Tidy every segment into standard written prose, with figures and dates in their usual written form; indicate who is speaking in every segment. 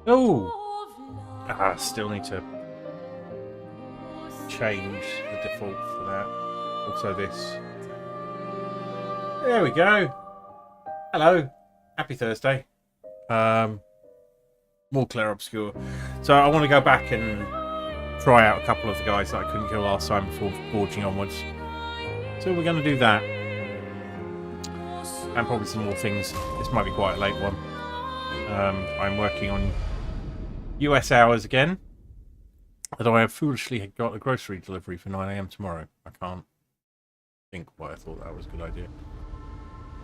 Speaker 1: Oh! Still need to change the default for that. Also this. There we go. Hello. Happy Thursday. More Clair Obscur. So I want to go back and try out a couple of the guys that I couldn't kill last time before forging onwards. So we're going to do that. And probably some more things. This might be quite a late one. I'm working on US hours again. Although I have foolishly got a grocery delivery for 9 AM tomorrow. I can't think why I thought that was a good idea.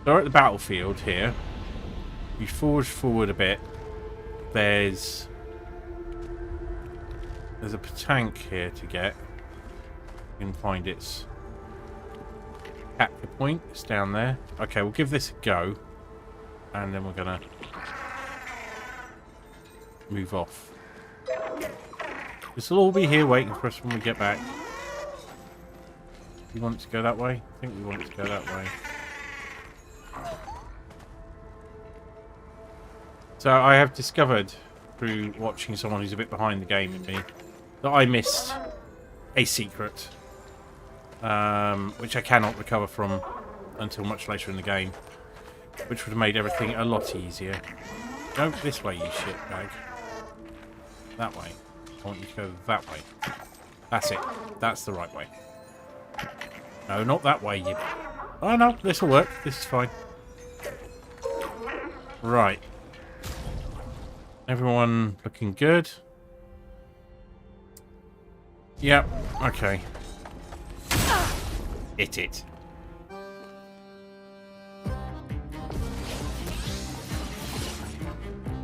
Speaker 1: So we're at the battlefield here. You forge forward a bit. There's a tank here to get. You can find its capture point. It's down there. Okay, we'll give this a go. And then we're gonna move off. This will all be here waiting for us when we get back. You want it to go that way? I think we want it to go that way. So I have discovered through watching someone who's a bit behind the game with me that I missed a secret, which I cannot recover from until much later in the game, which would have made everything a lot easier. Go this way, you shitbag. That way. I want you to go that way. That's it. That's the right way. No, not that way, you... Oh, no, this will work. This is fine. Right. Everyone looking good? Yep. Okay. Hit it.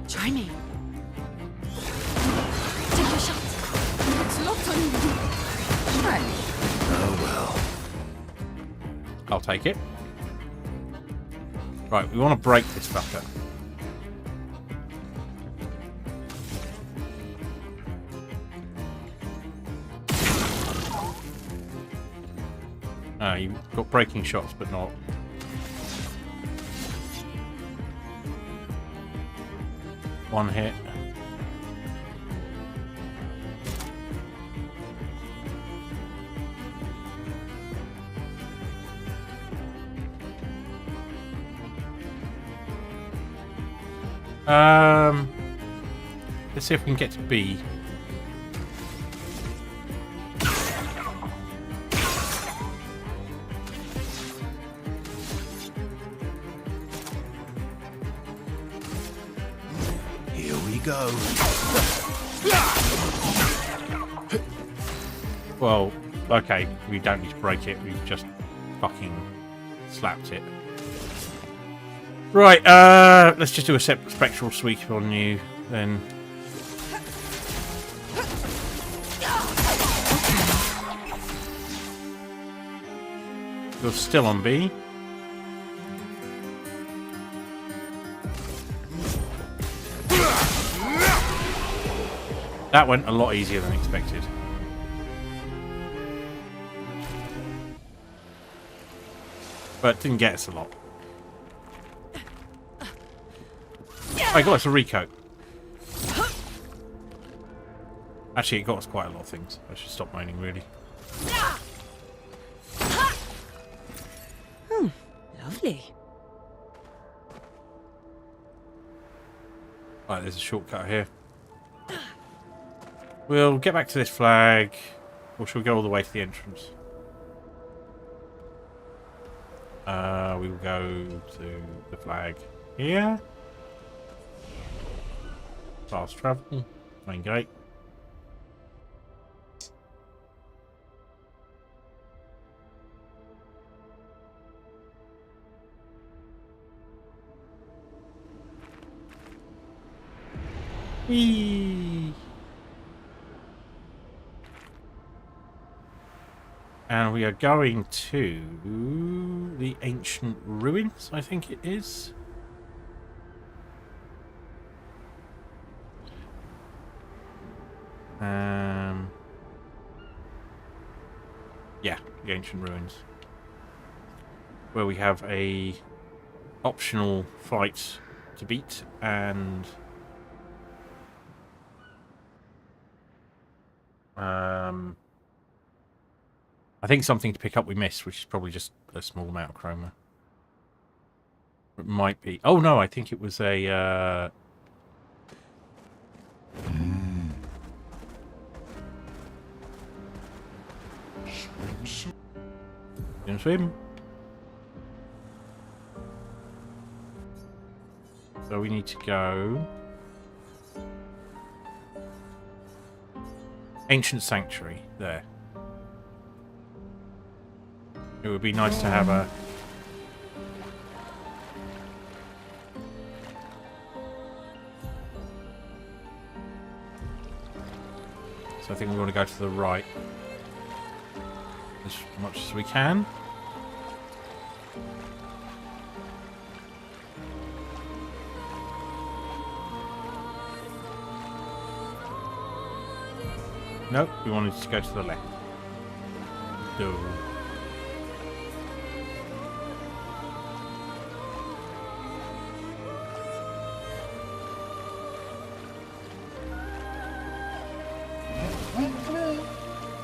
Speaker 2: Try me. Take a shot. It's locked on you. Try me.
Speaker 3: Oh well.
Speaker 1: I'll take it. Right, we want to break this fucker. You've got breaking shots, but not. One hit. Let's see if we can get to B.
Speaker 3: Here we go.
Speaker 1: Well, okay, we don't need to break it, we've just fucking slapped it. Right, let's just do a spectral sweep on you, then. You're still on B. That went a lot easier than expected. But didn't get us a lot. I got us a recoat. Actually, it got us quite a lot of things. I should stop moaning, really.
Speaker 2: Hmm, lovely.
Speaker 1: Right, there's a shortcut here. We'll get back to this flag, or shall we go all the way to the entrance? We will go to the flag here. Fast travel, main gate. Whee! And we are going to the ancient ruins, I think it is. Yeah, the ancient ruins. Where we have a optional fight to beat and I think something to pick up we missed, which is probably just a small amount of chroma. It might be. Oh no, I think it was a. Swim. So we need to go. Ancient Sanctuary, there. It would be nice to have a... So I think we want to go to the right. As much as we can. Nope, we wanted to go to the left. No.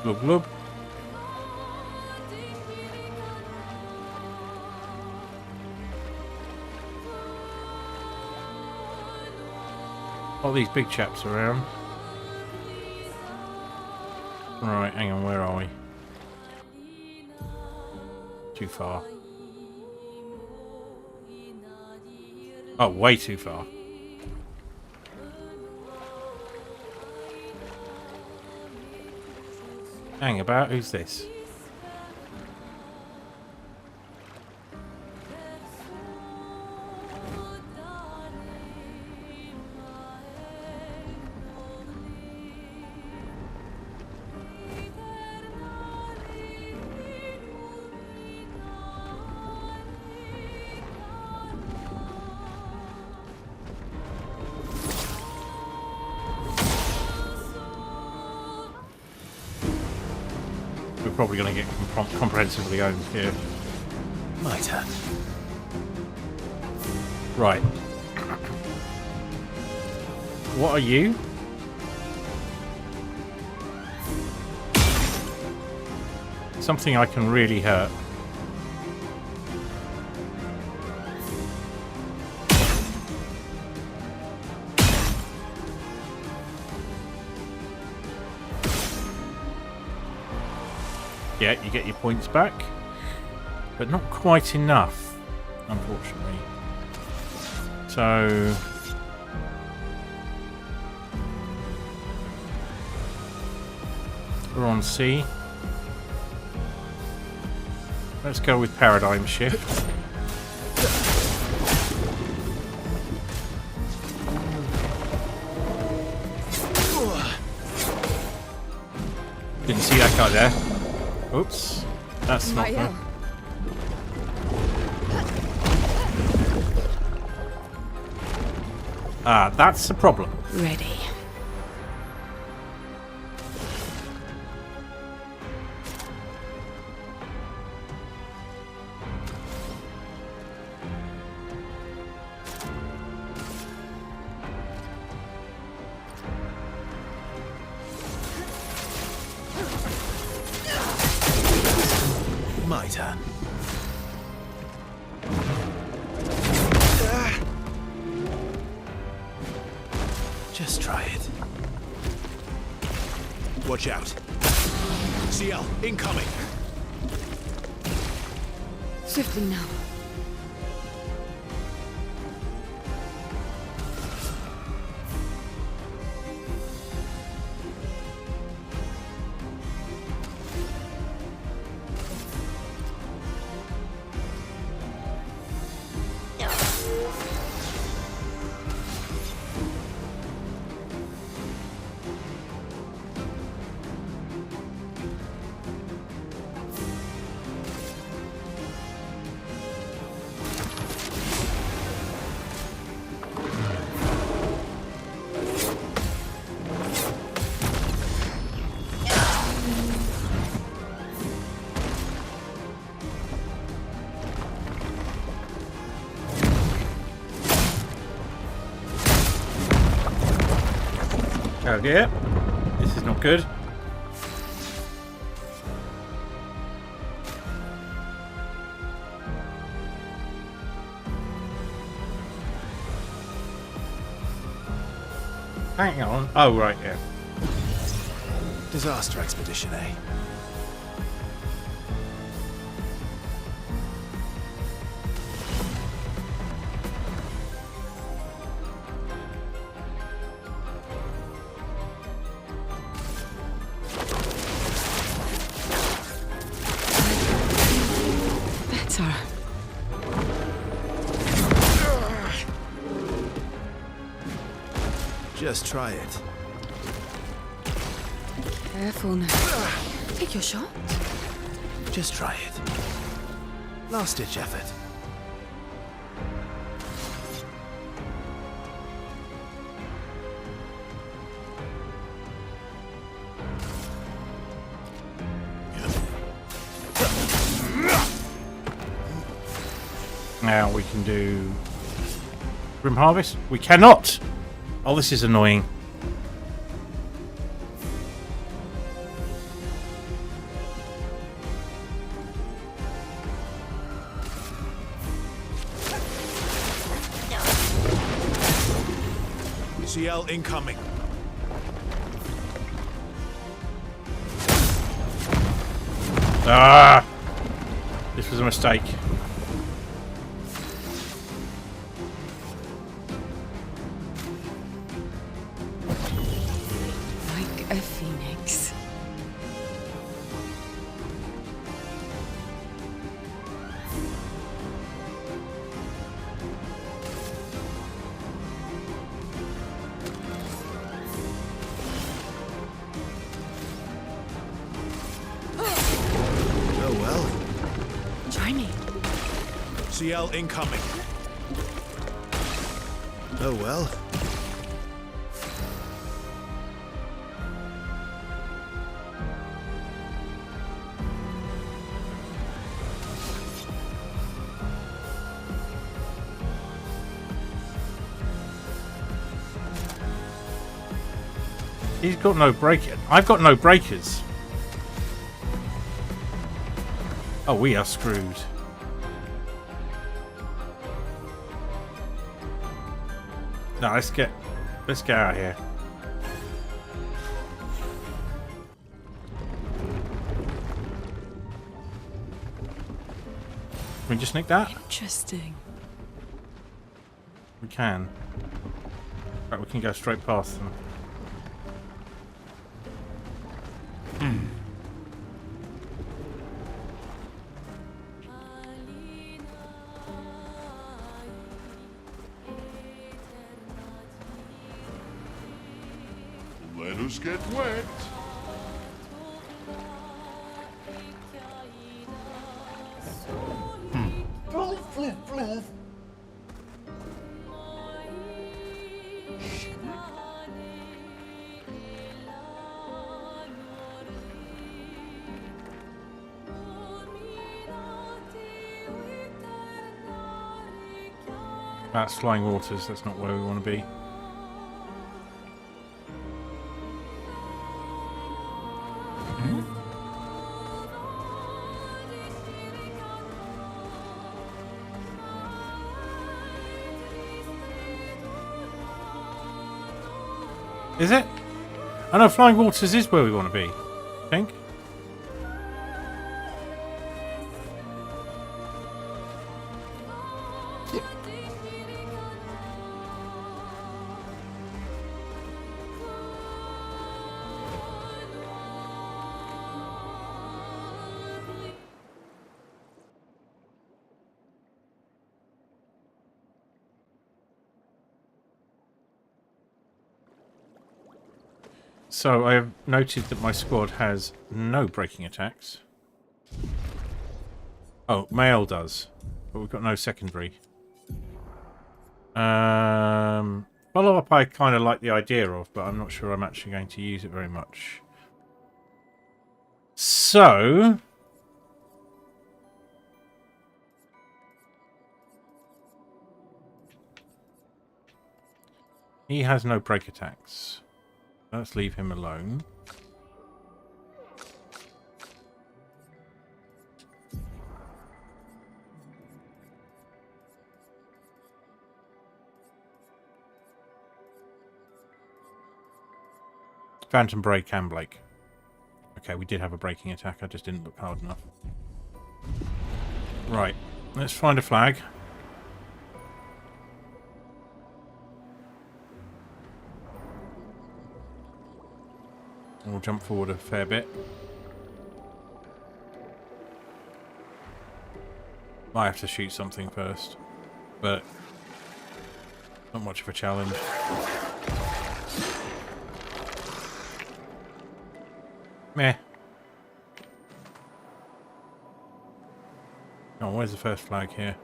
Speaker 1: Glub glub. All these big chaps around. Right, hang on, where are we? Too far. Oh, way too far. Hang about, who's this? Probably going to get comprehensively owned here.
Speaker 3: My turn.
Speaker 1: Right. What are you? Something I can really hurt. Yeah, you get your points back, but not quite enough, unfortunately. So we're on C. Let's go with Paradigm Shift. Didn't see that guy there. Oops, that's not good. Ah, that's the problem.
Speaker 2: Ready.
Speaker 3: My turn. Just try it. Watch out. CL, incoming.
Speaker 2: Swiftly now.
Speaker 1: Oh dear. This is not good. Hang on. Oh, right, yeah.
Speaker 3: Disaster expedition, eh?
Speaker 2: Better.
Speaker 3: Just try it.
Speaker 2: Careful now. Take your shot.
Speaker 3: Just try it. Last-ditch effort.
Speaker 1: Now we can do Grim Harvest. We cannot! Oh, this is annoying.
Speaker 3: CL incoming.
Speaker 1: Ah! This was a mistake.
Speaker 2: Like a phoenix.
Speaker 3: Oh well.
Speaker 2: Try me.
Speaker 3: CL incoming. Oh well.
Speaker 1: He's got no breaker. I've got no breakers. Oh, we are screwed. No, let's get out of here. Can we just nick that?
Speaker 2: Interesting.
Speaker 1: We can. Right, we can go straight past them.
Speaker 4: Let us get wet.
Speaker 1: That's flying waters. That's not where we want to be. Is it? I know Flying Waters is where we want to be, I think. So I have noted that my squad has no breaking attacks. Oh, male does, but we've got no secondary. Follow up I kind of like the idea of, but I'm not sure I'm actually going to use it very much. So he has no break attacks. Let's leave him alone. Phantom Break and Blake. Okay, we did have a breaking attack. I just didn't look hard enough. Right, let's find a flag. We'll jump forward a fair bit. Might have to shoot something first, but not much of a challenge. Meh. Oh, where's the first flag here?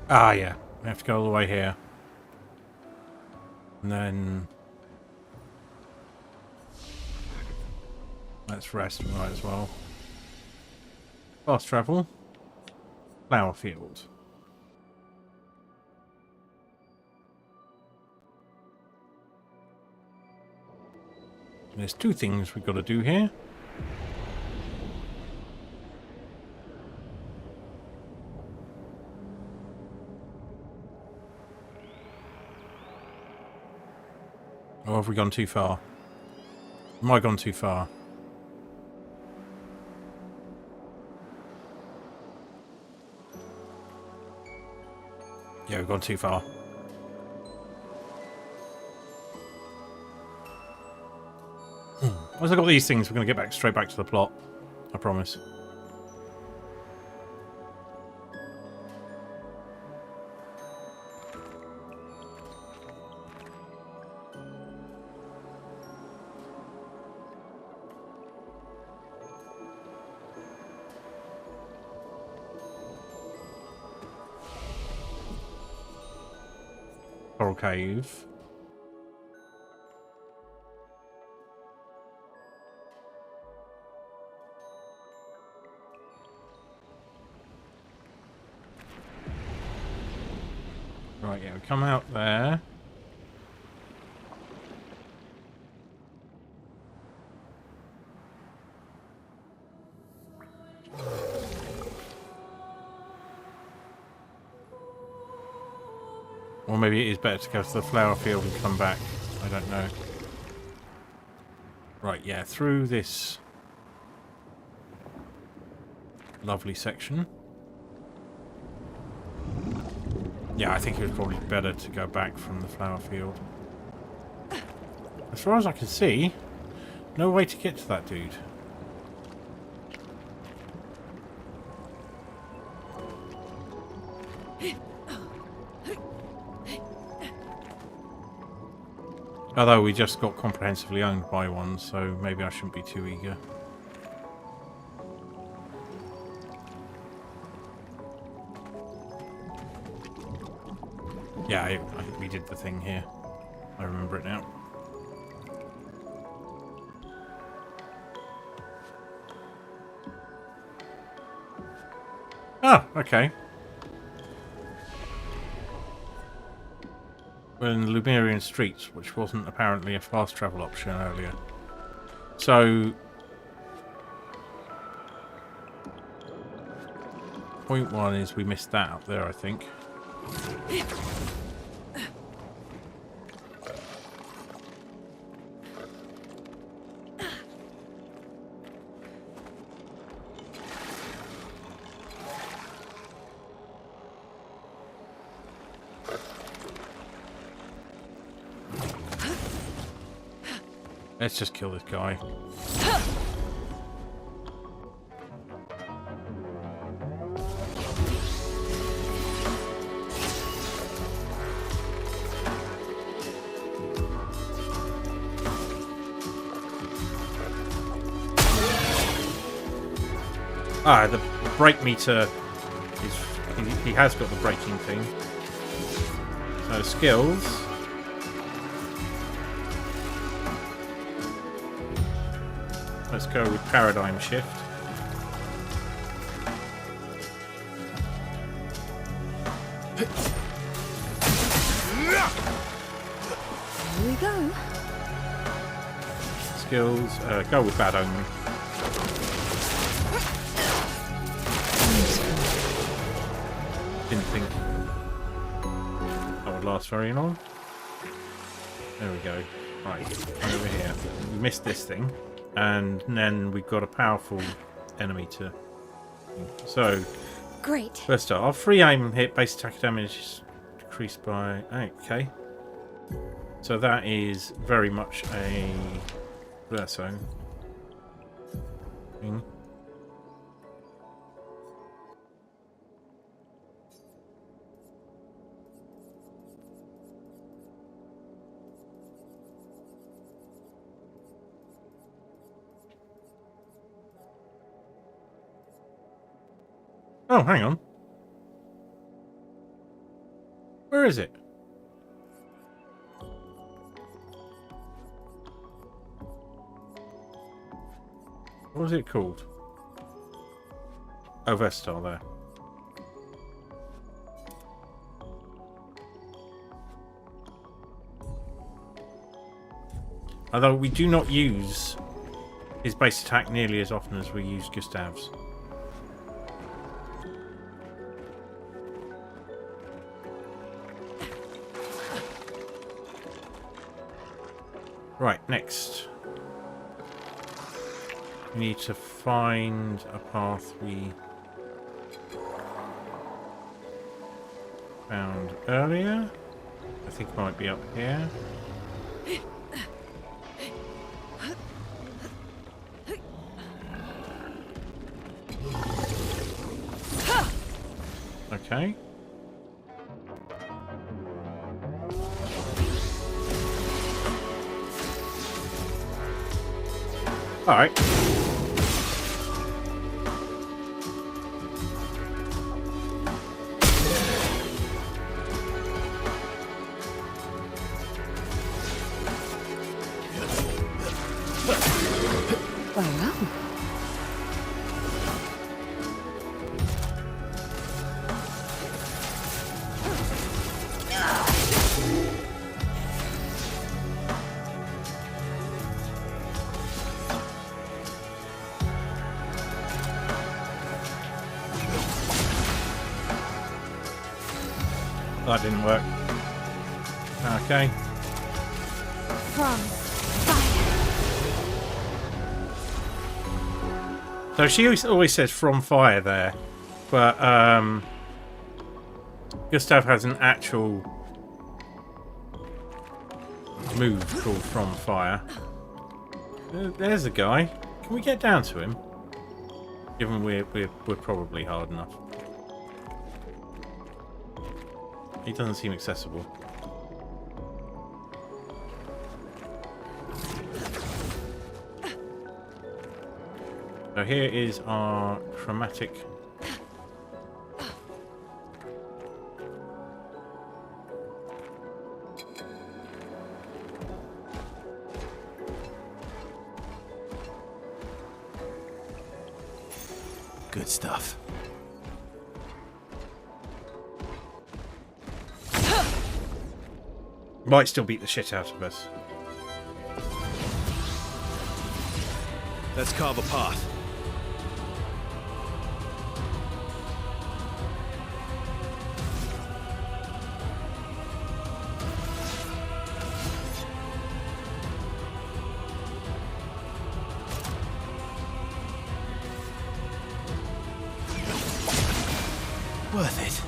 Speaker 1: Ah, yeah. We have to go all the way here. And then let's rest. We might as well. Fast travel. Flower field. There's two things we've got to do here. Or have we gone too far? Am I gone too far? Yeah, we've gone too far. Once I got these things, we're going to get straight back to the plot. I promise. Coral Cave. Right, yeah, we come out there. Or maybe it is better to go to the flower field and come back. I don't know. Right, yeah, through this lovely section. Yeah, I think it was probably better to go back from the flower field. As far as I can see, no way to get to that dude. Although we just got comprehensively owned by one, so maybe I shouldn't be too eager. Yeah, I think we did the thing here. I remember it now. Oh, okay. We're in the Lumerian streets, which wasn't apparently a fast travel option earlier. So, point one is we missed that up there, I think. Let's just kill this guy. Ah, the brake meter is... He has got the braking thing. So, skills... Let's go with paradigm shift.
Speaker 2: Here we go.
Speaker 1: Skills, go with bad only. Didn't think that would last very long. There we go. Right, over here. We missed this thing. And then we've got a powerful enemy to... So,
Speaker 2: Great.
Speaker 1: first off, our free aim hit base attack damage is decreased by... Okay. So that is very much a... Verso thing. Oh, hang on. Where is it? What was it called? Oh, Vestal there. Although we do not use his base attack nearly as often as we use Gustav's. Right, next. We need to find a path we found earlier. I think it might be up here. Okay. All right.
Speaker 2: Well.
Speaker 1: That didn't work. Okay.
Speaker 2: From fire.
Speaker 1: So she always says from fire there, but Gustav has an actual move called from fire. There's a guy. Can we get down to him? Given we're probably hard enough. He doesn't seem accessible. So here is our chromatic.
Speaker 3: Good stuff.
Speaker 1: Might still beat the shit out of us.
Speaker 3: Let's carve a path. Worth it.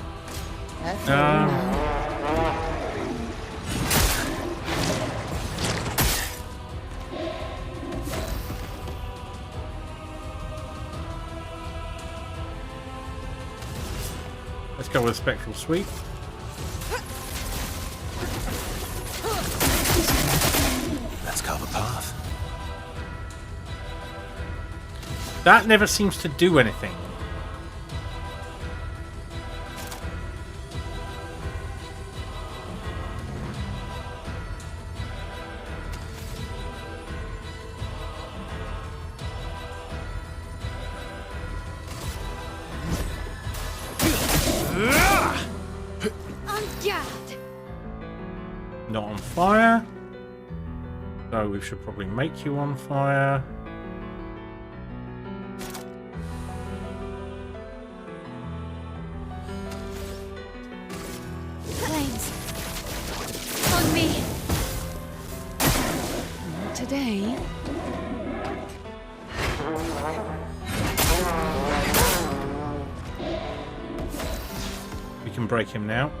Speaker 1: Let's go with a spectral sweep.
Speaker 3: Let's carve a path.
Speaker 1: That never seems to do anything. Not on fire. So we should probably make you on fire.
Speaker 2: Flames. On me. Not today.
Speaker 1: We can break him now.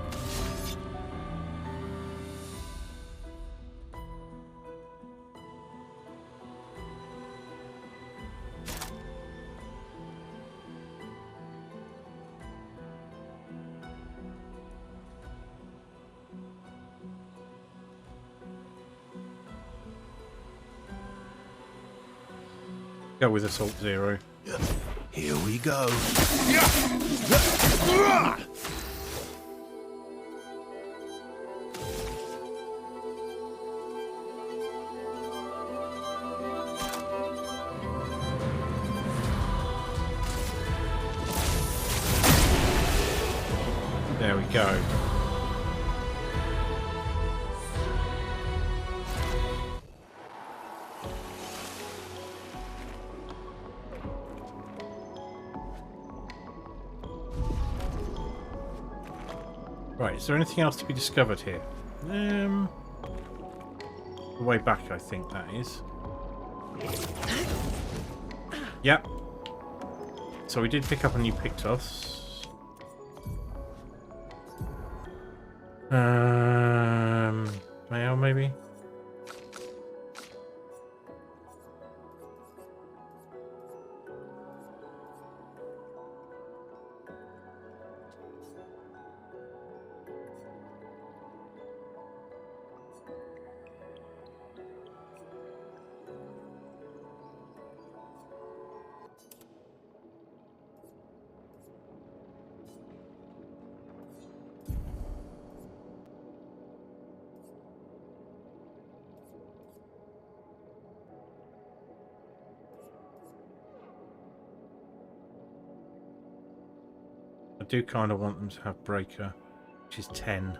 Speaker 1: Go with Assault Zero.
Speaker 3: Here we go.
Speaker 1: There we go. Right, is there anything else to be discovered here? The way back, I think that is. Yep. So we did pick up a new Pictos. Mail maybe? I do kind of want them to have Breaker, which is 10.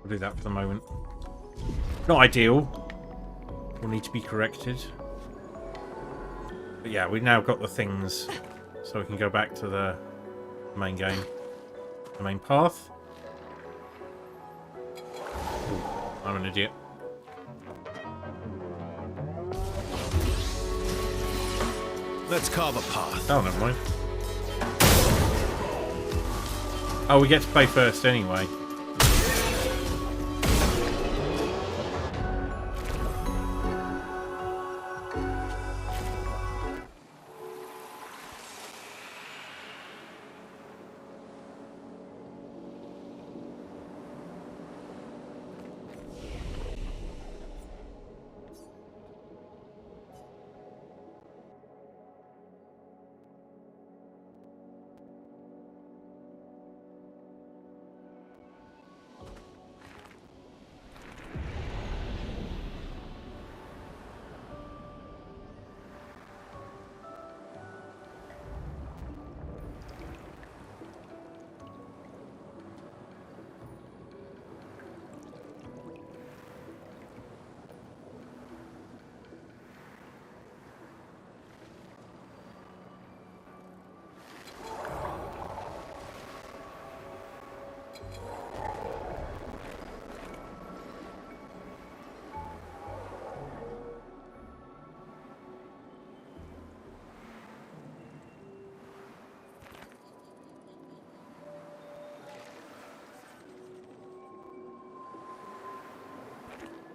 Speaker 1: We'll do that for the moment. Not ideal. Will need to be corrected. But yeah, we've now got the things. So we can go back to the main game, the main path. Ooh, I'm an idiot.
Speaker 3: Let's carve a path.
Speaker 1: Oh, never mind. Oh, we get to play first anyway.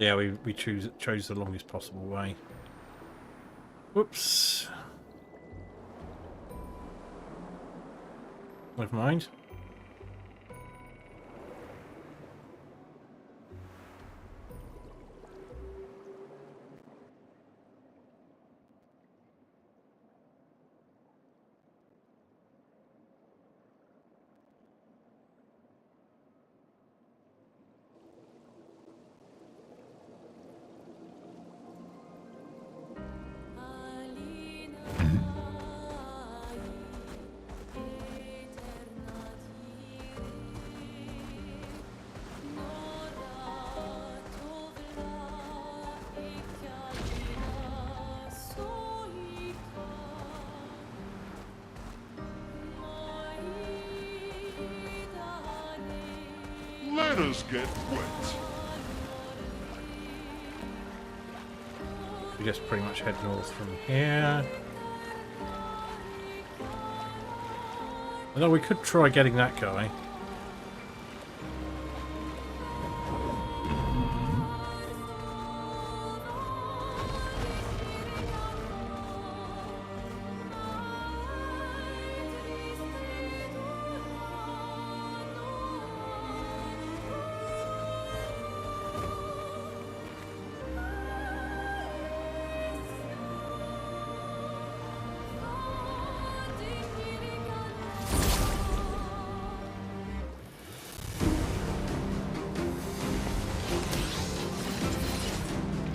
Speaker 1: Yeah, we chose the longest possible way. Whoops. Never mind.
Speaker 4: Let us get wet.
Speaker 1: We just pretty much head north from here. Although we could try getting that guy.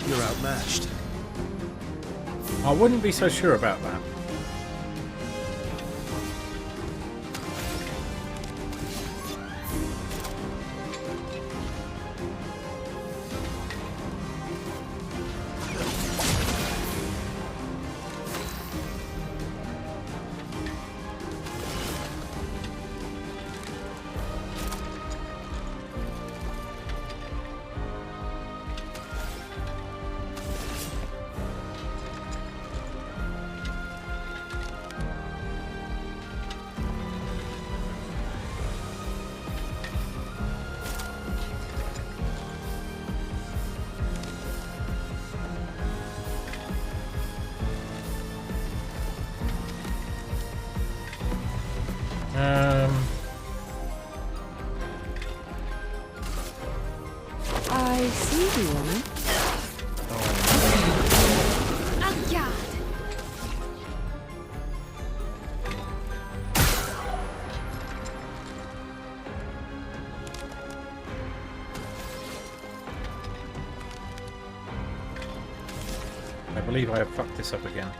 Speaker 3: You're outmatched.
Speaker 1: I wouldn't be so sure about that.
Speaker 2: I see you, woman.
Speaker 1: I believe I have fucked this up again.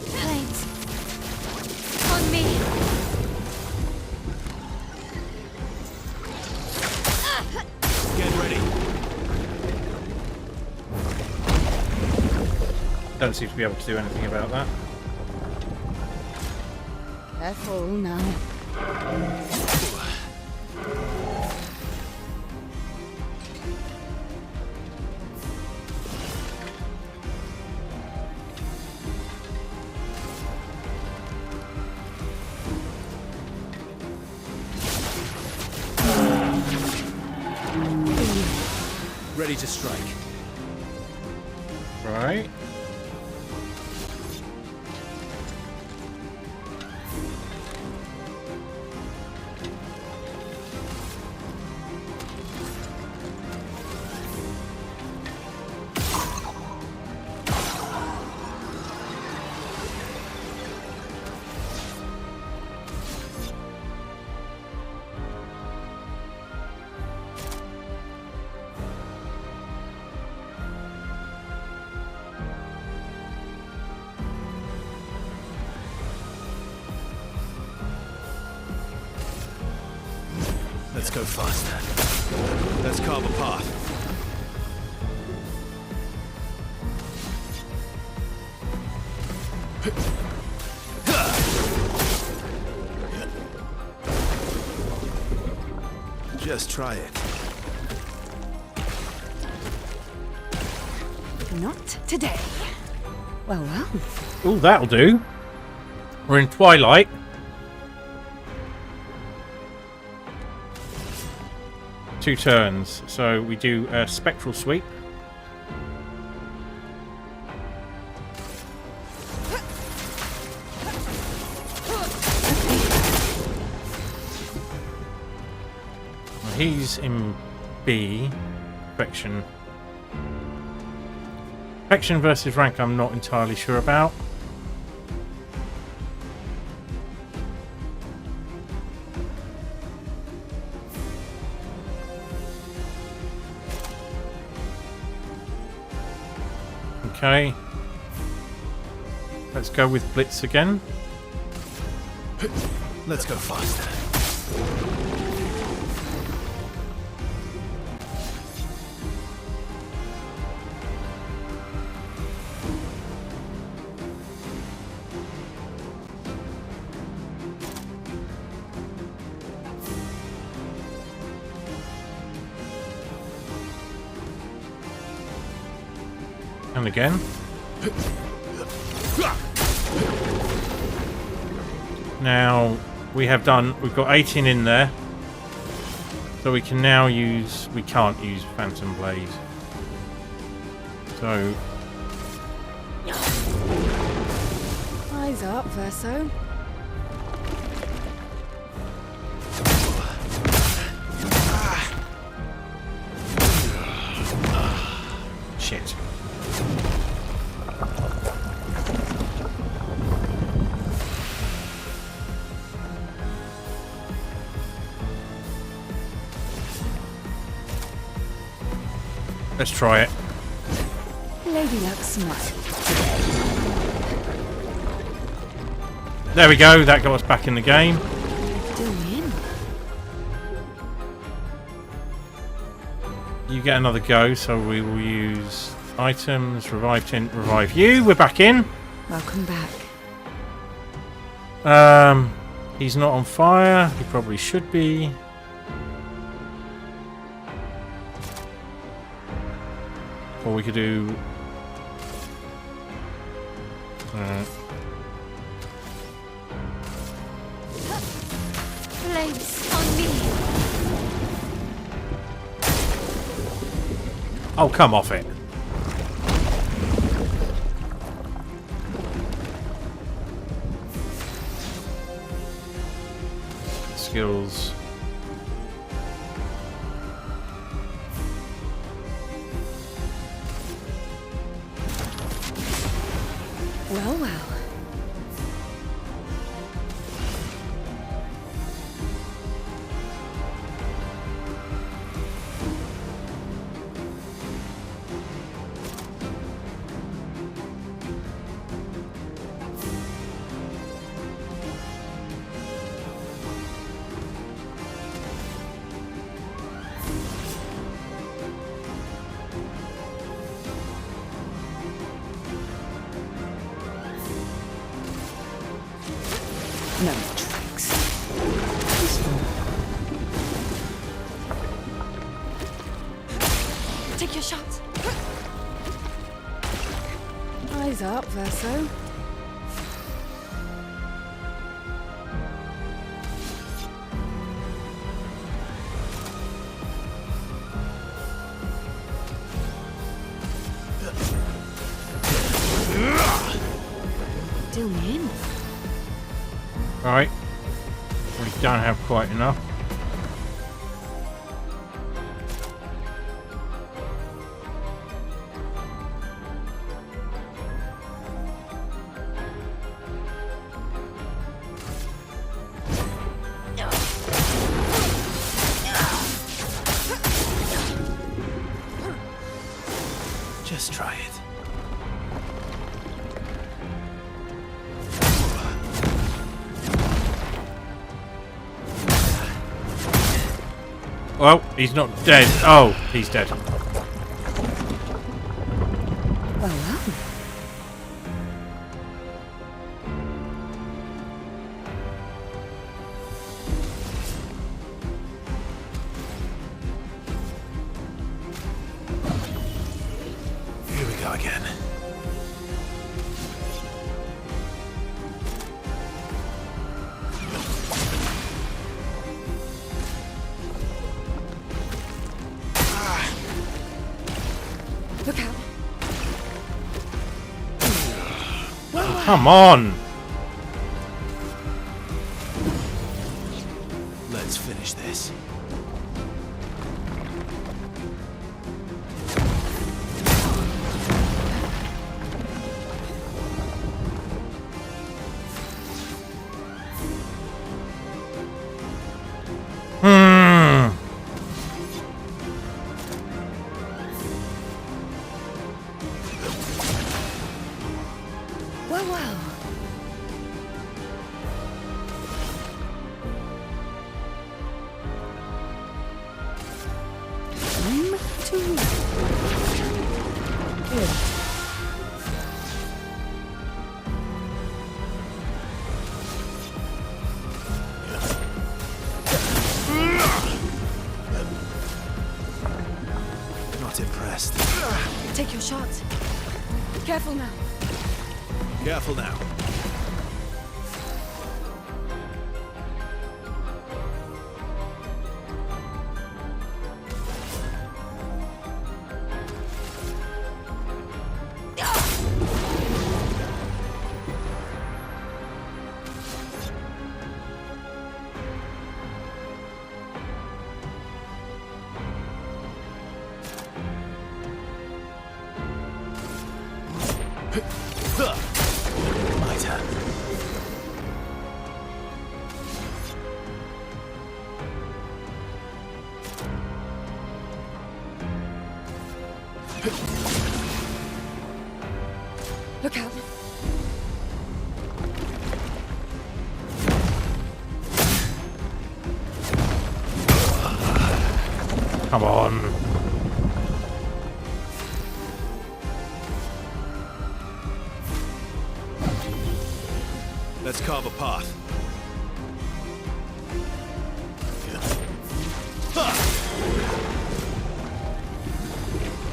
Speaker 2: Planes. On me.
Speaker 3: Get ready.
Speaker 1: Don't seem to be able to do anything about that.
Speaker 2: Careful now.
Speaker 3: Ready to strike.
Speaker 1: Right.
Speaker 3: Let's go faster. Let's carve a path. Just try it.
Speaker 2: Not today. Well, well.
Speaker 1: Oh, that'll do. We're in Twilight. Two turns. So we do a spectral sweep. He's in B. Perfection. Perfection versus rank I'm not entirely sure about. Okay. Let's go with Blitz again.
Speaker 3: Let's go faster.
Speaker 1: And again. Now we've got 18 in there. So we can now use, we can't use Phantom Blaze. So
Speaker 2: Eyes up, Verso.
Speaker 1: shit. Let's try it.
Speaker 2: Lady Luck smile.
Speaker 1: There we go, that got us back in the game.
Speaker 2: Still in.
Speaker 1: You get another go, so we will use items, revive tint, revive you. We're back in.
Speaker 2: Welcome back.
Speaker 1: He's not on fire. He probably should be. Or we could do...
Speaker 2: Flames on me.
Speaker 1: Oh, come off it. Skills.
Speaker 2: Well, well. No more tricks. Peaceful. Take your shot. Eyes up, Verso. Still in.
Speaker 1: Right. We don't have quite enough.
Speaker 3: Just try it.
Speaker 1: Well, he's not dead. Oh, he's dead.
Speaker 2: Well, well.
Speaker 3: Here we go again.
Speaker 2: Look out.
Speaker 1: Come on!
Speaker 3: Let's finish this.
Speaker 2: Well. Time to good.
Speaker 3: Not impressed.
Speaker 2: Take your shot. Careful now.
Speaker 3: Careful now. My turn.
Speaker 2: Look out.
Speaker 1: Come on.
Speaker 3: Let's carve a path.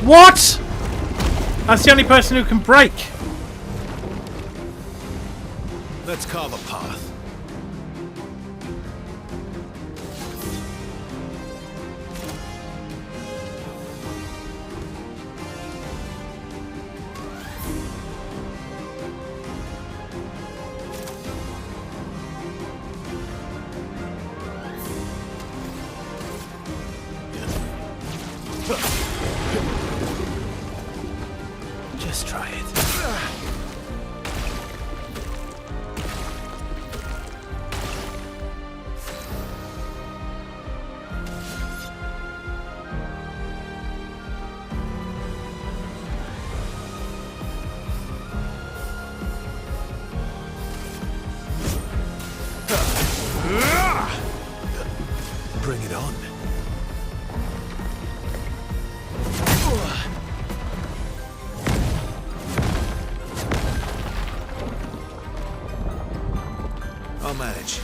Speaker 1: What? That's the only person who can break.
Speaker 3: Let's carve a path. Just try it. Bring it on. I'll manage.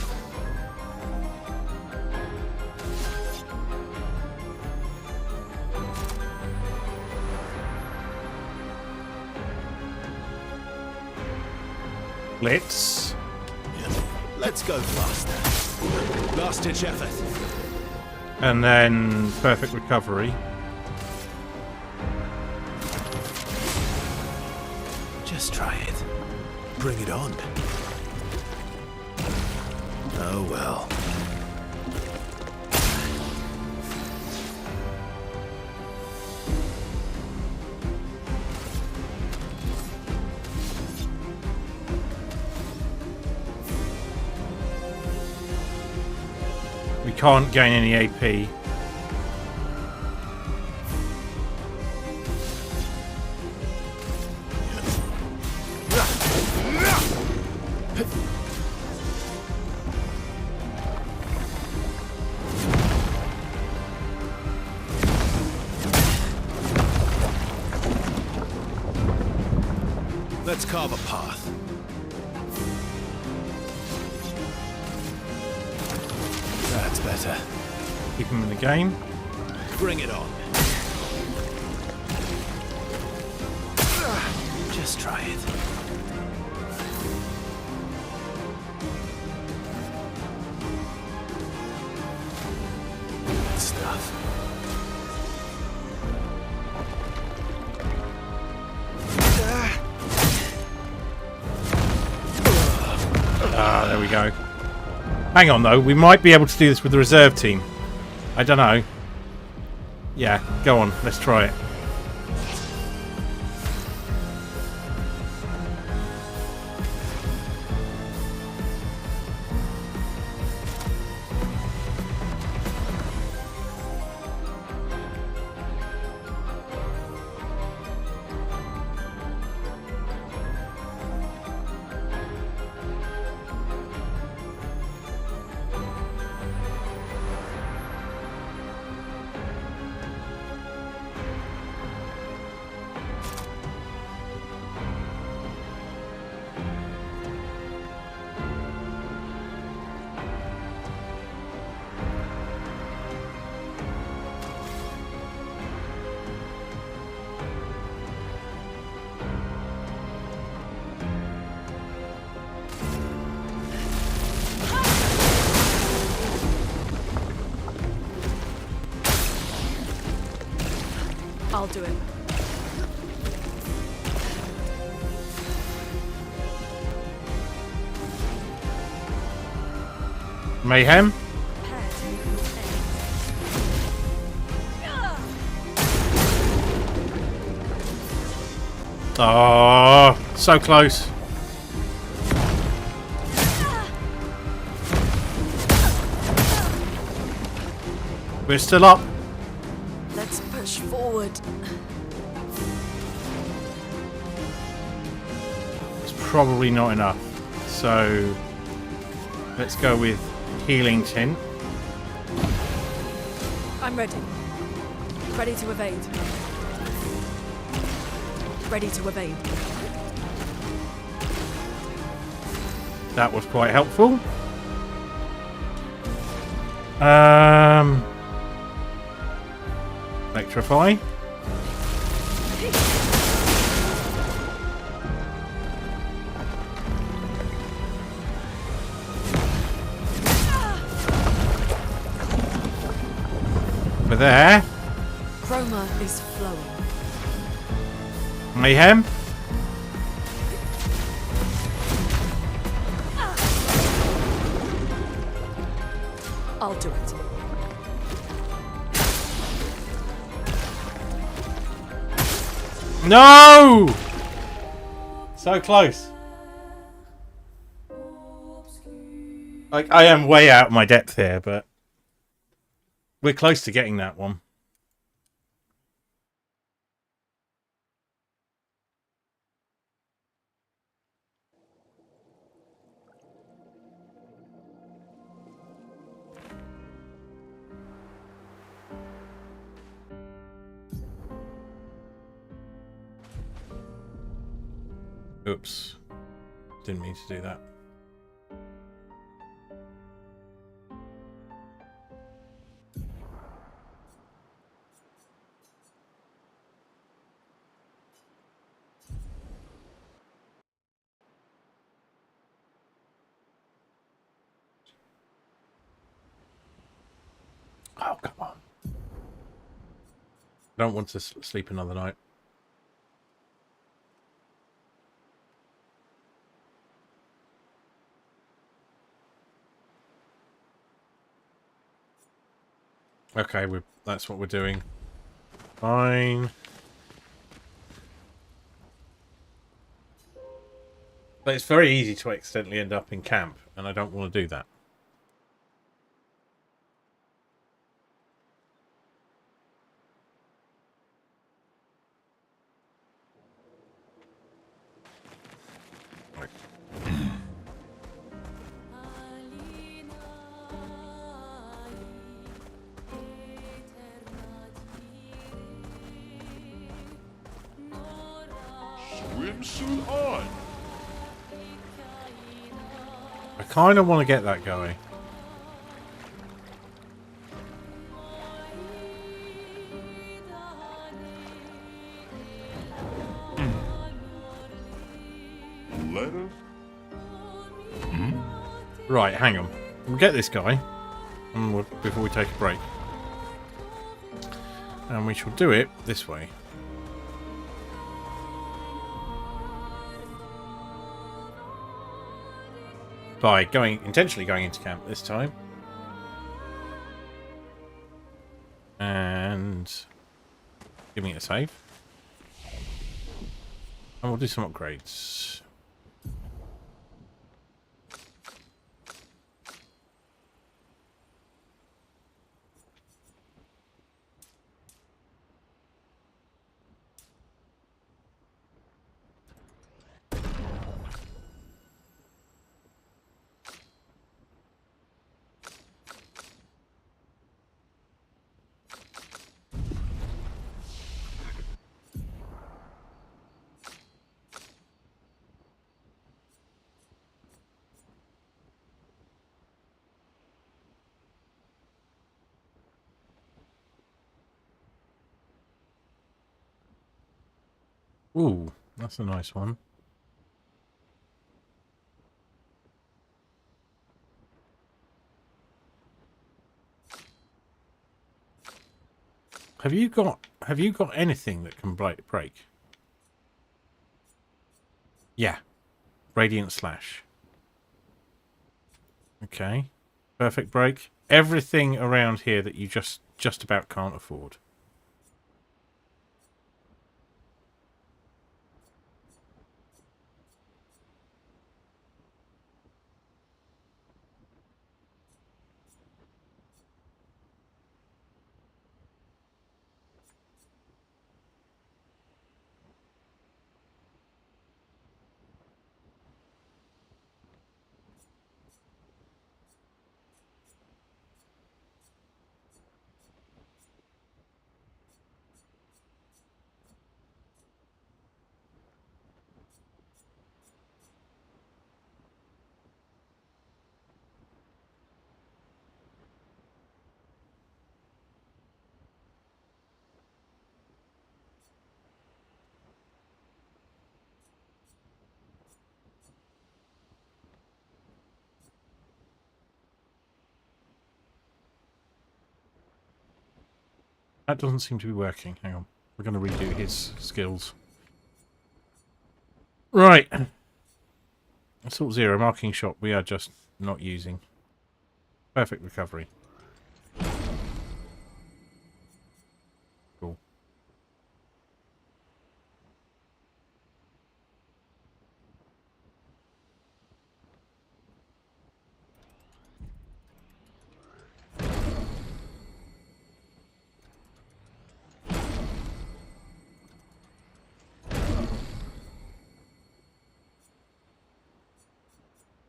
Speaker 3: Let's go faster. Last ditch effort.
Speaker 1: And then perfect recovery.
Speaker 3: Just try it. Bring it on. Oh well.
Speaker 1: We can't gain any AP.
Speaker 3: Let's carve a path. That's better.
Speaker 1: Keep him in the game.
Speaker 3: Bring it on. Just try it. Good stuff.
Speaker 1: Ah, there we go. Hang on, though. We might be able to do this with the reserve team. I don't know. Yeah, go on. Let's try it.
Speaker 2: I'll do it.
Speaker 1: Mayhem? Oh, so close. We're still up.
Speaker 2: Let's push forward.
Speaker 1: It's probably not enough. So let's go with healing tint.
Speaker 2: I'm ready. Ready to evade. Ready to evade.
Speaker 1: That was quite helpful. Electrify. Over there.
Speaker 2: Chroma is flowing.
Speaker 1: Mayhem.
Speaker 2: I'll do it.
Speaker 1: No! So close. Like, I am way out of my depth here, but we're close to getting that one. Oops. Didn't mean to do that. Oh, come on. I don't want to sleep another night. Okay, that's what we're doing. Fine. But it's very easy to accidentally end up in camp, and I don't want to do that. Right.
Speaker 4: Swimsuit on.
Speaker 1: I kind of want to get that going.
Speaker 4: letter?
Speaker 1: Right, hang on. We'll get this guy before we take a break. And we shall do it this way. By intentionally going into camp this time. And giving it a save. And we'll do some upgrades. Ooh, that's a nice one. Have you got anything that can break? Yeah. Radiant Slash. Okay. Perfect break. Everything around here that you just about can't afford. That doesn't seem to be working. Hang on. We're going to redo his skills. Right. Assault 0, marking shot. We are just not using. Perfect recovery. Cool.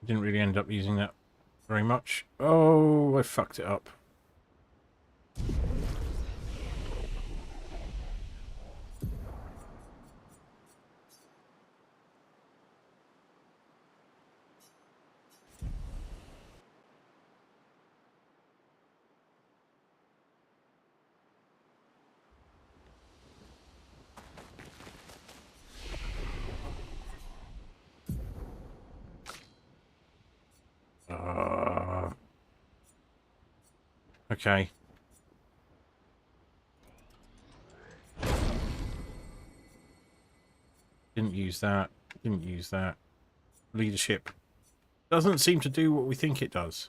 Speaker 1: Didn't really end up using that very much. Oh, I fucked it up. Okay. Didn't use that. Didn't use that. Leadership doesn't seem to do what we think it does.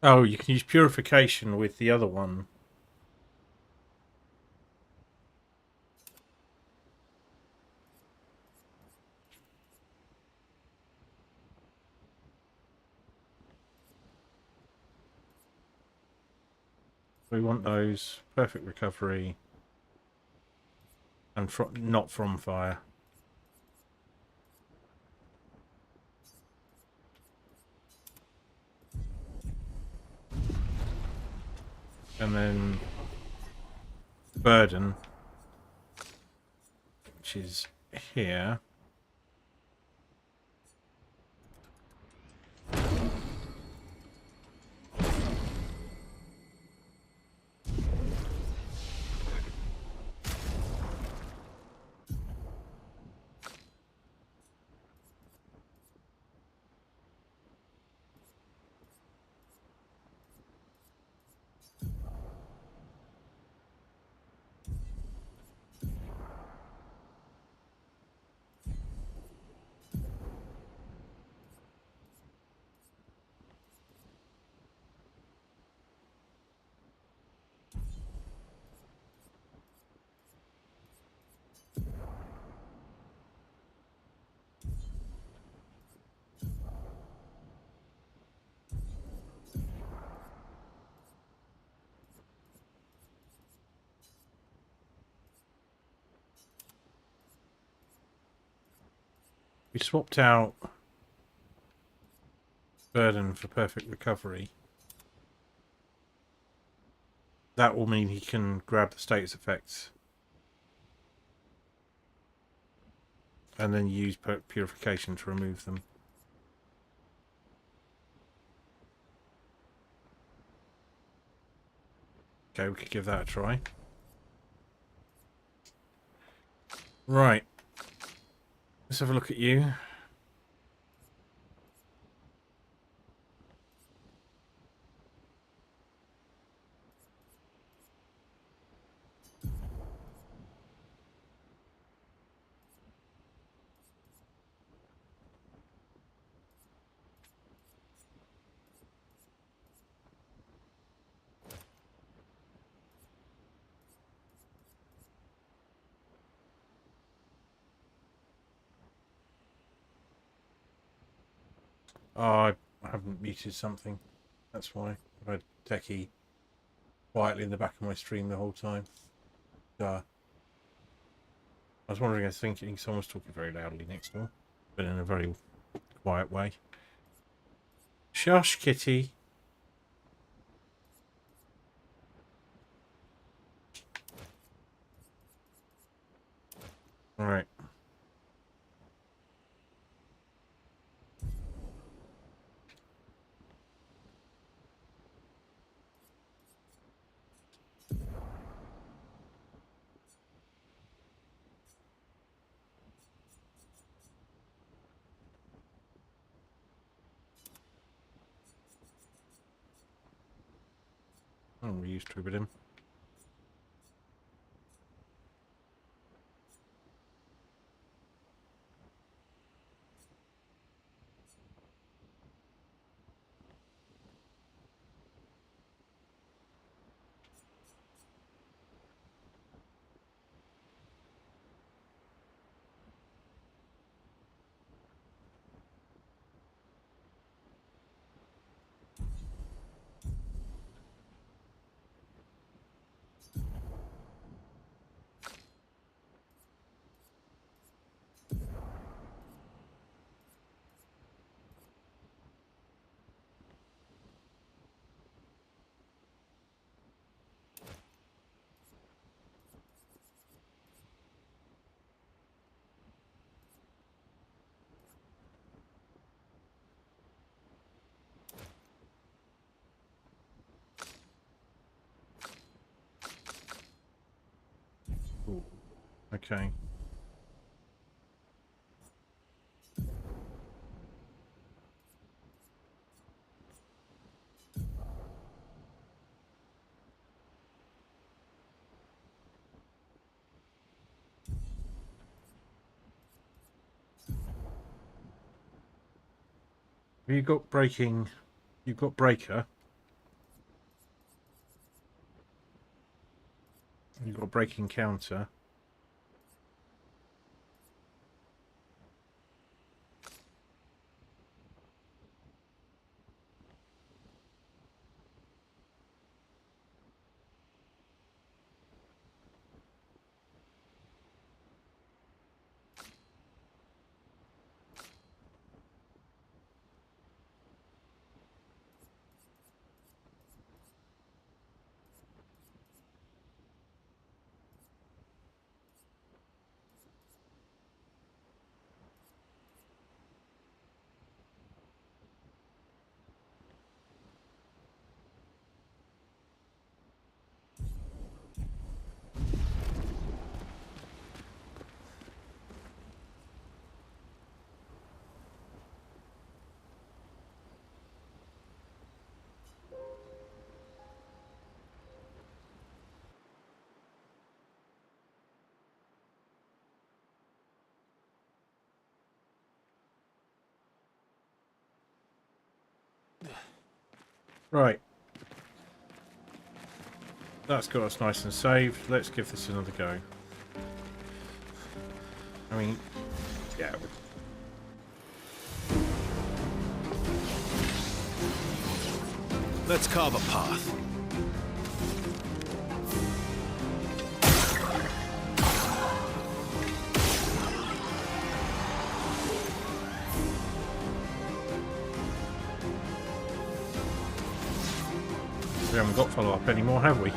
Speaker 1: Oh, you can use purification with the other one. We want those. Perfect recovery. And not from fire. And then burden, which is here. We swapped out burden for perfect recovery. That will mean he can grab the status effects and then use purification to remove them. Okay, we could give that a try. Right. Let's have a look at you. Oh, I haven't muted something. That's why. I've had techie quietly in the back of my stream the whole time. I was wondering, I was thinking someone was talking very loudly next door, but in a very quiet way. Shush, kitty. All right. Oh, we used to with him. Ooh. Okay. Have you got breaking? You've got breaker. You've got a breaking counter. Right. That's got us nice and saved. Let's give this another go. I mean, yeah.
Speaker 3: Let's carve a path.
Speaker 1: We haven't got follow-up anymore, have we?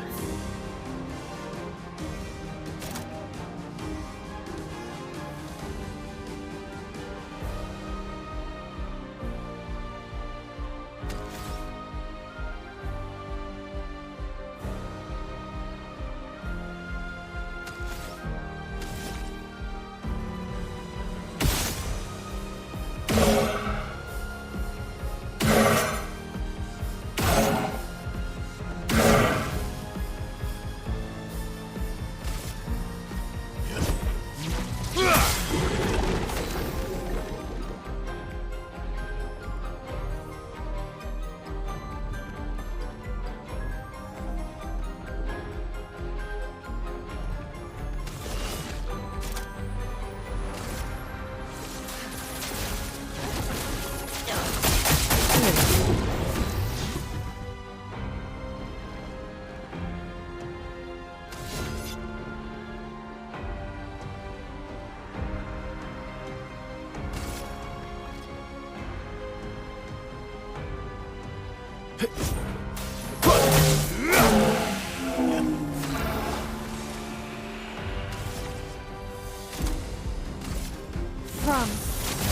Speaker 2: From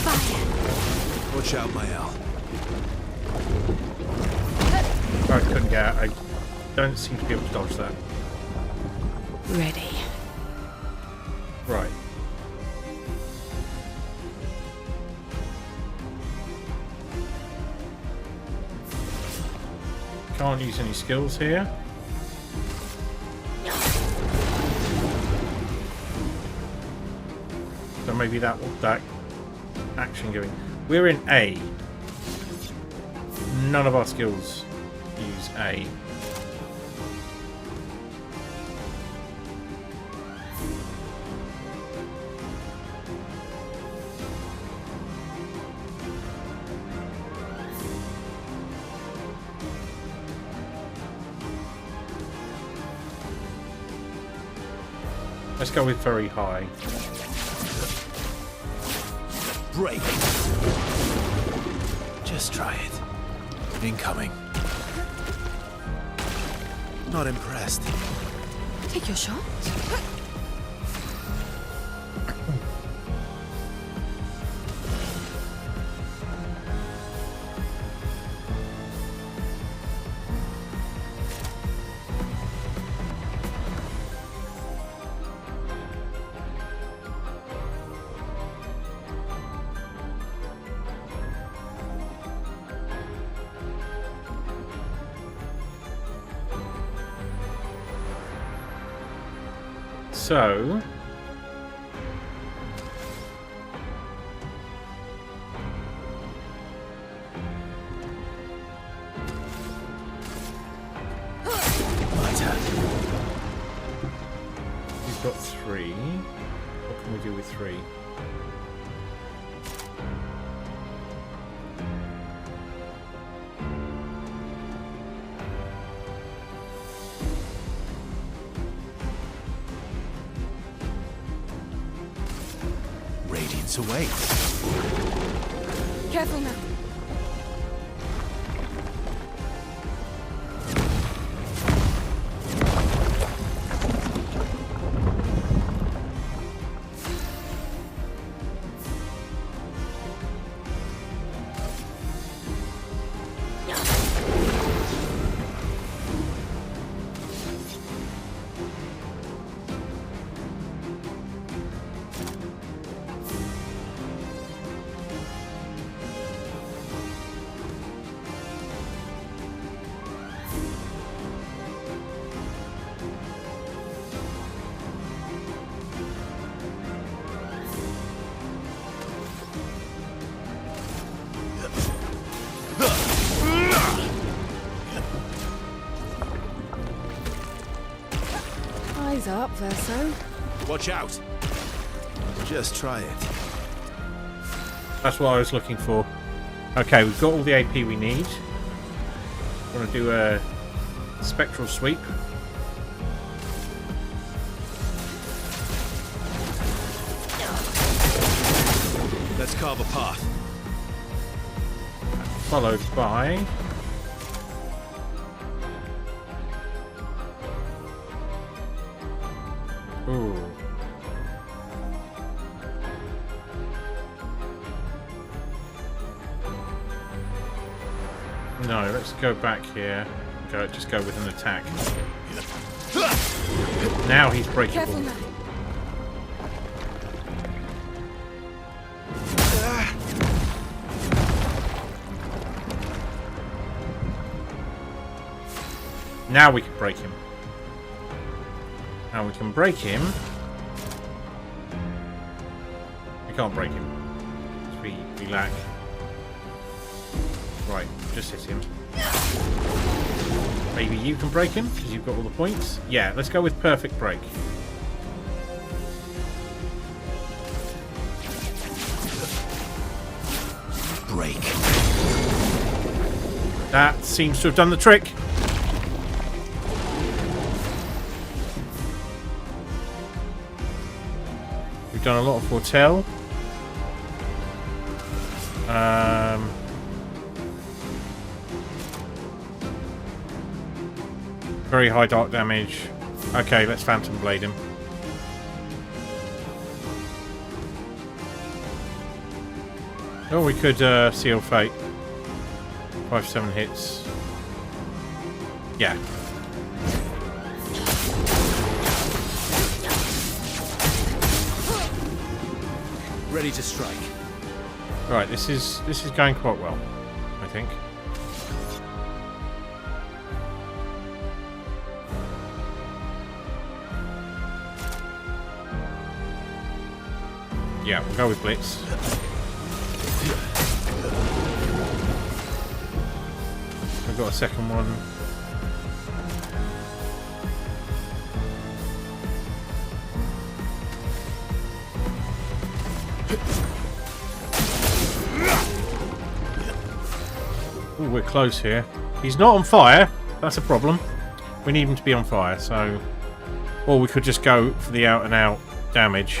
Speaker 2: fire.
Speaker 3: Watch out, Mael.
Speaker 1: I couldn't get out. I don't seem to be able to dodge that.
Speaker 2: Ready.
Speaker 1: Right. Can't use any skills here. So maybe that action going. We're in A. None of our skills use A. Let's go with very high.
Speaker 3: Break. Just try it. Incoming. Not impressed.
Speaker 2: Take your shot.
Speaker 1: So
Speaker 3: My turn.
Speaker 1: We've got 3. What can we do with 3?
Speaker 3: Radiance awaits.
Speaker 2: Careful now. Eyes up, Verso.
Speaker 3: Watch out. Just try it.
Speaker 1: That's what I was looking for. Okay, we've got all the AP we need. Want to do a spectral sweep.
Speaker 3: Let's carve a path.
Speaker 1: Followed by... Ooh. No, let's go back here. Just go with an attack. Now he's breakable.
Speaker 2: Careful now.
Speaker 1: Now we can break him. Now we can break him. We can't break him. We lack. Right, just hit him. Maybe you can break him because you've got all the points. Yeah, let's go with perfect break.
Speaker 3: Break.
Speaker 1: That seems to have done the trick. We've done a lot of foretell. Very high dark damage. Okay, let's Phantom Blade him. Oh, we could Seal Fate. 5-7 hits. Yeah.
Speaker 3: Ready to strike.
Speaker 1: Right, this is going quite well, I think. Yeah, we'll go with Blitz. We've got a second one. Ooh, we're close here. He's not on fire. That's a problem. We need him to be on fire, so... Or we could just go for the out-and-out damage.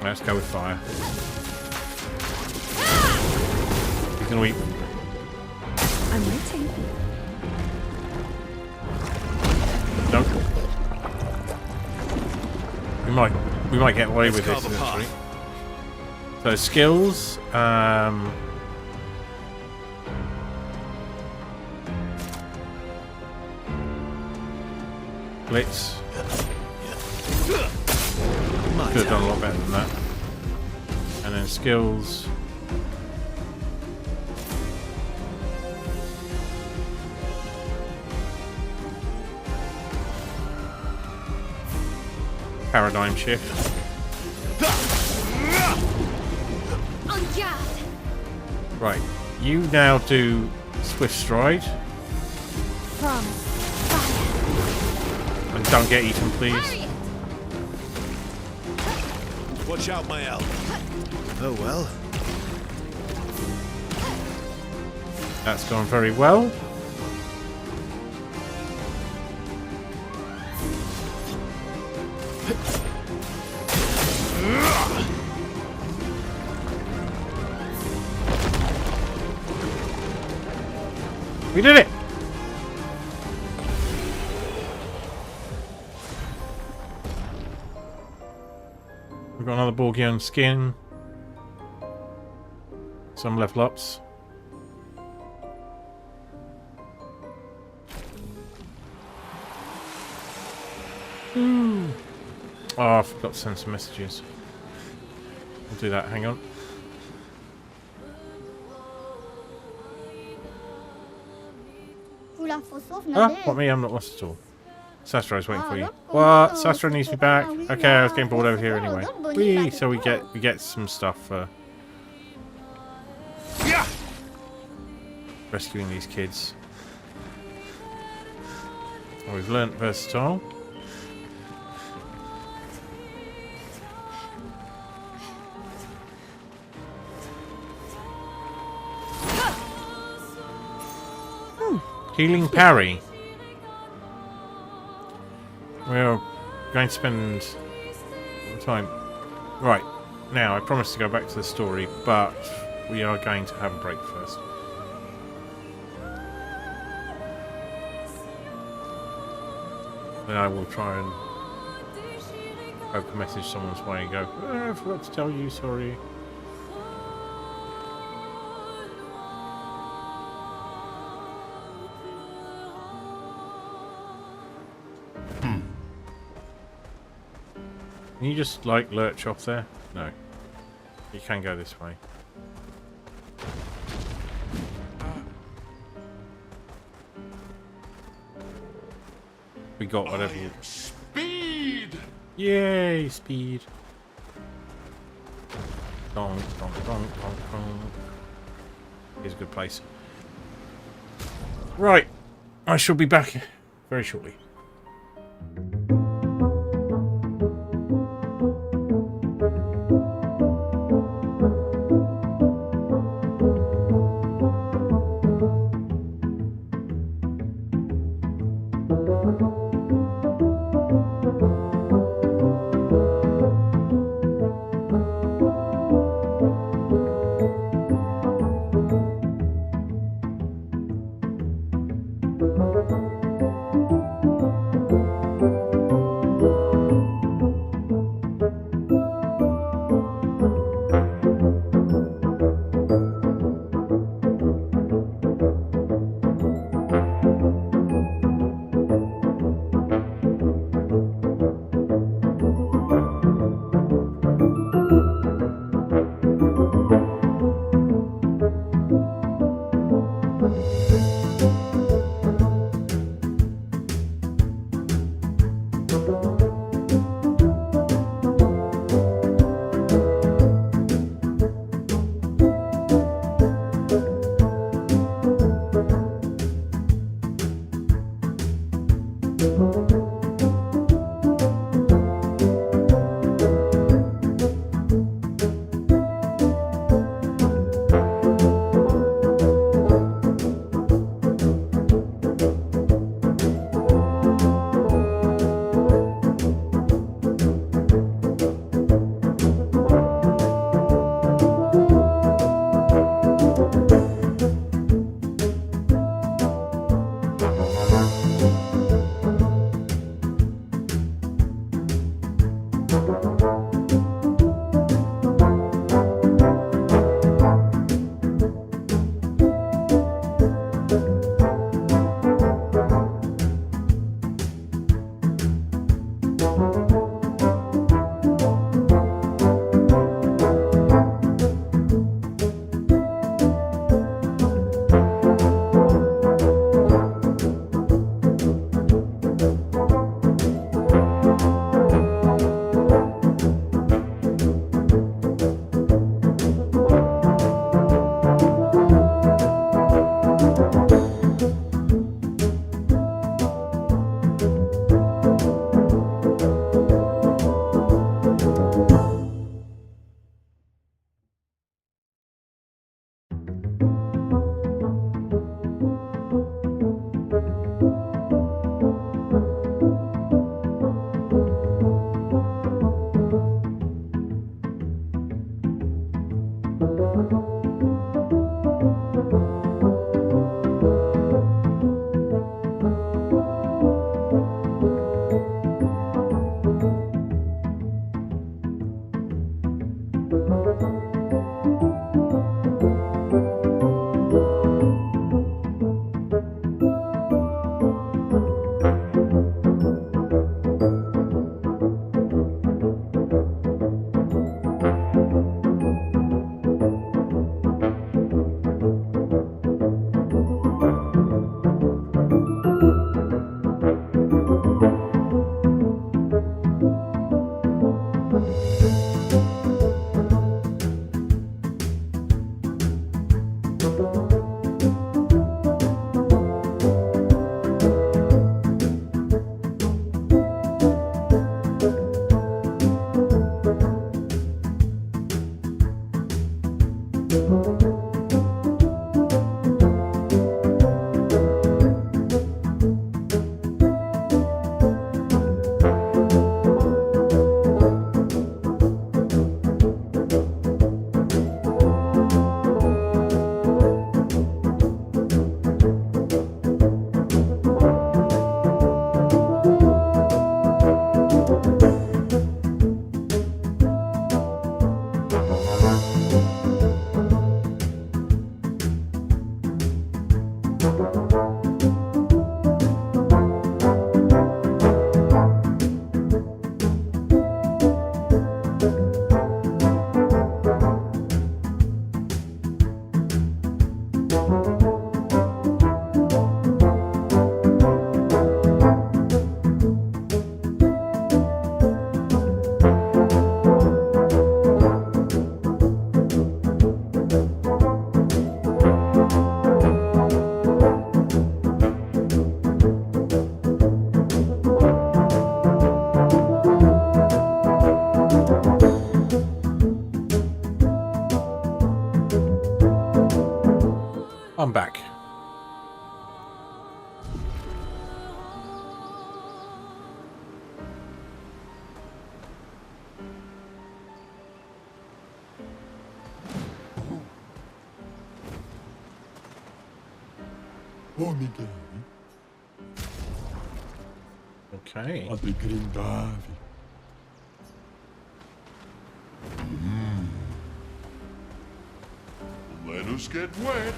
Speaker 1: Let's go with fire. He's gonna eat.
Speaker 2: I'm waiting.
Speaker 1: Nope. We might get away with this. Actually. So skills. Blitz. Could have done a lot better than that. And then skills. Paradigm shift.
Speaker 2: On guard.
Speaker 1: Right. You now do Swift Stride.
Speaker 2: From fire.
Speaker 1: And don't get eaten, please.
Speaker 2: Harriet!
Speaker 3: Watch out, my elf. Oh well.
Speaker 1: That's gone very well. We did it! We've got another Borgian skin. Some level ups. Ooh. Oh, I forgot to send some messages. I'll do that, hang on. Ah, what me? I'm not lost at all. Sastro's waiting for you. What? Sastro needs me back. Okay, I was getting bored over here anyway. Whee! So we get some stuff for rescuing these kids. Oh, we've learnt versatile. Healing parry. We're going to spend time. Right, now I promised to go back to the story, but we are going to have a break first. Then I will try and hope a message someone's way and go, oh, I forgot to tell you, sorry. Can you just, like, lurch off there? No. You can go this way. We got whatever you...
Speaker 4: Speed!
Speaker 1: Yay, speed. Donk, donk, donk, donk, donk. Here's a good place. Right. I shall be back very shortly.
Speaker 5: Omega.
Speaker 1: Okay.
Speaker 5: Ate grindavi.
Speaker 4: Let us get wet.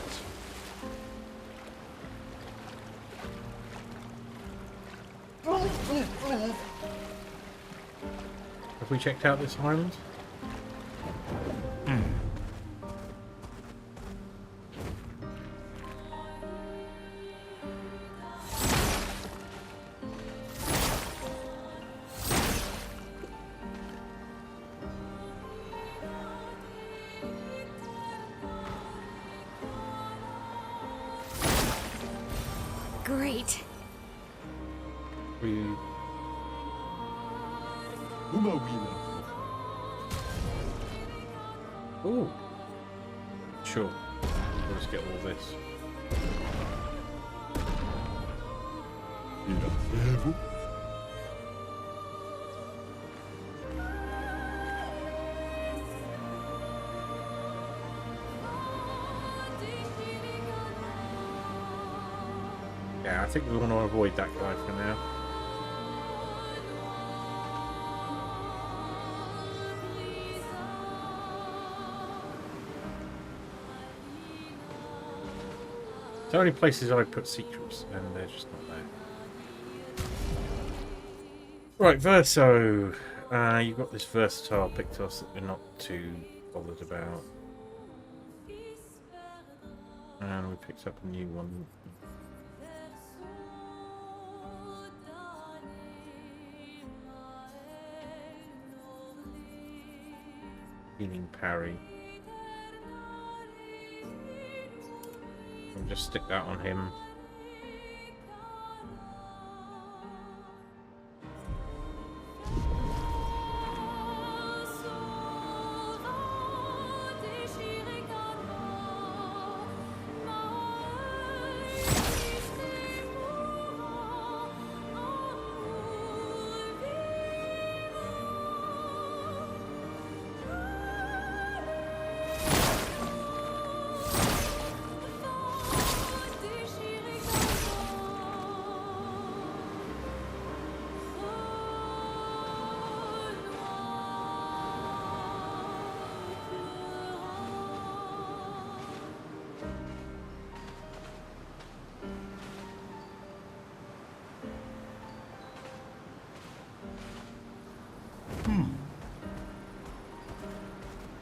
Speaker 1: Have we checked out this island?
Speaker 6: Great.
Speaker 1: We
Speaker 5: Uma wina.
Speaker 1: Ooh. Sure. Let's get all this.
Speaker 5: Ira servo.
Speaker 1: Yeah, I think we want to avoid that guy for now. The only places I put secrets, and they're just not there. Right, Verso. You've got this versatile Pictos that we're not too bothered about. And we picked up a new one. Healing parry. I'll just stick that on him.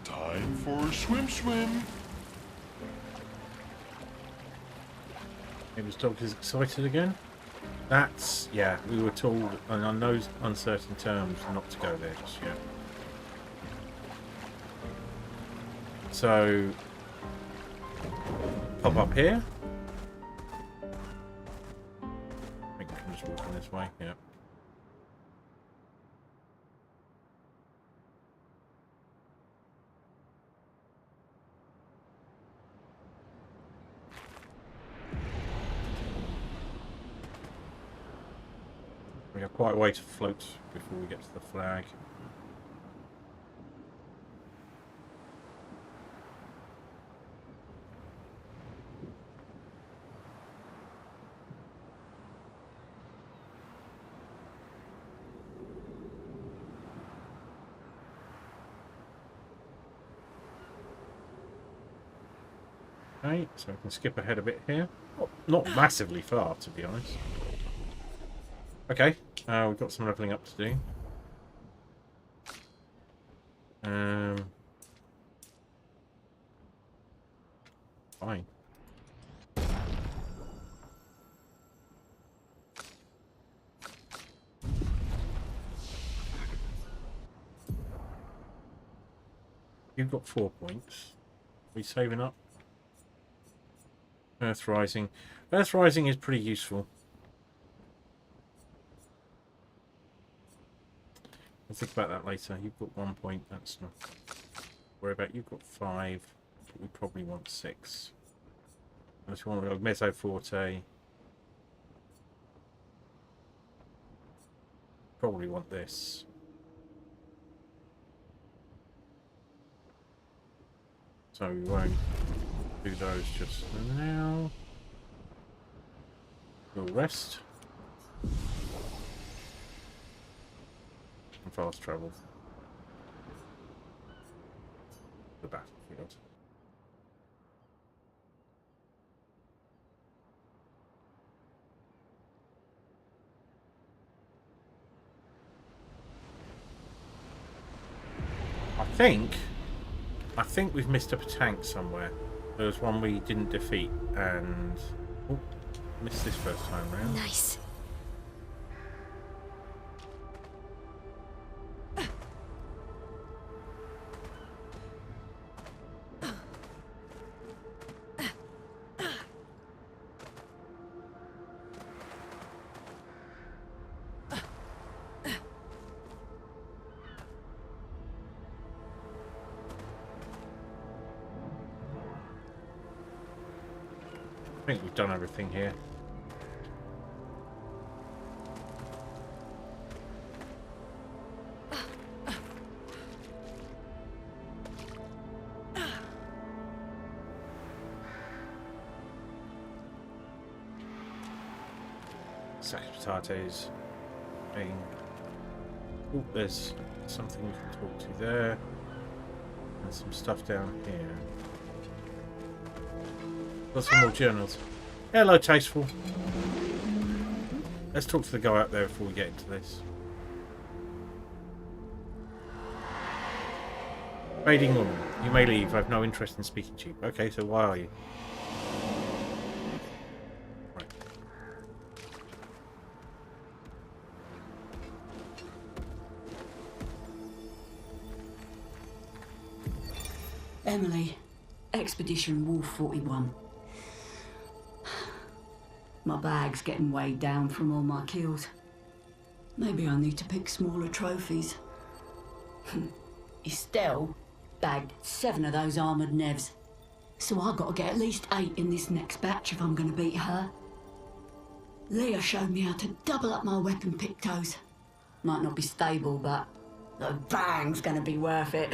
Speaker 4: Time for a swim.
Speaker 1: Maybe dog is excited again. That's, yeah, we were told on those uncertain terms not to go there just yet. So, pop up here. I think we can just walk in this way, yeah. We have quite a way to float before we get to the flag. Okay, so we can skip ahead a bit here. Not massively far, to be honest. Okay, we've got some leveling up to do. Fine. You've got 4 points. Are we saving up? Earth Rising. Earth Rising is pretty useful. We'll think about that later. You've got 1 point. That's not. Worry about. You've got 5. But we probably want 6. Unless we want to go Mezzo Forte. Probably want this. So we won't do those just now. We'll rest. And fast travel. The battlefield. I think we've missed up a tank somewhere. There was one we didn't defeat, and oh, missed this first time round.
Speaker 6: Nice.
Speaker 1: I think we've done everything here. Sack of potatoes. Oh, there's something we can talk to there. And some stuff down here. Got some more journals. Hello, Tasteful. Let's talk to the guy up there before we get into this. Fading woman. You may leave. I have no interest in speaking to you. Okay, so why are you? Right.
Speaker 7: Emily, Expedition Wolf 41. My bag's getting weighed down from all my kills. Maybe I need to pick smaller trophies. Estelle bagged 7 of those armoured nevs. So I've got to get at least 8 in this next batch if I'm going to beat her. Leah showed me how to double up my weapon pictos. Might not be stable, but the bang's going to be worth it.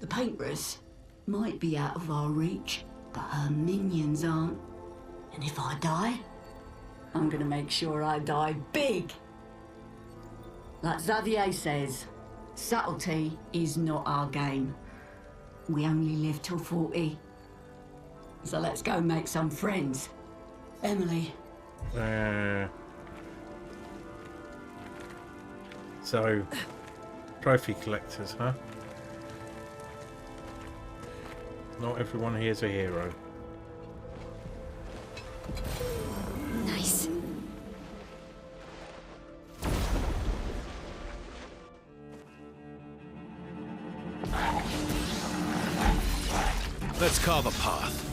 Speaker 7: The painters might be out of our reach, but her minions aren't. And if I die, I'm gonna make sure I die big. Like Xavier says, subtlety is not our game. We only live till 40. So let's go make some friends. Emily.
Speaker 1: So, trophy collectors, huh? Not everyone here's a hero.
Speaker 6: Nice.
Speaker 3: Let's carve a path.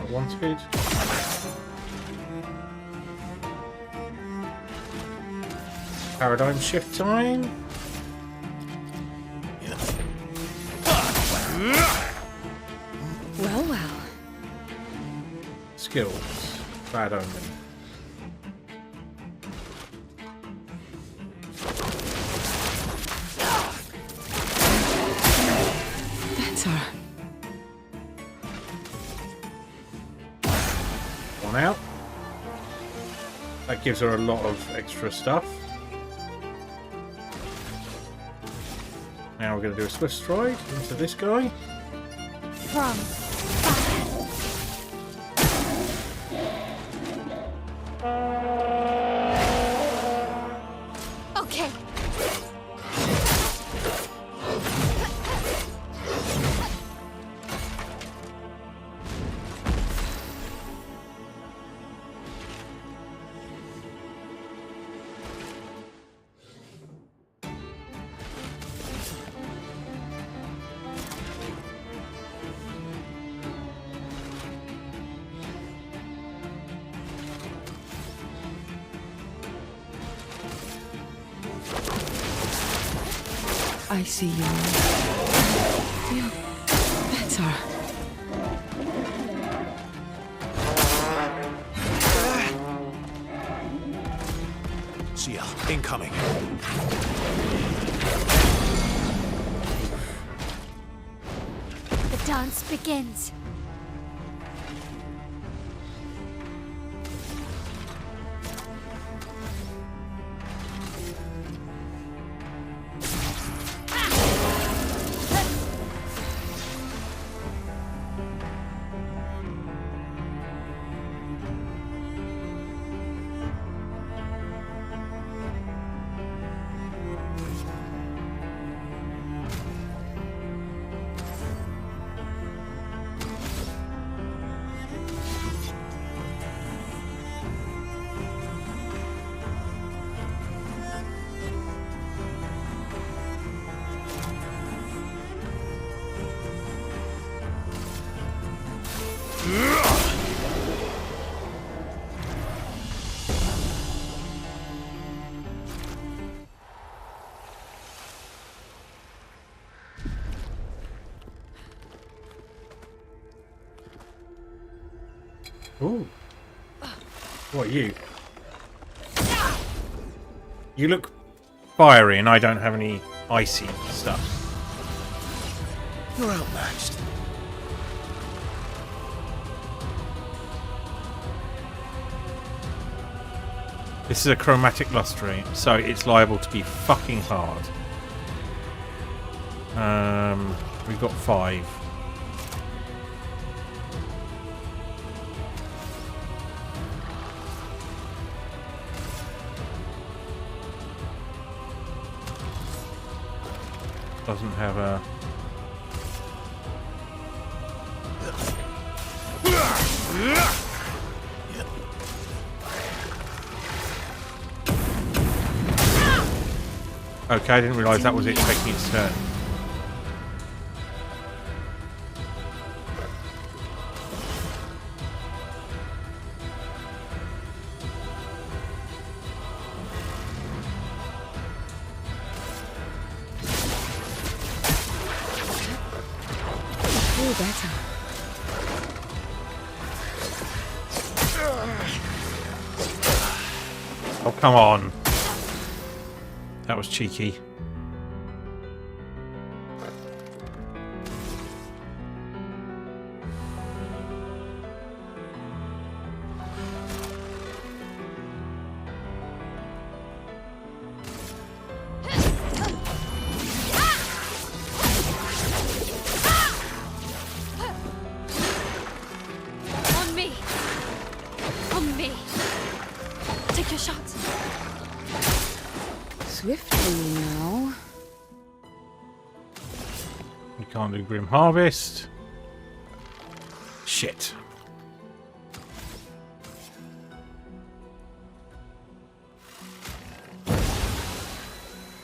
Speaker 1: Wanted. Paradigm shift time.
Speaker 6: Well, well.
Speaker 1: Skills. Bad omen.
Speaker 2: Better.
Speaker 1: One out. That gives her a lot of extra stuff. Now we're going to do a swift stride into this guy.
Speaker 6: From. Okay.
Speaker 2: I see you. Feel better.
Speaker 3: shield. Incoming.
Speaker 6: The dance begins.
Speaker 1: Ooh. What, you? You look fiery and I don't have any icy stuff.
Speaker 3: You're outmatched.
Speaker 1: This is a chromatic lustrine, so it's liable to be fucking hard. We've got 5. Doesn't have a... Okay, I didn't realise that was it taking its turn.
Speaker 6: Feel better.
Speaker 1: Oh, come on. That was cheeky.
Speaker 6: On me. On me. Take your shot. Swiftly now.
Speaker 1: You can't do Grim Harvest. Shit.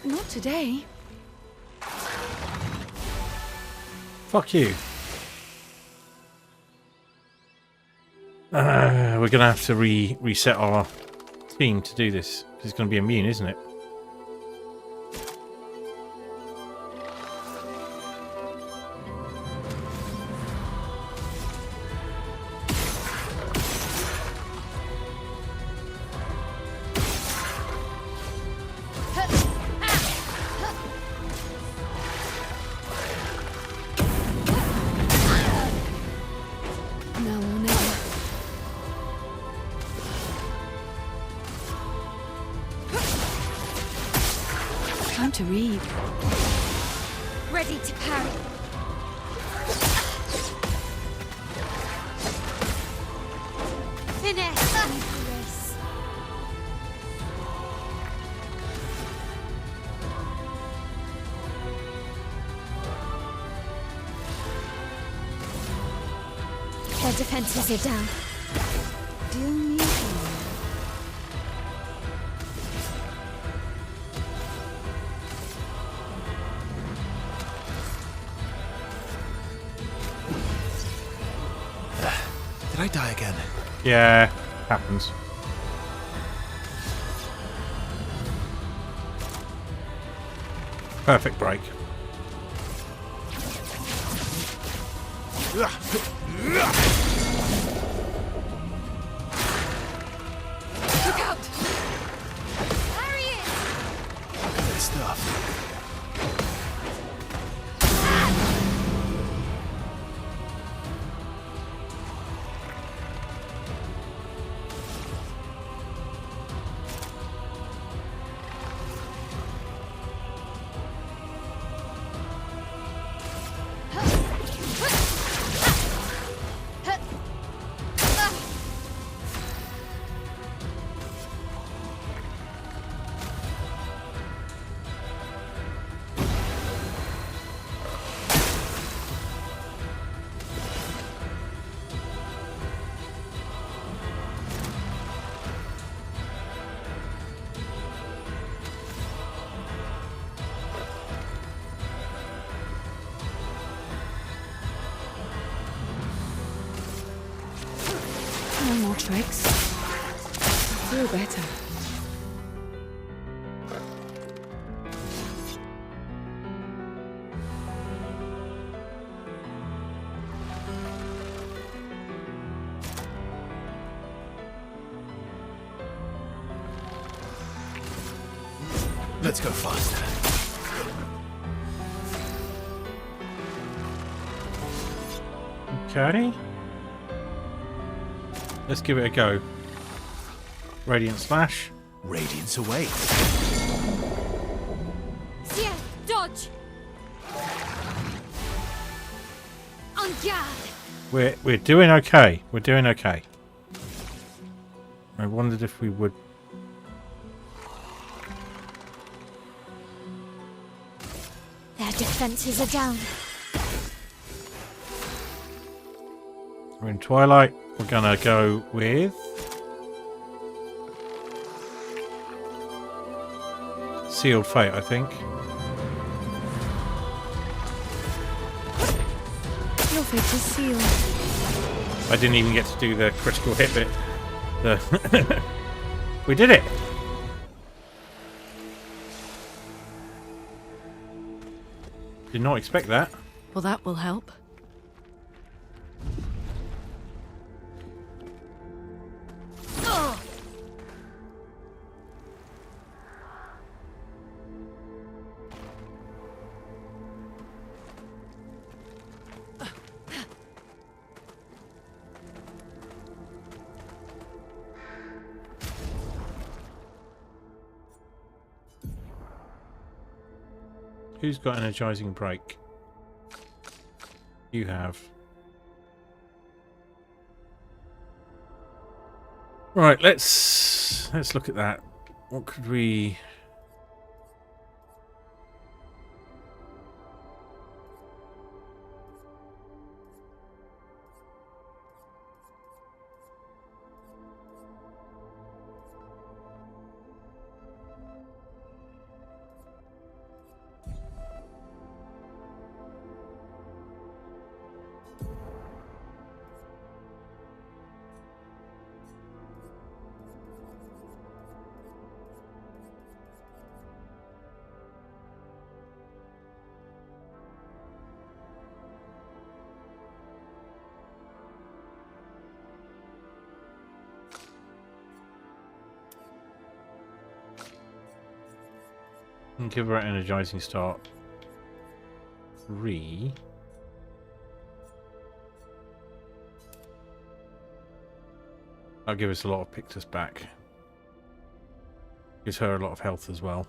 Speaker 6: Not today.
Speaker 1: Fuck you. We're gonna have to reset our team to do this. It's gonna be immune, isn't it?
Speaker 6: Now or never. Time to read. Ready to parry. Finesse. Their defenses are down. Do me a favor.
Speaker 3: Did I die again?
Speaker 1: Yeah, happens. Perfect break.
Speaker 6: Look out! Harry!
Speaker 2: more tricks. I feel better.
Speaker 3: Let's go faster.
Speaker 1: Okay. Let's give it a go. Radiant Slash.
Speaker 3: Radiance awaits.
Speaker 6: Here, dodge! En garde!
Speaker 1: We're doing okay. We're doing okay. I wondered if we would.
Speaker 6: Their defenses are down.
Speaker 1: We're in Twilight. We're gonna go with Sealed Fate, I think.
Speaker 2: Your fate is sealed.
Speaker 1: I didn't even get to do the critical hit bit. We did it! Did not expect that.
Speaker 2: Well, that will help.
Speaker 1: Who's got energizing break? You have. Right, let's look at that. What could we? Give her an energizing start. 3. That'll give us a lot of Pictus back. Gives her a lot of health as well.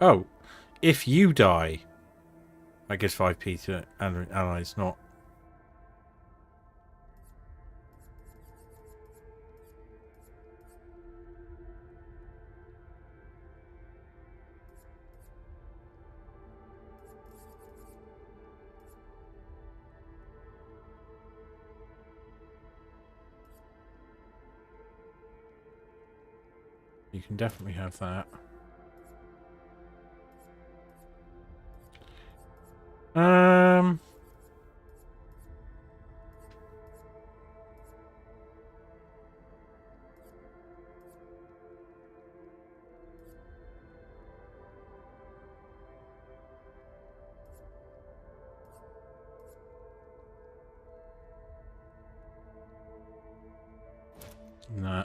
Speaker 1: Oh, if you die, I guess 5p to allies, not. You can definitely have that. Nah.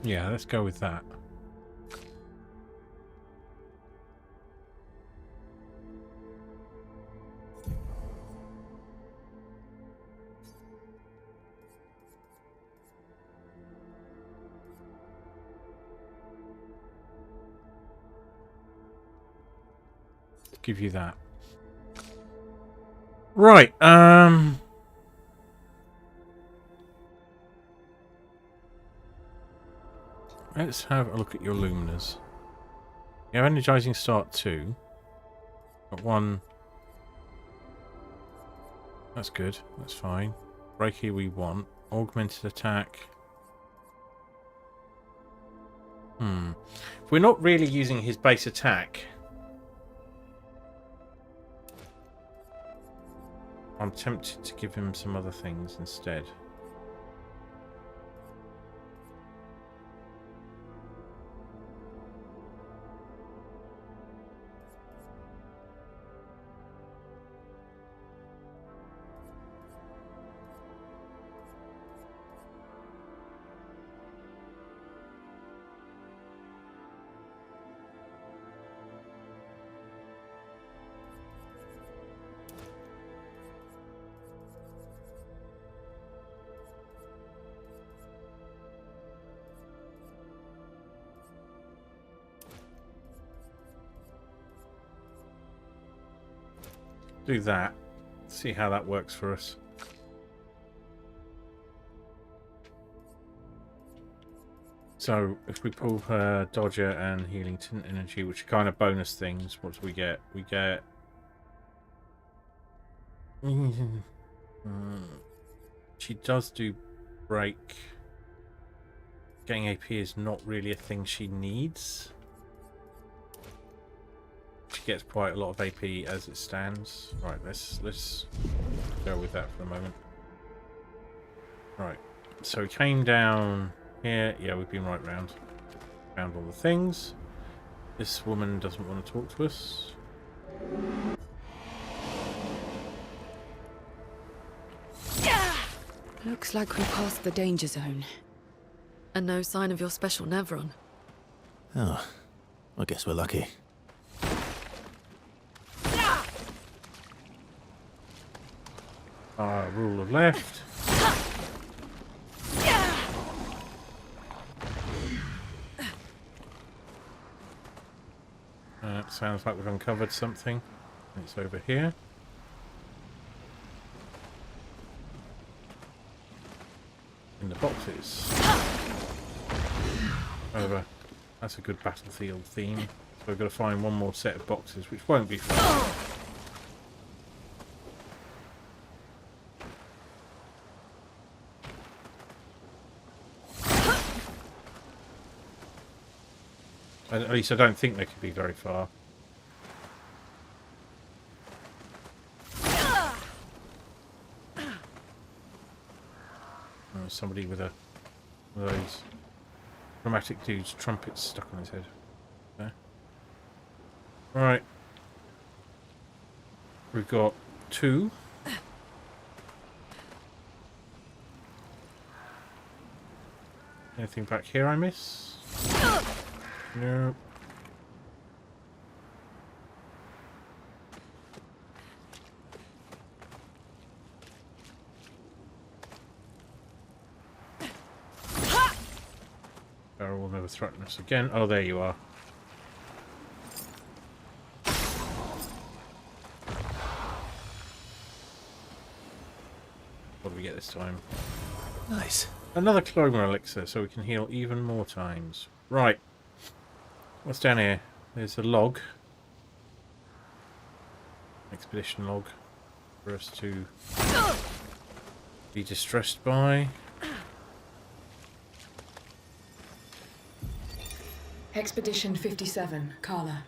Speaker 1: Yeah, let's go with that. Give you that. Right, let's have a look at your luminers. You have energizing start 2. Got 1. That's good. That's fine. Break here we want. Augmented attack. If we're not really using his base attack, I'm tempted to give him some other things instead. Do that. See how that works for us. So, if we pull her Dodger and Healing Tint Energy, which are kind of bonus things, what do we get? We get... She does do break. Getting AP is not really a thing she needs. She gets quite a lot of AP as it stands. Right, let's go with that for a moment. Right, so we came down here. Yeah, we've been right round. Found all the things. This woman doesn't want to talk to us.
Speaker 2: Looks like we passed the danger zone. And no sign of your special Nevron.
Speaker 3: Oh, I guess we're lucky.
Speaker 1: Rule of left. Sounds like we've uncovered something. It's over here. In the boxes. However, that's a good battlefield theme. So we've got to find one more set of boxes, which won't be fun. At least I don't think they could be very far. Oh, somebody with one of those dramatic dude's trumpets stuck on his head. There. Right. We've got 2. Anything back here I miss? Nope. Barrel will never threaten us again. Oh, there you are. What do we get this time?
Speaker 3: Nice.
Speaker 1: Another clone elixir, so we can heal even more times. Right. What's down here? There's a log. Expedition log. For us to be distressed by.
Speaker 8: Expedition 57, Carla.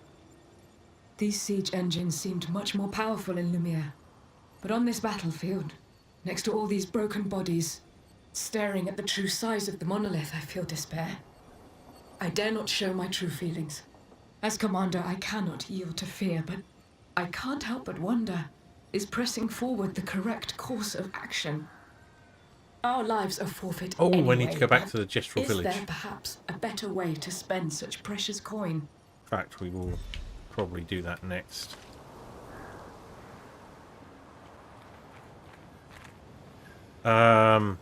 Speaker 8: These siege engines seemed much more powerful in Lumiere. But on this battlefield, next to all these broken bodies, staring at the true size of the monolith, I feel despair. I dare not show my true feelings. As commander, I cannot yield to fear, but I can't help but wonder, is pressing forward the correct course of action? Our lives are forfeit
Speaker 1: Oh,
Speaker 8: anyway,
Speaker 1: we need to go back
Speaker 8: but
Speaker 1: to the Gestrel village.
Speaker 8: Is there perhaps a better way to spend such precious coin?
Speaker 1: In fact, we will probably do that next. Oh.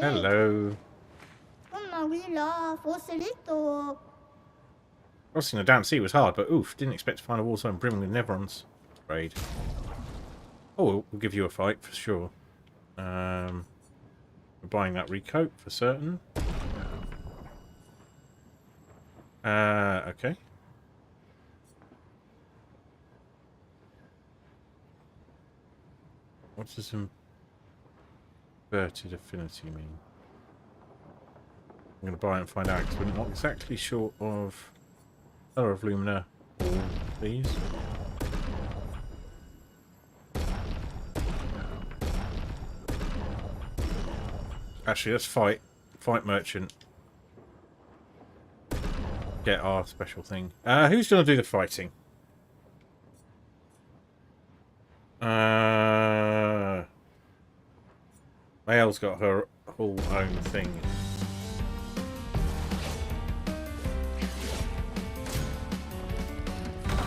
Speaker 1: Hello. Crossing the damn sea was hard, but oof, didn't expect to find a war zone brimming with Nevrons. Afraid. Oh, we'll give you a fight for sure. We're buying that recoat for certain. Okay. What does inverted affinity mean? I'm going to buy it and find out because we're not exactly sure of colour of Lumina or these. Actually, let's fight merchant. Get our special thing. Who's going to do the fighting? Mael's got her whole own thing.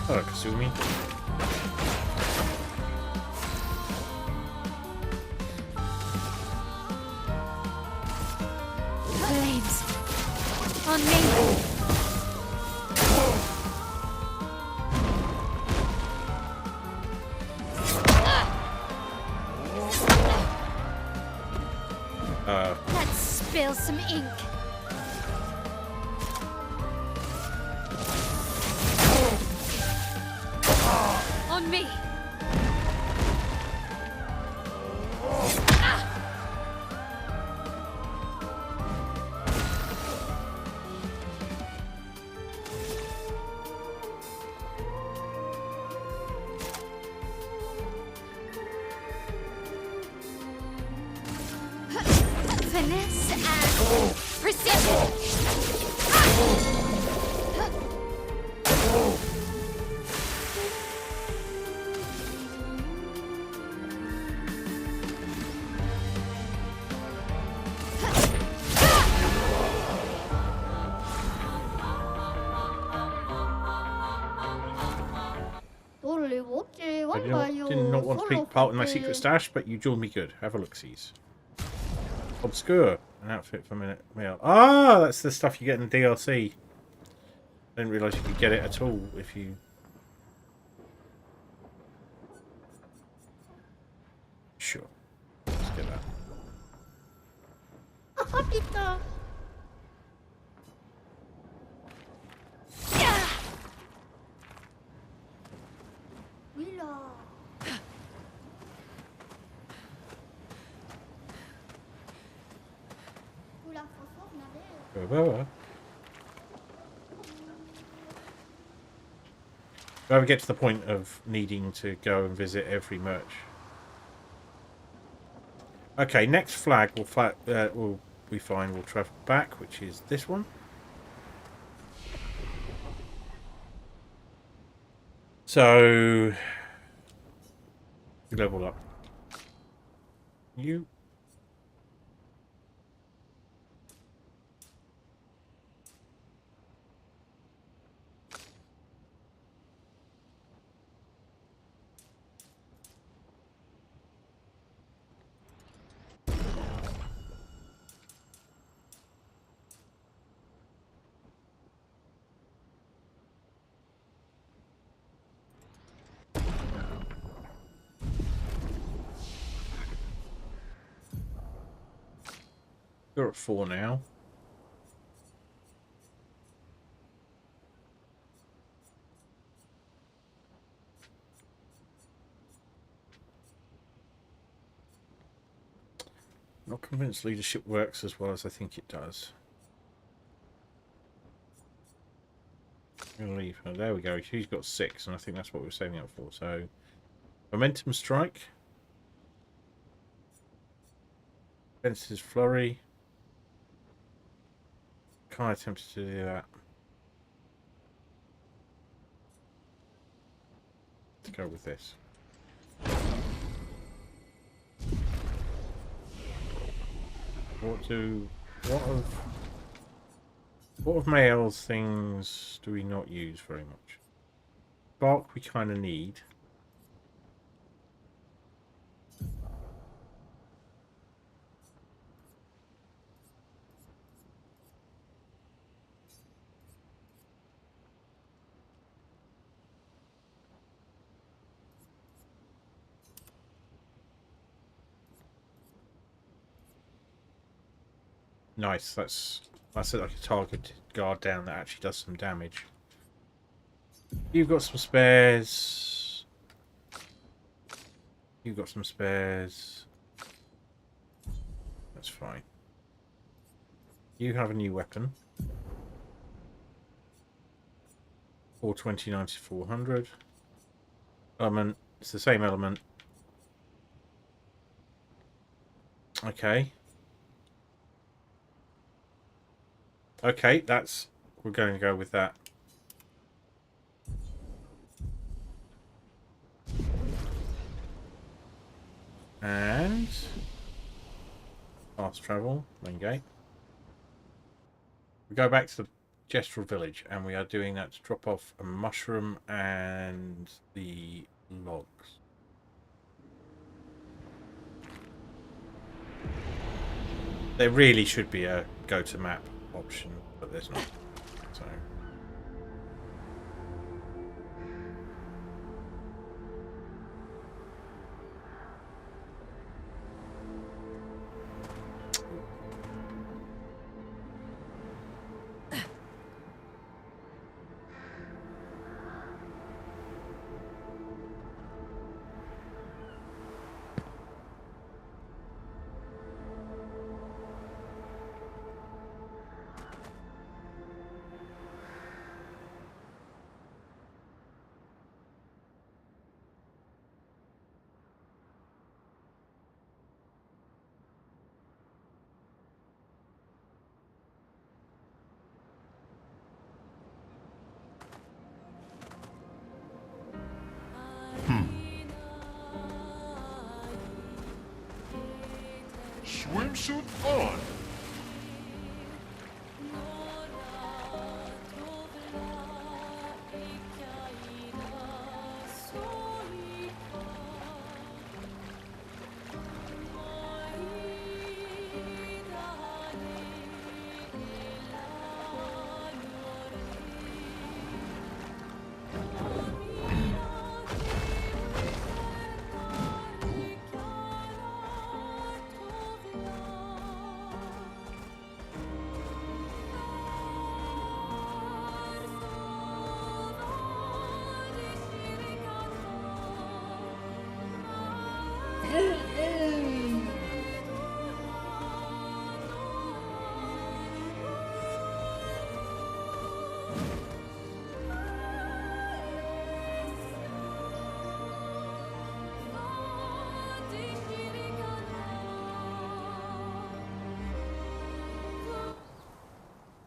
Speaker 1: Hello, Kasumi.
Speaker 6: Flames. On me. Let's spill some ink. On me. Finesse and precision.
Speaker 1: I did not want to take part in my secret stash, but you joined me good. Have a look-sees. Obscur. An outfit for Mail. Ah, that's the stuff you get in the DLC. I didn't realise you could get it at all if you... Sure. Let's get that. If I ever get to the point of needing to go and visit every merch. Okay, next flag will be fine. We'll travel back, which is this one. So you level up. You. You're at 4 now. Not convinced leadership works as well as I think it does. I'm going to leave her. There we go. She's got 6, and I think that's what we're saving up for. So, Momentum Strike. Fence's Flurry. Can't attempt to do that. Let's go with this. What of Mael's things do we not use very much? Bark we kind of need. Nice. That's like a targeted guard down that actually does some damage. You've got some spares. You've got some spares. That's fine. You have a new weapon. 420, 400. Element. It's the same element. Okay. Okay, we're going to go with that. And fast travel, main gate. We go back to the Gestural Village, and we are doing that to drop off a mushroom and the logs. There really should be a go to map option, but there's not. So.
Speaker 4: Swimsuit on.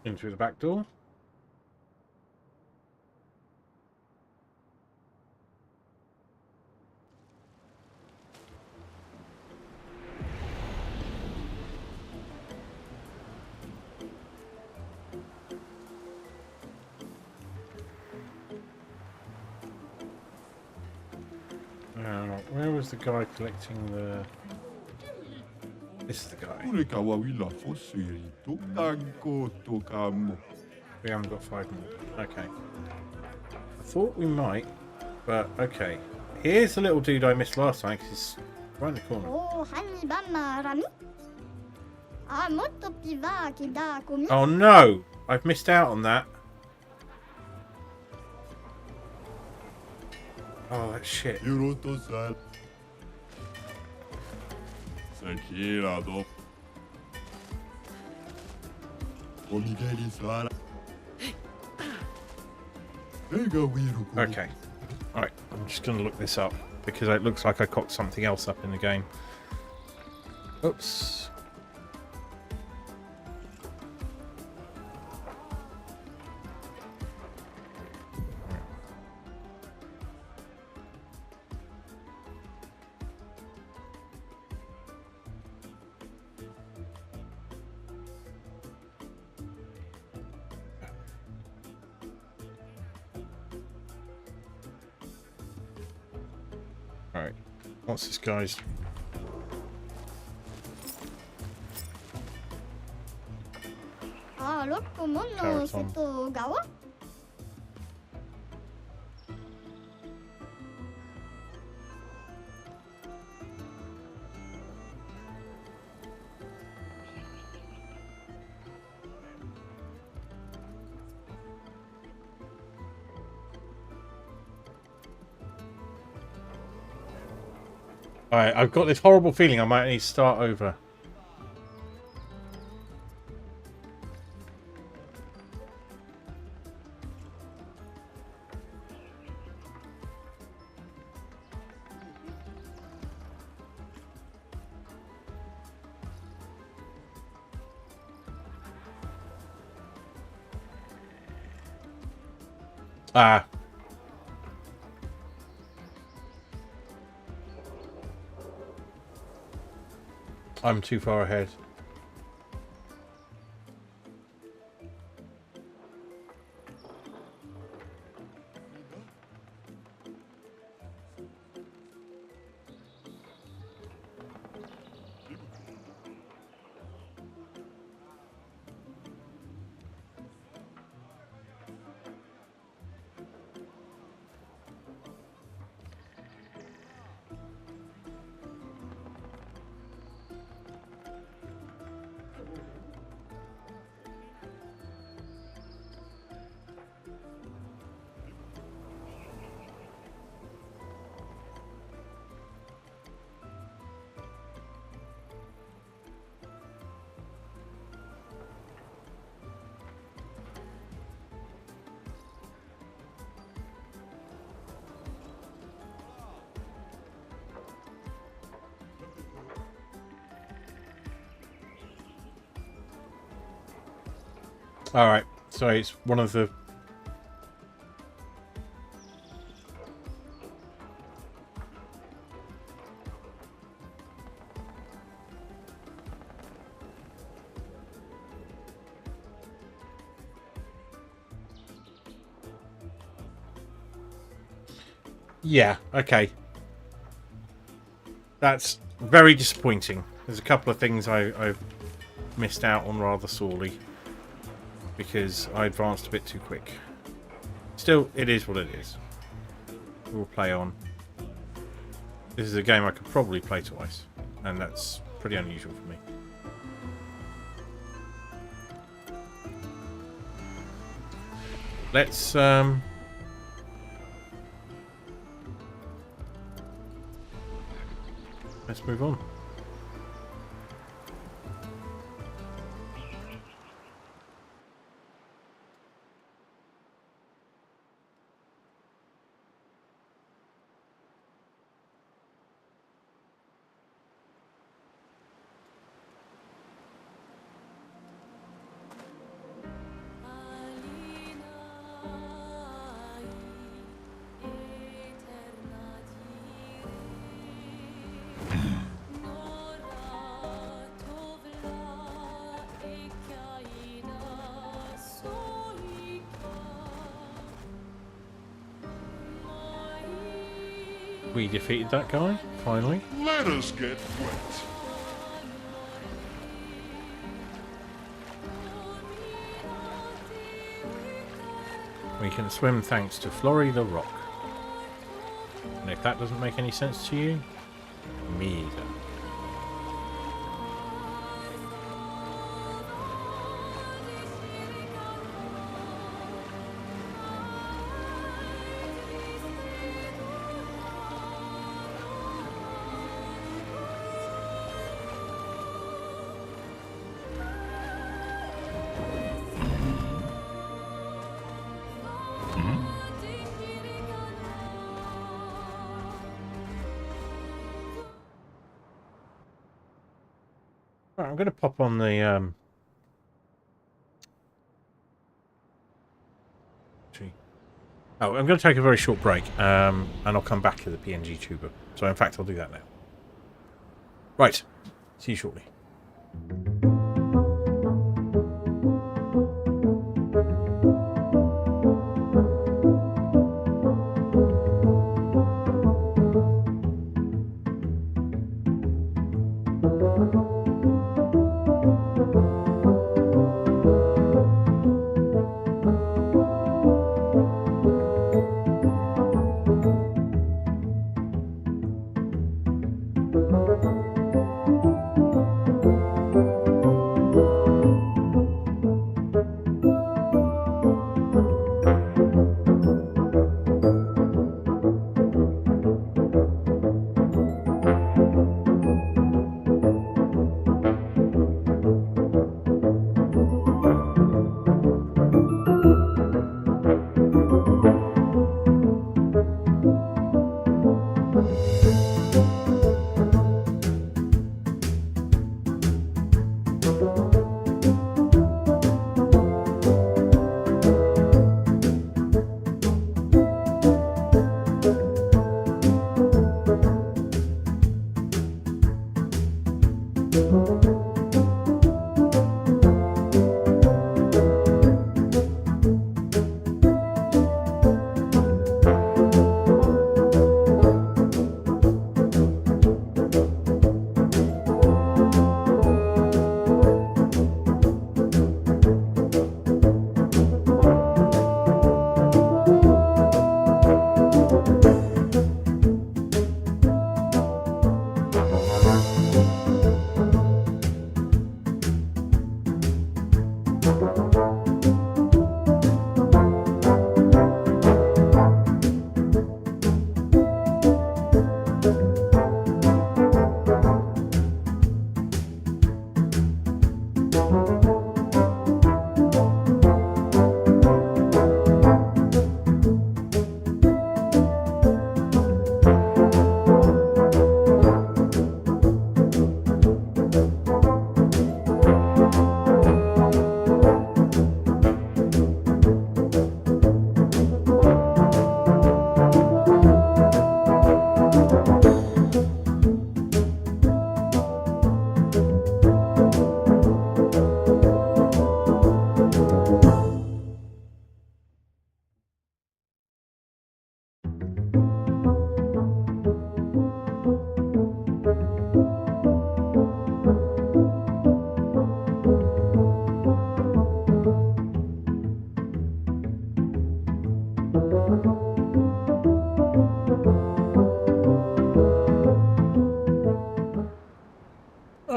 Speaker 1: In through the back door. Now, where was the guy collecting the... This is the guy. We haven't got 5 minutes. Okay. I thought we might, but okay. Here's the little dude I missed last time because he's right in the corner. Oh no! I've missed out on that. Oh, that's shit. Okay. Alright, I'm just going to look this up because it looks like I cocked something else up in the game. Oops. Alright, what's this guy's? Alright, I've got this horrible feeling I might need to start over. Ah. I'm too far ahead. Alright, so it's one of the... Yeah, okay. That's very disappointing. There's a couple of things I've missed out on rather sorely. Because I advanced a bit too quick. Still, it is what it is. We'll play on. This is a game I could probably play twice. And that's pretty unusual for me. Let's move on. We defeated that guy, finally.
Speaker 4: Let us get wet.
Speaker 1: We can swim thanks to Flory the Rock. And if that doesn't make any sense to you, me either. Right, I'm going to pop on the I'm going to take a very short break, and I'll come back to the PNG tuber. So, in fact, I'll do that now. Right, see you shortly.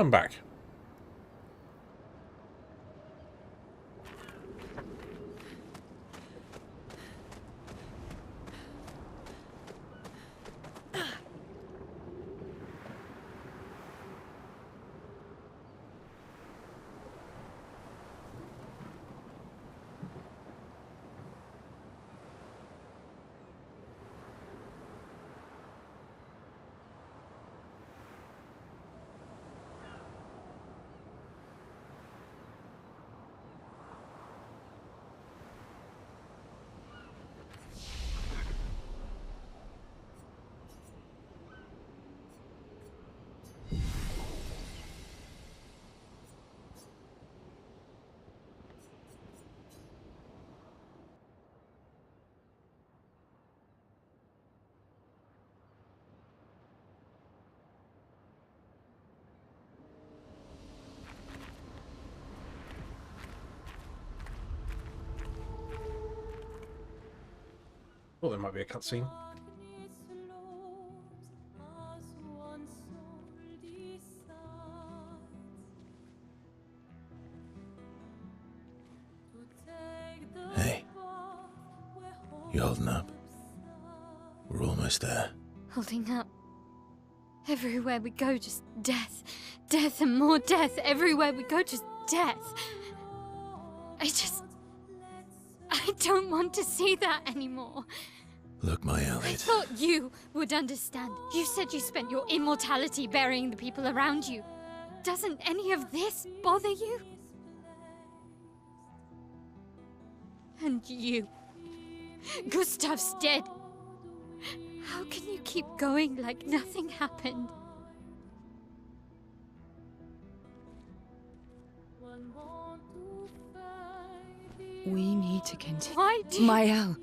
Speaker 1: I'm back. Thought there might be a cutscene.
Speaker 3: Hey. You holding up? We're almost there.
Speaker 6: Holding up. Everywhere we go, just death. Death and more death. Everywhere we go, just death. I don't want to see that anymore.
Speaker 3: Look, my
Speaker 6: I
Speaker 3: Elliot.
Speaker 6: thought you would understand. You said you spent your immortality burying the people around you. Doesn't any of this bother you? And you. Gustav's dead. How can you keep going like nothing happened?
Speaker 2: We need to continue.
Speaker 6: Why do you...
Speaker 2: Mael.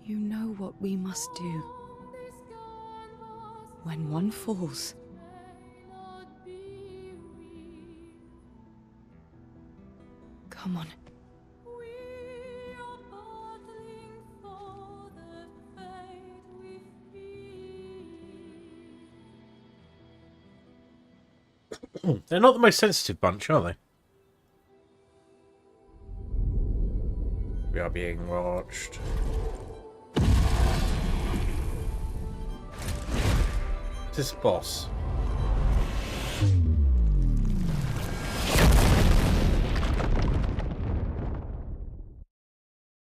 Speaker 2: You know what we must do. When one falls, come on.
Speaker 1: They're not the most sensitive bunch, are they? We are being watched. This boss.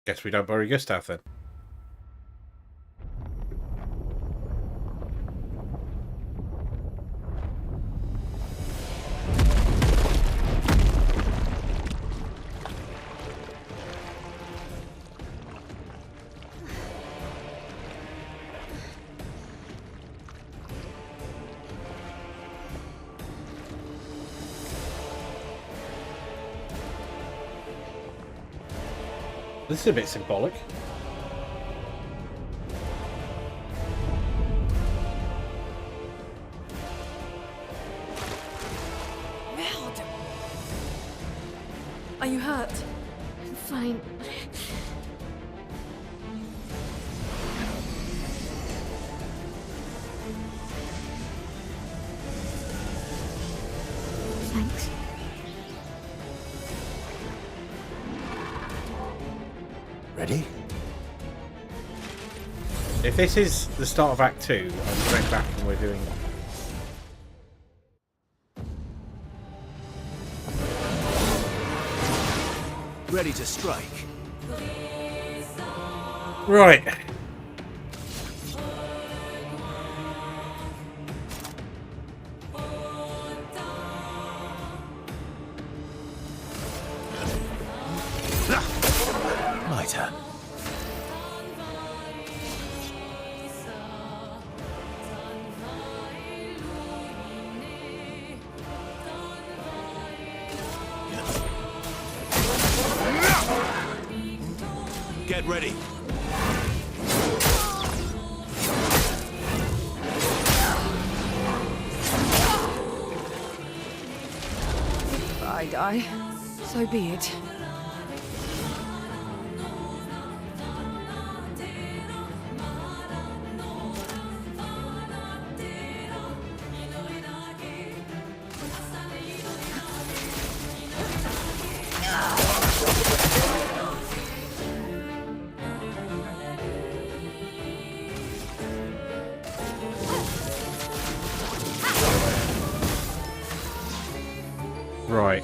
Speaker 1: Guess we don't bury Gustav then. This is a bit symbolic.
Speaker 2: Are you hurt?
Speaker 6: I'm fine. Thanks.
Speaker 3: Ready?
Speaker 1: If this is the start of Act 2, I'm going back and we're doing...
Speaker 3: Ready to strike.
Speaker 1: Right.
Speaker 3: My turn. Get ready.
Speaker 2: If I die, so be it.
Speaker 1: Right.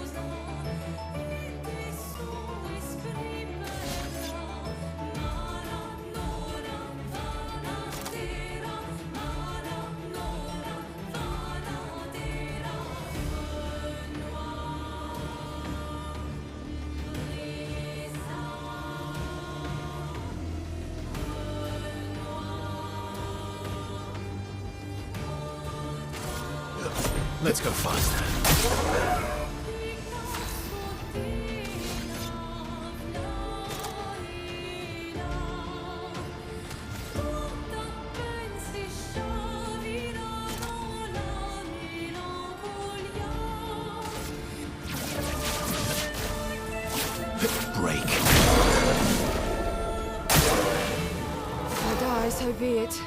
Speaker 3: Let's go faster. Break.
Speaker 2: If I die, so be it.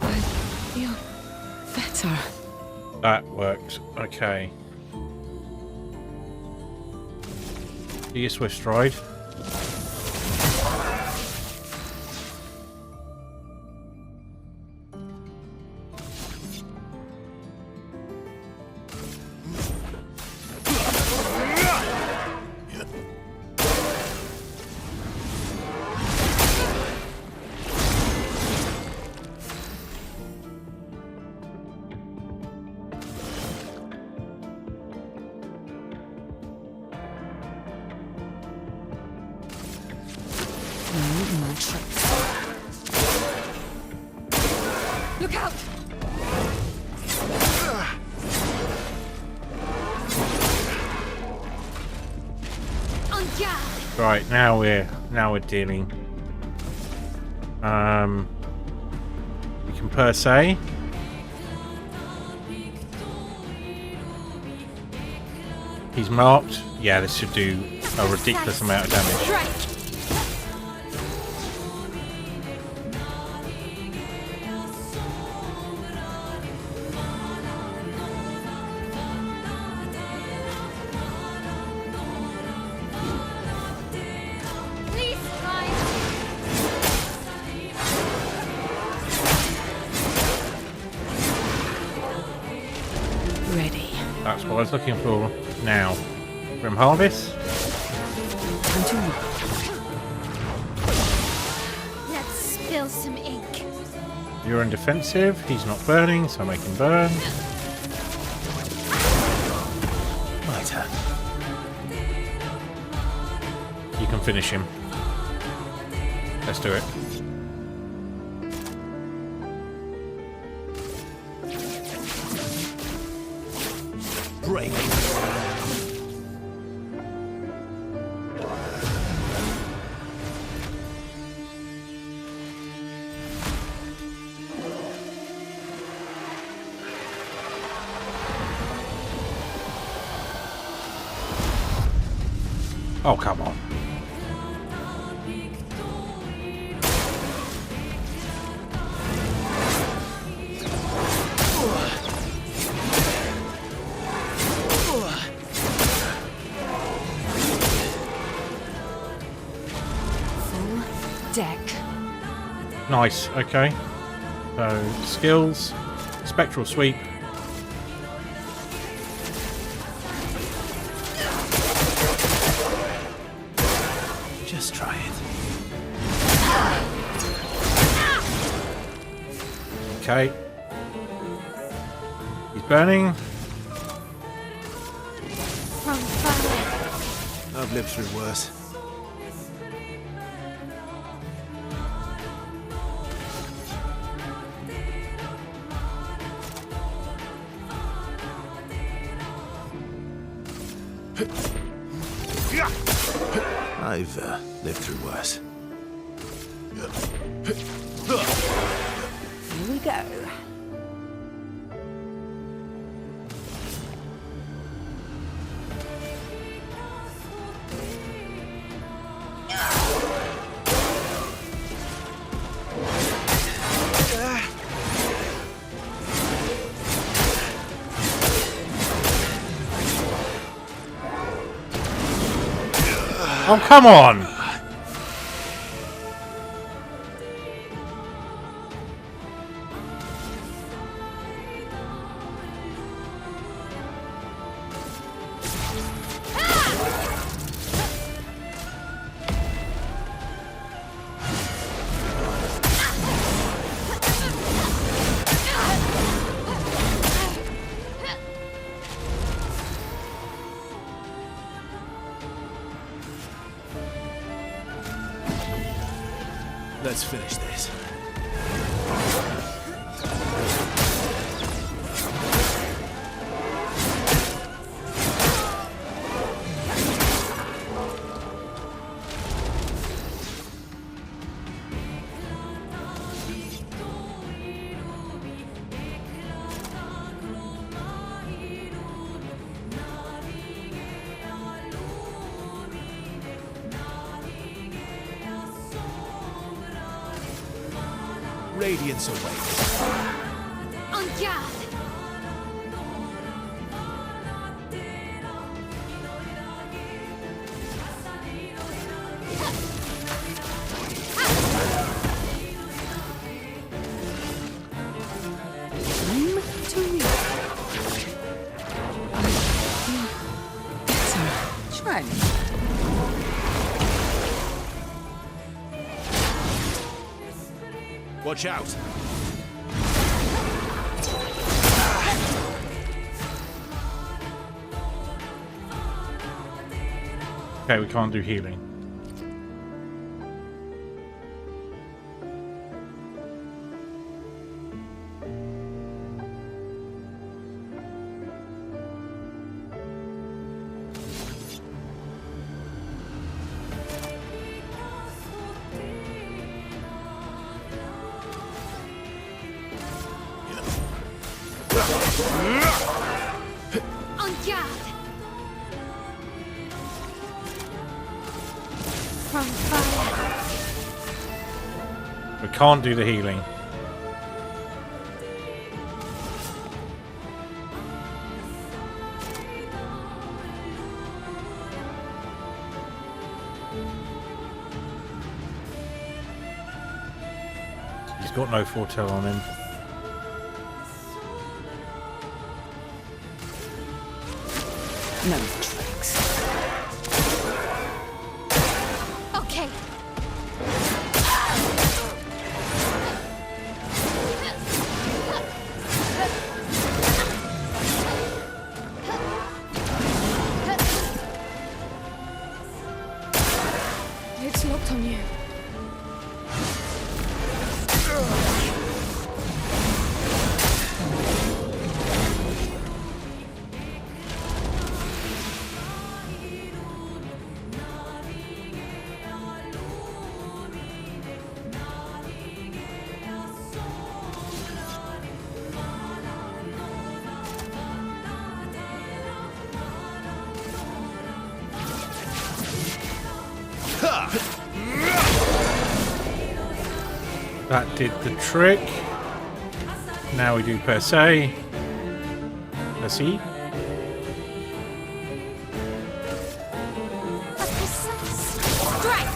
Speaker 2: I feel better.
Speaker 1: That worked. Okay. Do your Swift stride.
Speaker 2: Look out!
Speaker 6: On guard!
Speaker 1: Right, now we're dealing. We can per se. He's marked. Yeah, this should do a ridiculous amount of damage.
Speaker 6: Strike! Please, guys!
Speaker 2: Ready.
Speaker 1: That's what I was looking for. Now, Grim Harvest.
Speaker 2: Time to move.
Speaker 6: Let's spill some ink.
Speaker 1: You're in defensive. He's not burning, so make him burn.
Speaker 3: My turn.
Speaker 1: You can finish him. Let's do it.
Speaker 3: break.
Speaker 1: Oh, come on.
Speaker 2: Full deck.
Speaker 1: Nice, okay. So, skills, spectral sweep.
Speaker 3: Just try it.
Speaker 1: Okay. He's burning.
Speaker 6: From fire.
Speaker 3: I've lived through worse. I've lived through worse.
Speaker 2: Here we go.
Speaker 1: Oh, come on!
Speaker 3: Let's finish this. Radiance awaits.
Speaker 6: En garde.
Speaker 2: Time to read. Better. Try me.
Speaker 3: Watch out!
Speaker 1: Okay, we can't do healing.
Speaker 6: En garde. From fire.
Speaker 1: We can't do the healing. He's got no foretell on him.
Speaker 2: No tricks.
Speaker 6: Okay.
Speaker 8: It's locked on you.
Speaker 1: That did the trick. Now we do per se. Let's see.
Speaker 6: Strike!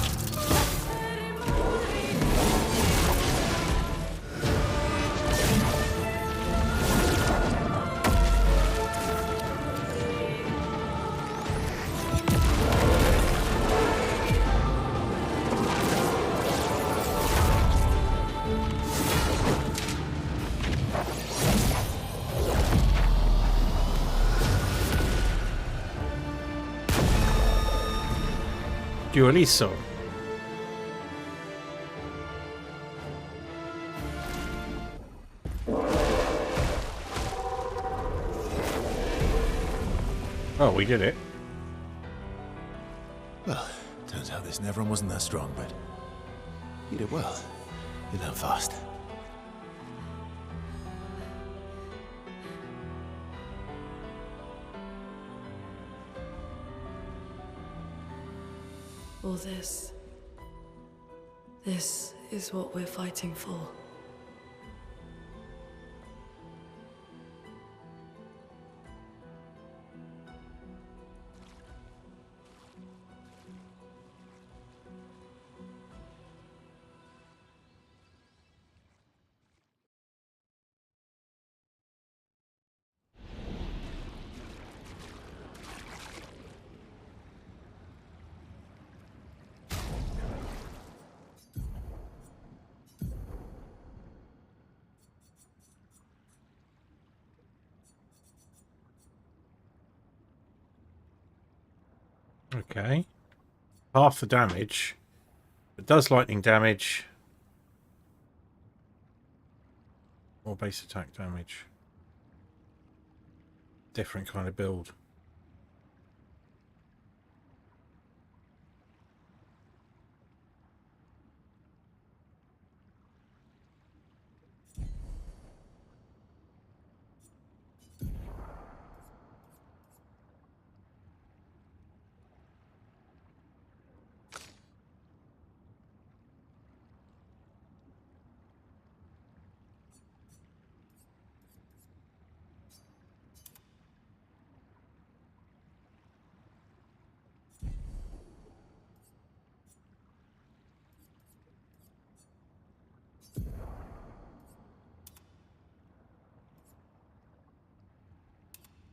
Speaker 1: Dualiso. Oh, we did it.
Speaker 3: Well, turns out this Nevron wasn't that strong, but you did well. You learn fast.
Speaker 2: All this. This is what we're fighting for.
Speaker 1: Okay. Half the damage. It does lightning damage. Or base attack damage. Different kind of build.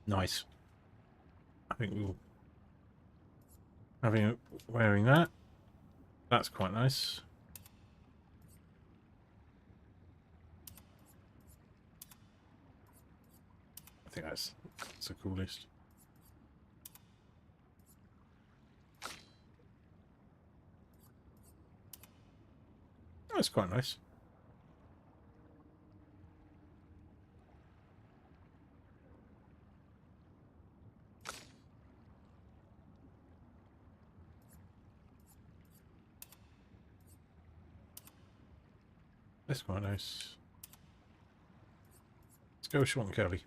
Speaker 1: Nice. I think we'll having wearing that. That's quite nice. I think that's the coolest. That's quite nice. That's quite nice. Let's go short and curly.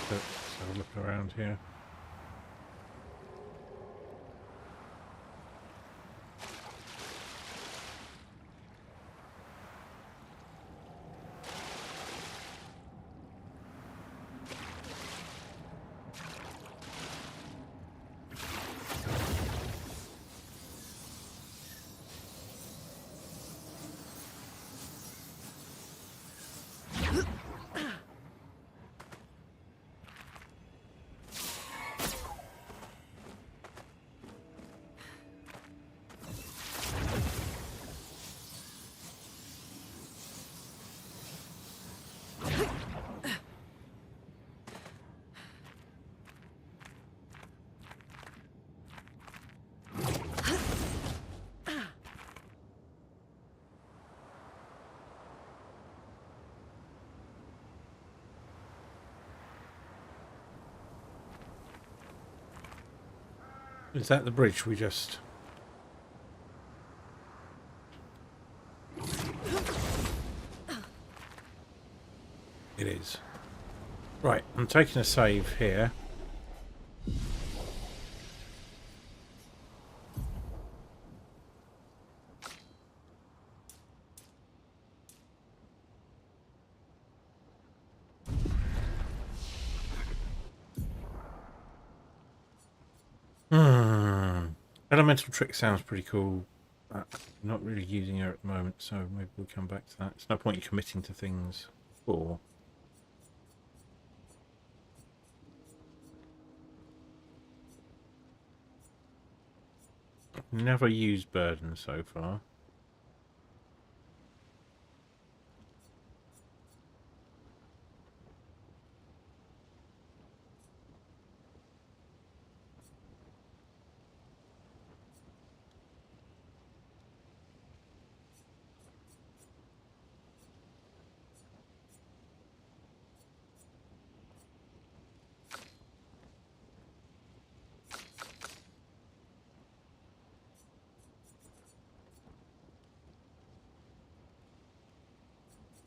Speaker 1: Let's have a look around here. Is that the bridge we just... It is. Right, I'm taking a save here. Elemental trick sounds pretty cool. Not really using her at the moment, so maybe we'll come back to that. There's no point in committing to things before. Never used burden so far.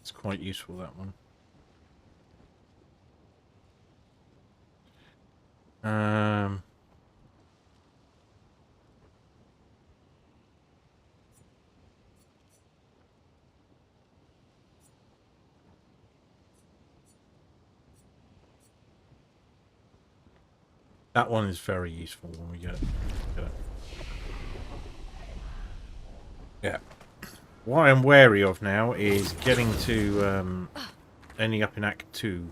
Speaker 1: It's quite useful, that one. That one is very useful when we get it. Yeah. What I'm wary of now is getting to ending up in Act 2.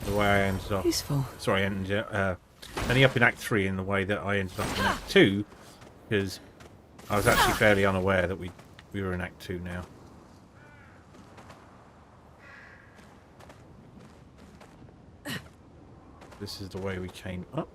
Speaker 1: The way I ended up.
Speaker 2: Useful.
Speaker 1: Sorry, ending up in Act 3 in the way that I ended up in Act 2, because I was actually fairly unaware that we were in Act 2 now. This is the way we came up.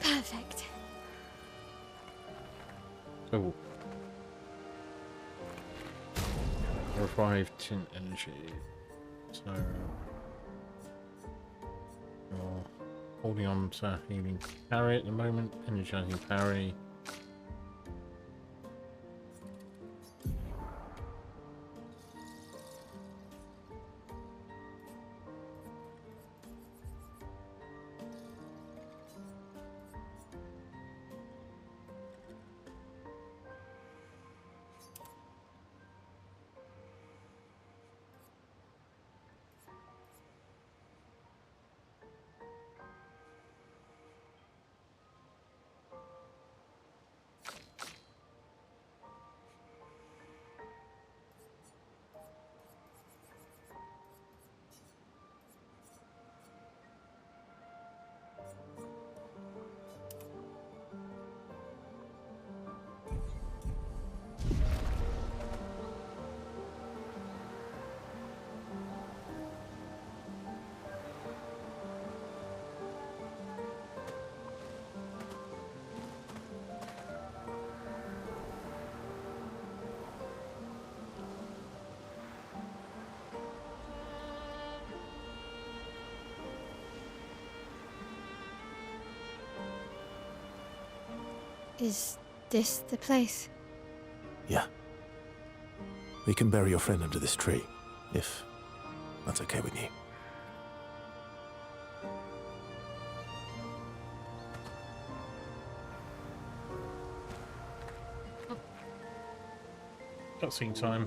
Speaker 6: Perfect.
Speaker 1: Oh. Revive tint energy. So you're holding on to healing parry at the moment, energizing parry.
Speaker 6: Is this the place?
Speaker 3: Yeah. We can bury your friend under this tree, if that's okay with you.
Speaker 1: Cutscene time.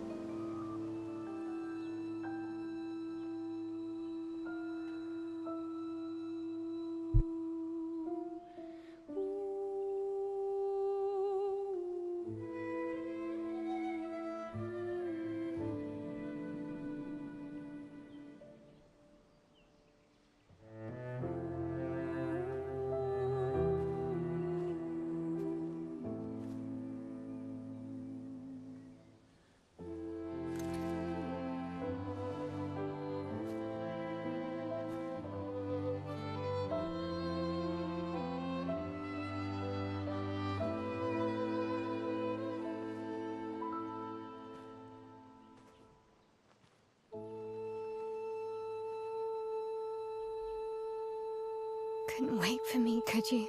Speaker 6: couldn't wait for me, could you?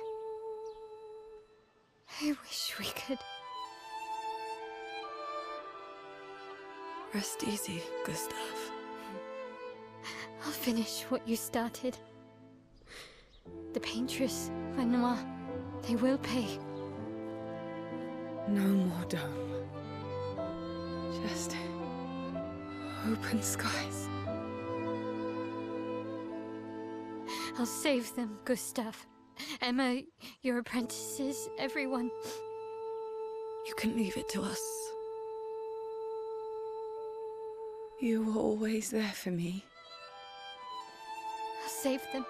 Speaker 6: I wish we could.
Speaker 2: Rest easy, Gustav.
Speaker 6: I'll finish what you started. The paintress, Renoir, they will pay.
Speaker 2: No more dome. Just open skies.
Speaker 6: I'll save them, Gustav. Emma, your apprentices, everyone.
Speaker 2: You can leave it to us. You were always there for me.
Speaker 6: I'll save them.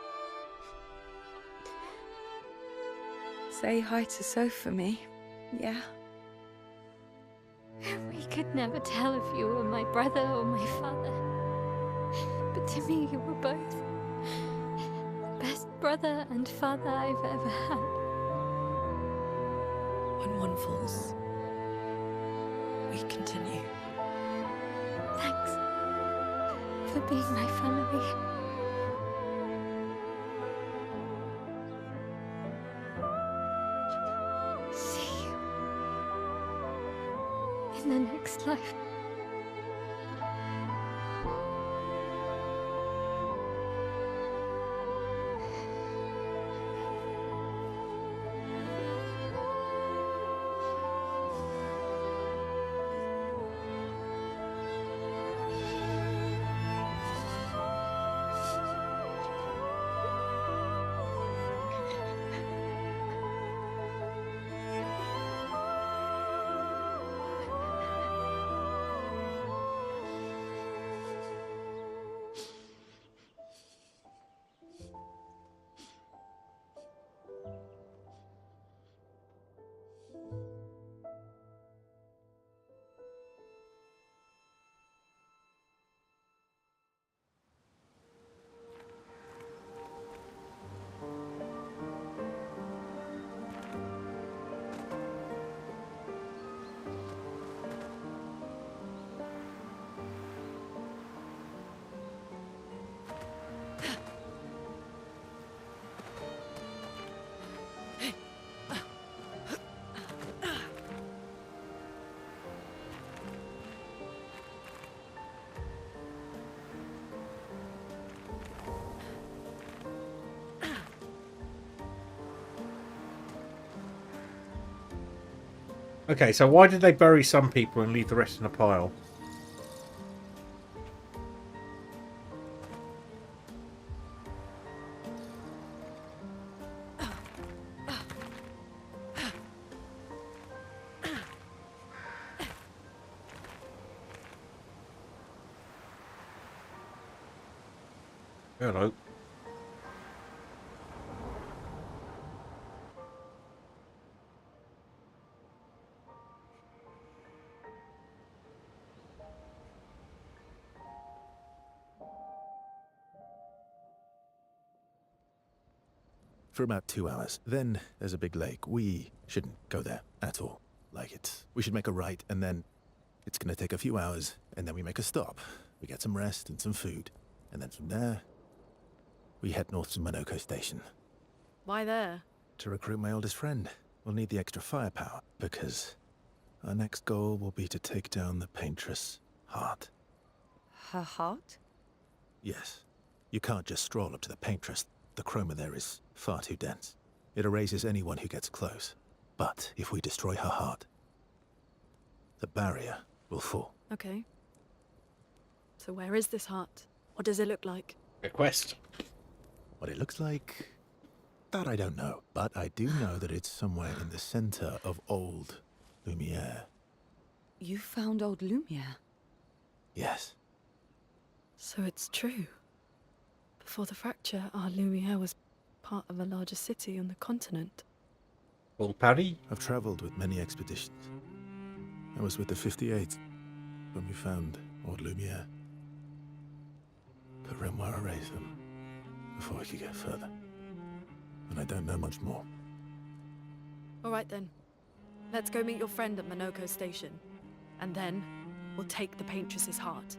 Speaker 2: Say hi to Soph for me, yeah?
Speaker 6: We could never tell if you were my brother or my father. But to me, you were both. The best brother and father I've ever had.
Speaker 2: When one falls, we continue.
Speaker 6: Thanks for being my family. See you in the next life.
Speaker 1: Okay, so why did they bury some people and leave the rest in a pile? Hello.
Speaker 3: For about 2 hours. Then there's a big lake. We shouldn't go there at all. We should make a right, and then it's gonna take a few hours, and then we make a stop. We get some rest and some food. And then from there, we head north to Monoko Station.
Speaker 2: Why there?
Speaker 3: To recruit my oldest friend. We'll need the extra firepower, because our next goal will be to take down the Paintress' heart.
Speaker 2: Her heart?
Speaker 3: Yes. You can't just stroll up to the Paintress. The chroma there is far too dense. It erases anyone who gets close. But if we destroy her heart, the barrier will fall.
Speaker 2: Okay. So where is this heart? What does it look like?
Speaker 1: A quest.
Speaker 3: What it looks like, that I don't know. But I do know that it's somewhere in the center of old Lumiere.
Speaker 2: You found old Lumiere?
Speaker 3: Yes.
Speaker 2: So it's true. Before the fracture, our Lumiere was part of a larger city on the continent.
Speaker 1: Well, Paddy?
Speaker 3: I've traveled with many expeditions. I was with the 58th when we found old Lumiere. But Renoir erased them before we could get further. And I don't know much more.
Speaker 2: All right then. Let's go meet your friend at Monoko Station. And then, we'll take the Paintress's heart.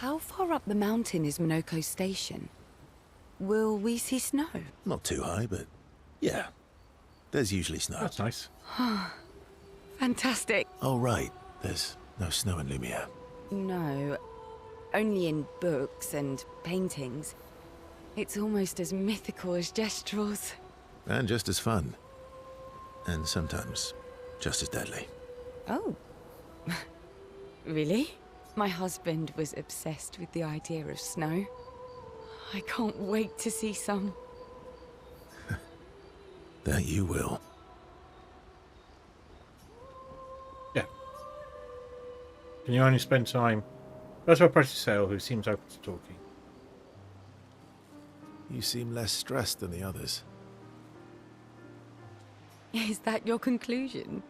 Speaker 9: How far up the mountain is Minoko Station? Will we see snow?
Speaker 3: Not too high, but yeah. There's usually snow.
Speaker 1: That's nice.
Speaker 9: Fantastic.
Speaker 3: Oh, right. There's no snow in Lumiere.
Speaker 9: No, only in books and paintings. It's almost as mythical as Gestrels.
Speaker 3: And just as fun. And sometimes just as deadly.
Speaker 9: Oh. Really? My husband was obsessed with the idea of snow. I can't wait to see some.
Speaker 3: That you will.
Speaker 1: Yeah. Can you only spend time? That's our precious sale who seems open to talking.
Speaker 3: You seem less stressed than the others.
Speaker 9: Is that your conclusion?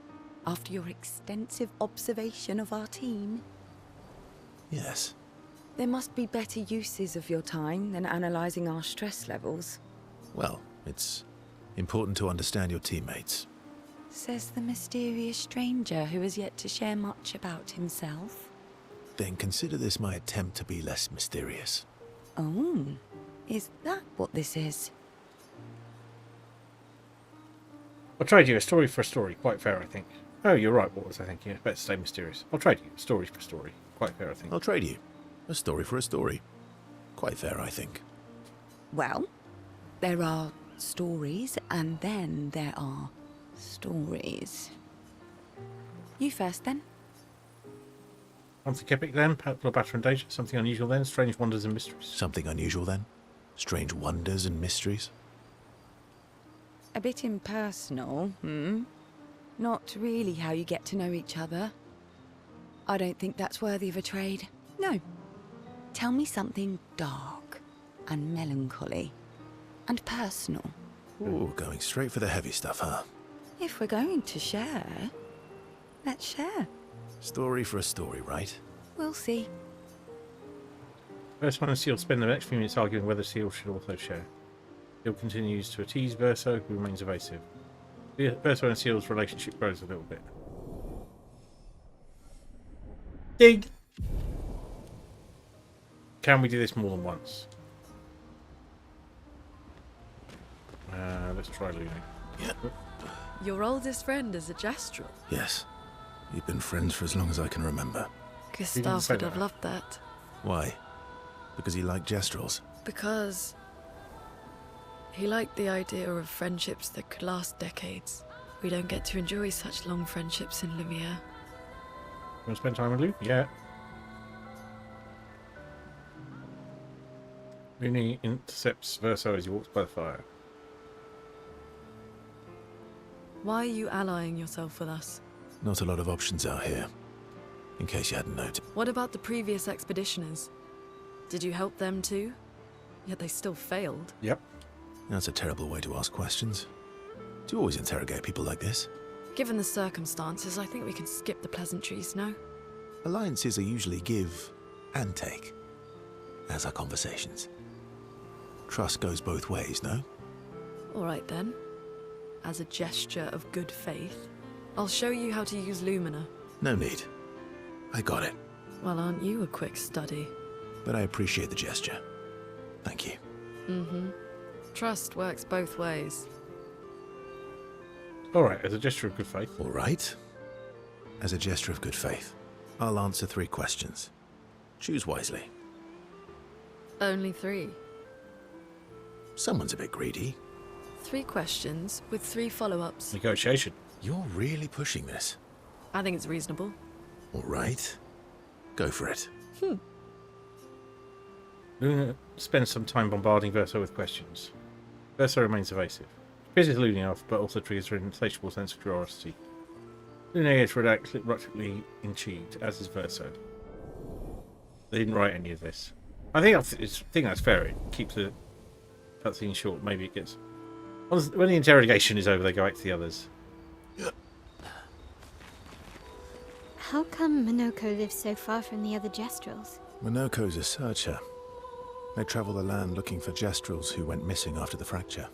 Speaker 9: After your extensive observation of our team?
Speaker 3: Yes.
Speaker 9: There must be better uses of your time than analysing our stress levels.
Speaker 3: Well, it's important to understand your teammates.
Speaker 9: Says the mysterious stranger who has yet to share much about himself.
Speaker 3: Then consider this my attempt to be less mysterious.
Speaker 9: Oh, is that what this is?
Speaker 1: I'll trade you a story for a story. Quite fair, I think. Oh, you're right. What was I thinking? It's better to stay mysterious. I'll trade you story for story. Quite fair, I think.
Speaker 3: I'll trade you. A story for a story. Quite fair, I think.
Speaker 9: Well, there are stories, and then there are stories. You first, then.
Speaker 1: Something epic then? Battle and danger? Something unusual then? Strange wonders and mysteries?
Speaker 3: Something unusual then? Strange wonders and mysteries?
Speaker 9: A bit impersonal, Not really how you get to know each other. I don't think that's worthy of a trade. No. Tell me something dark and melancholy and personal.
Speaker 3: Ooh, going straight for the heavy stuff, huh?
Speaker 9: If we're going to share, let's share.
Speaker 3: Story for a story, right?
Speaker 9: We'll see.
Speaker 1: Verso and Seal spend the next few minutes arguing whether Seal should also share. Seal continues to tease Verso, who remains evasive. Verso and Seal's relationship grows a little bit. Dig! Can we do this more than once? Let's try Luna.
Speaker 3: Yeah.
Speaker 2: Your oldest friend is a Gestrel.
Speaker 3: Yes. You've been friends for as long as I can remember.
Speaker 2: Gustav
Speaker 1: say
Speaker 2: would have
Speaker 1: that.
Speaker 2: loved that.
Speaker 3: Why? Because he liked Gestrels.
Speaker 2: Because he liked the idea of friendships that could last decades. We don't get to enjoy such long friendships in Lumiere.
Speaker 1: You want to spend time with Lou? Yeah. Luna intercepts Verso as he walks by the fire.
Speaker 2: Why are you allying yourself with us?
Speaker 3: Not a lot of options out here. In case you hadn't noticed.
Speaker 2: What about the previous expeditioners? Did you help them too? Yet they still failed.
Speaker 1: Yep.
Speaker 3: That's a terrible way to ask questions. Do you always interrogate people like this?
Speaker 2: Given the circumstances, I think we can skip the pleasantries, no?
Speaker 3: Alliances are usually give and take, as are conversations. Trust goes both ways, no?
Speaker 2: All right then. As a gesture of good faith, I'll show you how to use Lumina.
Speaker 3: No need. I got it.
Speaker 2: Well, aren't you a quick study?
Speaker 3: But I appreciate the gesture. Thank you.
Speaker 2: Mm-hmm. Trust works both ways.
Speaker 1: Alright, as a gesture of good faith.
Speaker 3: All right. As a gesture of good faith, I'll answer 3 questions. Choose wisely.
Speaker 2: Only 3.
Speaker 3: Someone's a bit greedy.
Speaker 2: 3 questions with 3 follow-ups.
Speaker 1: Negotiation.
Speaker 3: You're really pushing this.
Speaker 2: I think it's reasonable.
Speaker 3: All right. Go for it.
Speaker 1: Luna spends some time bombarding Verso with questions. Verso remains evasive. She pisses Luna off, but also triggers her insatiable sense of curiosity. Luna is reluctantly intrigued, as is Verso. They didn't write any of this. I think that's fair. It keeps the cutscene short. Maybe it gets... When the interrogation is over, they go back to the others.
Speaker 6: How come Minoko lives so far from the other Gestrels?
Speaker 3: Minoko's a searcher. They travel the land looking for Gestrels who went missing after the fracture.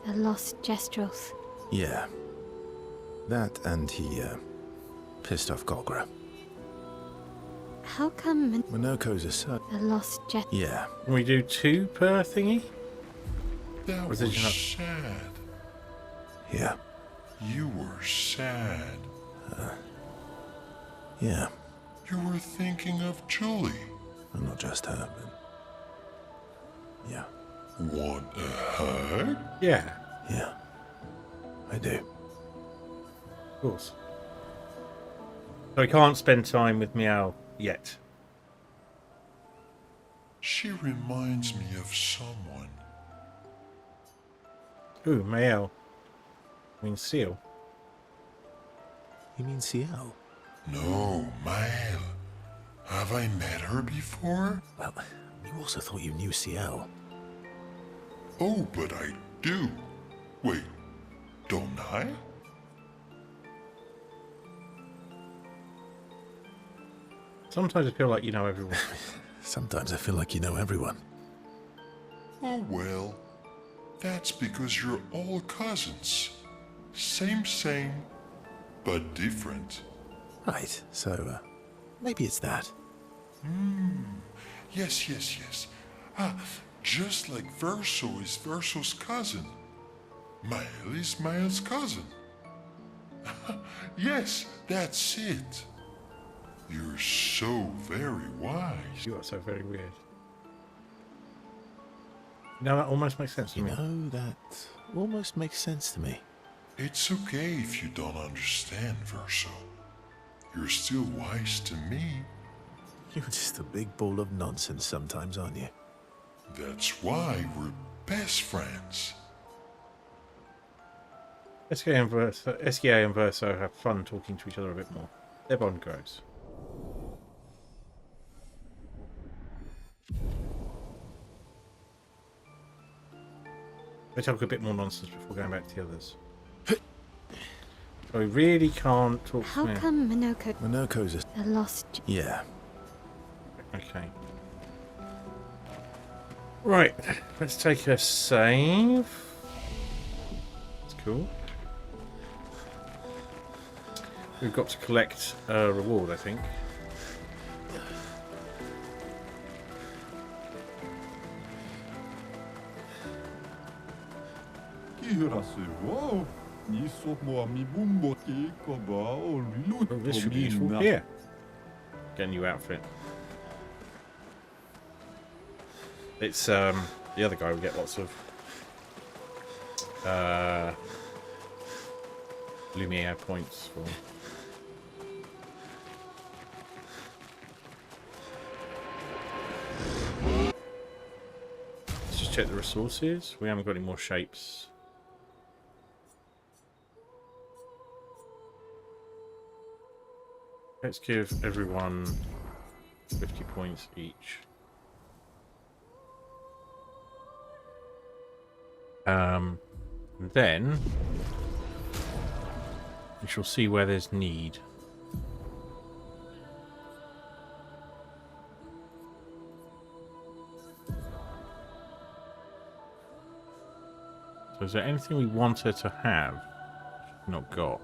Speaker 6: The lost Jestros.
Speaker 3: Yeah. That and he, pissed off Golgra.
Speaker 6: How come
Speaker 3: Minoko's a son.
Speaker 6: the lost Jet?
Speaker 3: Yeah.
Speaker 1: Can we do 2 per thingy?
Speaker 4: That
Speaker 1: Was
Speaker 4: was
Speaker 1: it not-
Speaker 4: sad.
Speaker 3: Yeah.
Speaker 4: You were sad.
Speaker 3: Yeah.
Speaker 4: You were thinking of Julie.
Speaker 3: Well, not just her, but... Yeah.
Speaker 4: Want a hug?
Speaker 1: Yeah,
Speaker 3: Yeah. I do.
Speaker 1: of course. So I can't spend time with Meow yet.
Speaker 4: She reminds me of someone.
Speaker 1: Ooh, Meow. I mean, Seal.
Speaker 3: You mean CL?
Speaker 4: No, Mael. Have I met her before?
Speaker 3: Well, you also thought you knew CL.
Speaker 4: Oh, but I do. Wait, don't I?
Speaker 1: Sometimes I feel like you know everyone.
Speaker 3: Sometimes I feel like you know everyone.
Speaker 4: Oh well, that's because you're all cousins. Same, but different.
Speaker 3: Right, so, maybe it's that.
Speaker 4: Yes. Ah, just like Verso is Verso's cousin. Mael is Mael's cousin. Yes, that's it. You're so very wise.
Speaker 1: You are so very weird. Now that almost makes sense to
Speaker 3: You
Speaker 1: me.
Speaker 3: know, that almost makes sense to me.
Speaker 4: It's okay if you don't understand, Verso. You're still wise to me.
Speaker 3: You're just a big ball of nonsense sometimes, aren't you?
Speaker 4: That's why we're best friends.
Speaker 1: SGA and Verso have fun talking to each other a bit more. Their bond grows. Let's talk a bit more nonsense before going back to the others. So we really can't talk
Speaker 6: How
Speaker 1: to me.
Speaker 6: come Minoko
Speaker 3: Minoko's a...
Speaker 6: the lost?
Speaker 3: Yeah.
Speaker 1: Okay. Right, let's take a save. That's cool. We've got to collect a reward, I think.
Speaker 5: Wow.
Speaker 1: Oh, this should be useful. Here. Get a new outfit. It's the other guy will get lots of Lumiere points for. Let's just check the resources. We haven't got any more shapes. Let's give everyone 50 points each. Then we shall see where there's need. So is there anything we want her to have? Not got.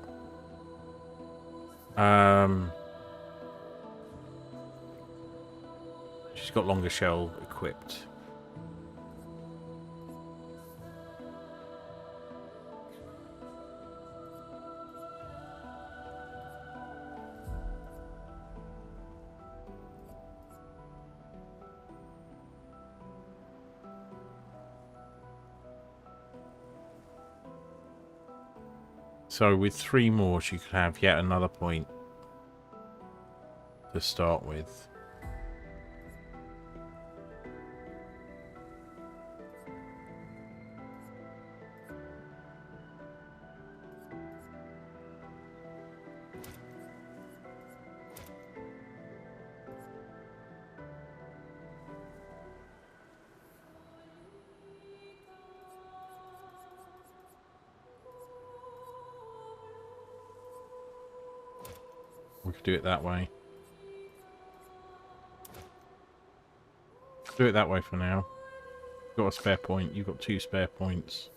Speaker 1: She's got longer shell equipped. So with 3 more, she could have yet another point to start with. We could do it that way. Do it that way for now. Got a spare point. You've got 2 spare points.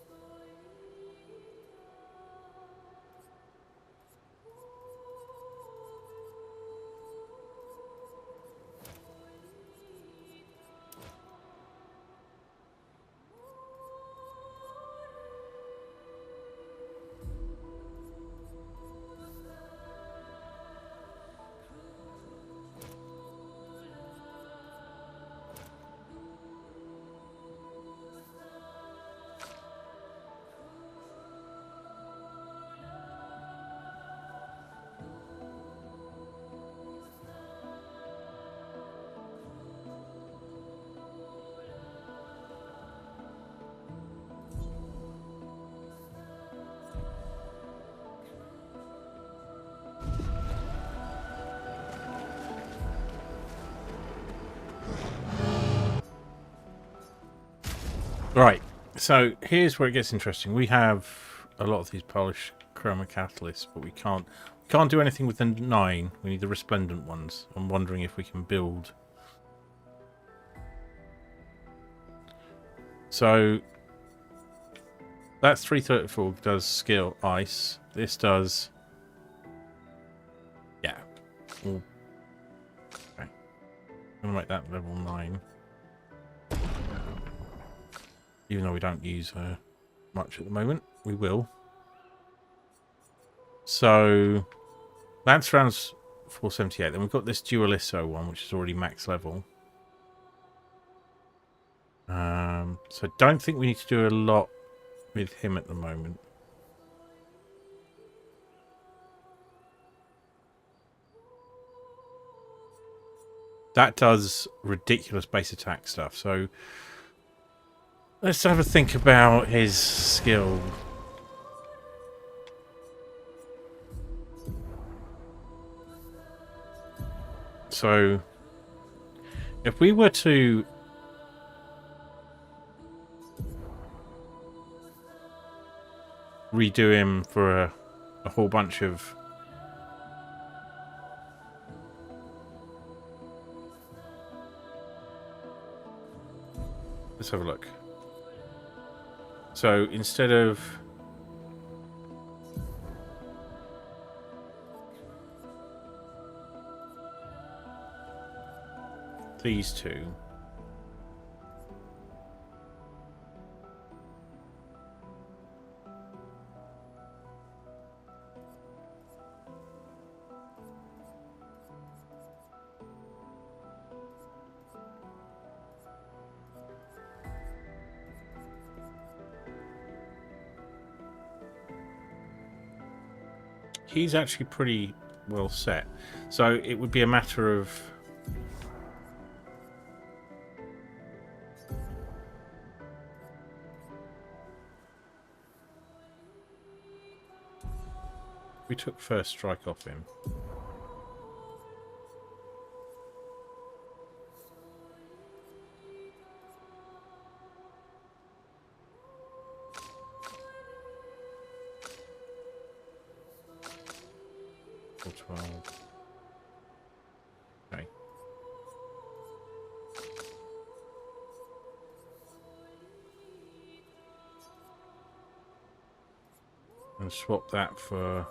Speaker 1: Right, so here's where it gets interesting. We have a lot of these Polish chroma catalysts, but we can't do anything with the 9. We need the resplendent ones. I'm wondering if we can build. So that's 334 does skill ice. This does, yeah. Okay. I'm gonna make that level 9. Even though we don't use her much at the moment, we will. So that's rounds 478. Then we've got this Dualisso one, which is already max level. So I don't think we need to do a lot with him at the moment. That does ridiculous base attack stuff. So let's have a think about his skill. So if we were to redo him for a whole bunch of let's have a look. So instead of these two, he's actually pretty well set. So it would be a matter of we took first strike off him. Or 12. Okay. And swap that for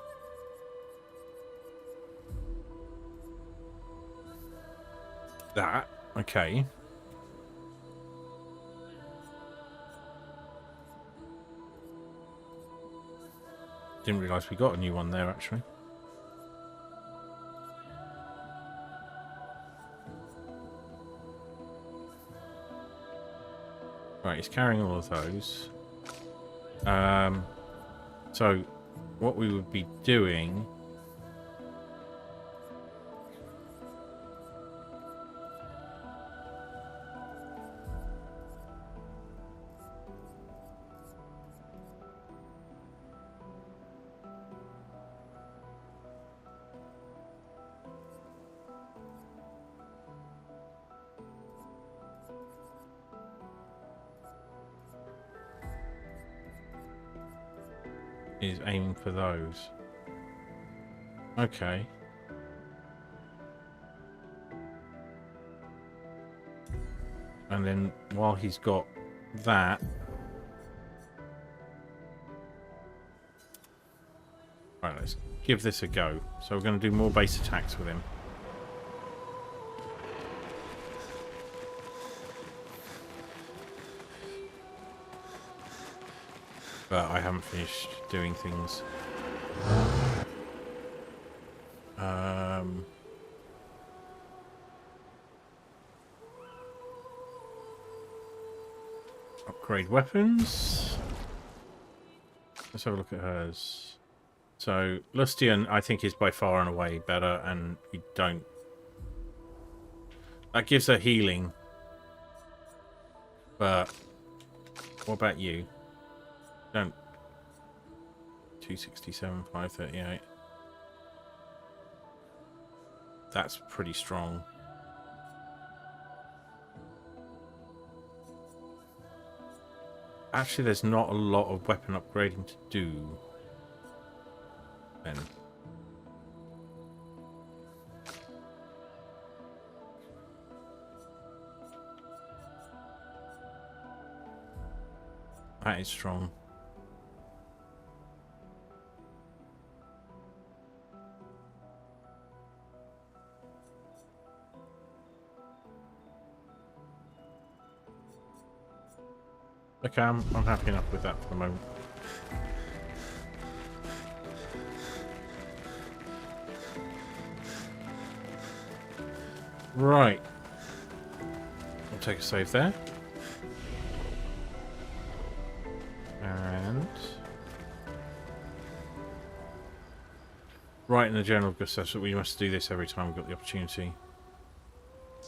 Speaker 1: that. Okay. Didn't realise we got a new one there actually. Right, he's carrying all of those. So what we would be doing is aiming for those. Okay. And then while he's got that, right, let's give this a go. So we're going to do more base attacks with him. But I haven't finished doing things. Upgrade weapons. Let's have a look at hers. So Lustian, I think, is by far and away better, and we don't. That gives her healing. But what about you? Don't. 267, 538. That's pretty strong. Actually, there's not a lot of weapon upgrading to do. Then. That is strong. Okay, I'm happy enough with that for the moment. Right. I'll take a save there. And... right in the general Gustav, so we must do this every time we've got the opportunity.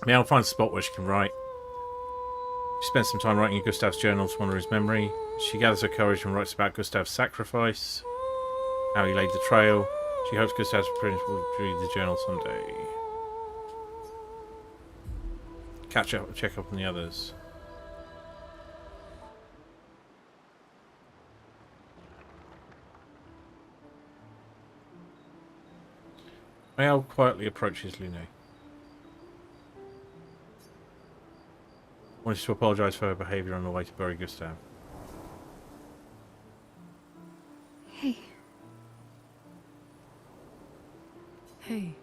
Speaker 1: Now I'll find a spot where she can write. She spends some time writing in Gustav's journal to honour his memory. She gathers her courage and writes about Gustav's sacrifice, how he laid the trail. She hopes Gustav's prince will read the journal someday. Catch up and check up on the others. Mael quietly approaches Lune. Wanted to apologise for her behaviour on the way to bury Gustav.
Speaker 6: Hey.
Speaker 2: Hey.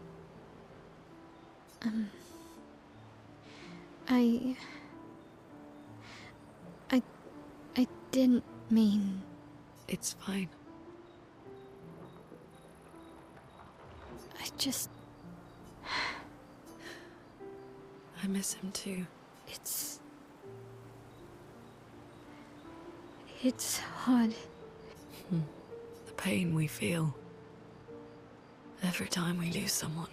Speaker 6: I didn't mean...
Speaker 2: It's fine.
Speaker 6: I just...
Speaker 2: I miss him too.
Speaker 6: It's hard.
Speaker 2: The pain we feel every time we lose someone.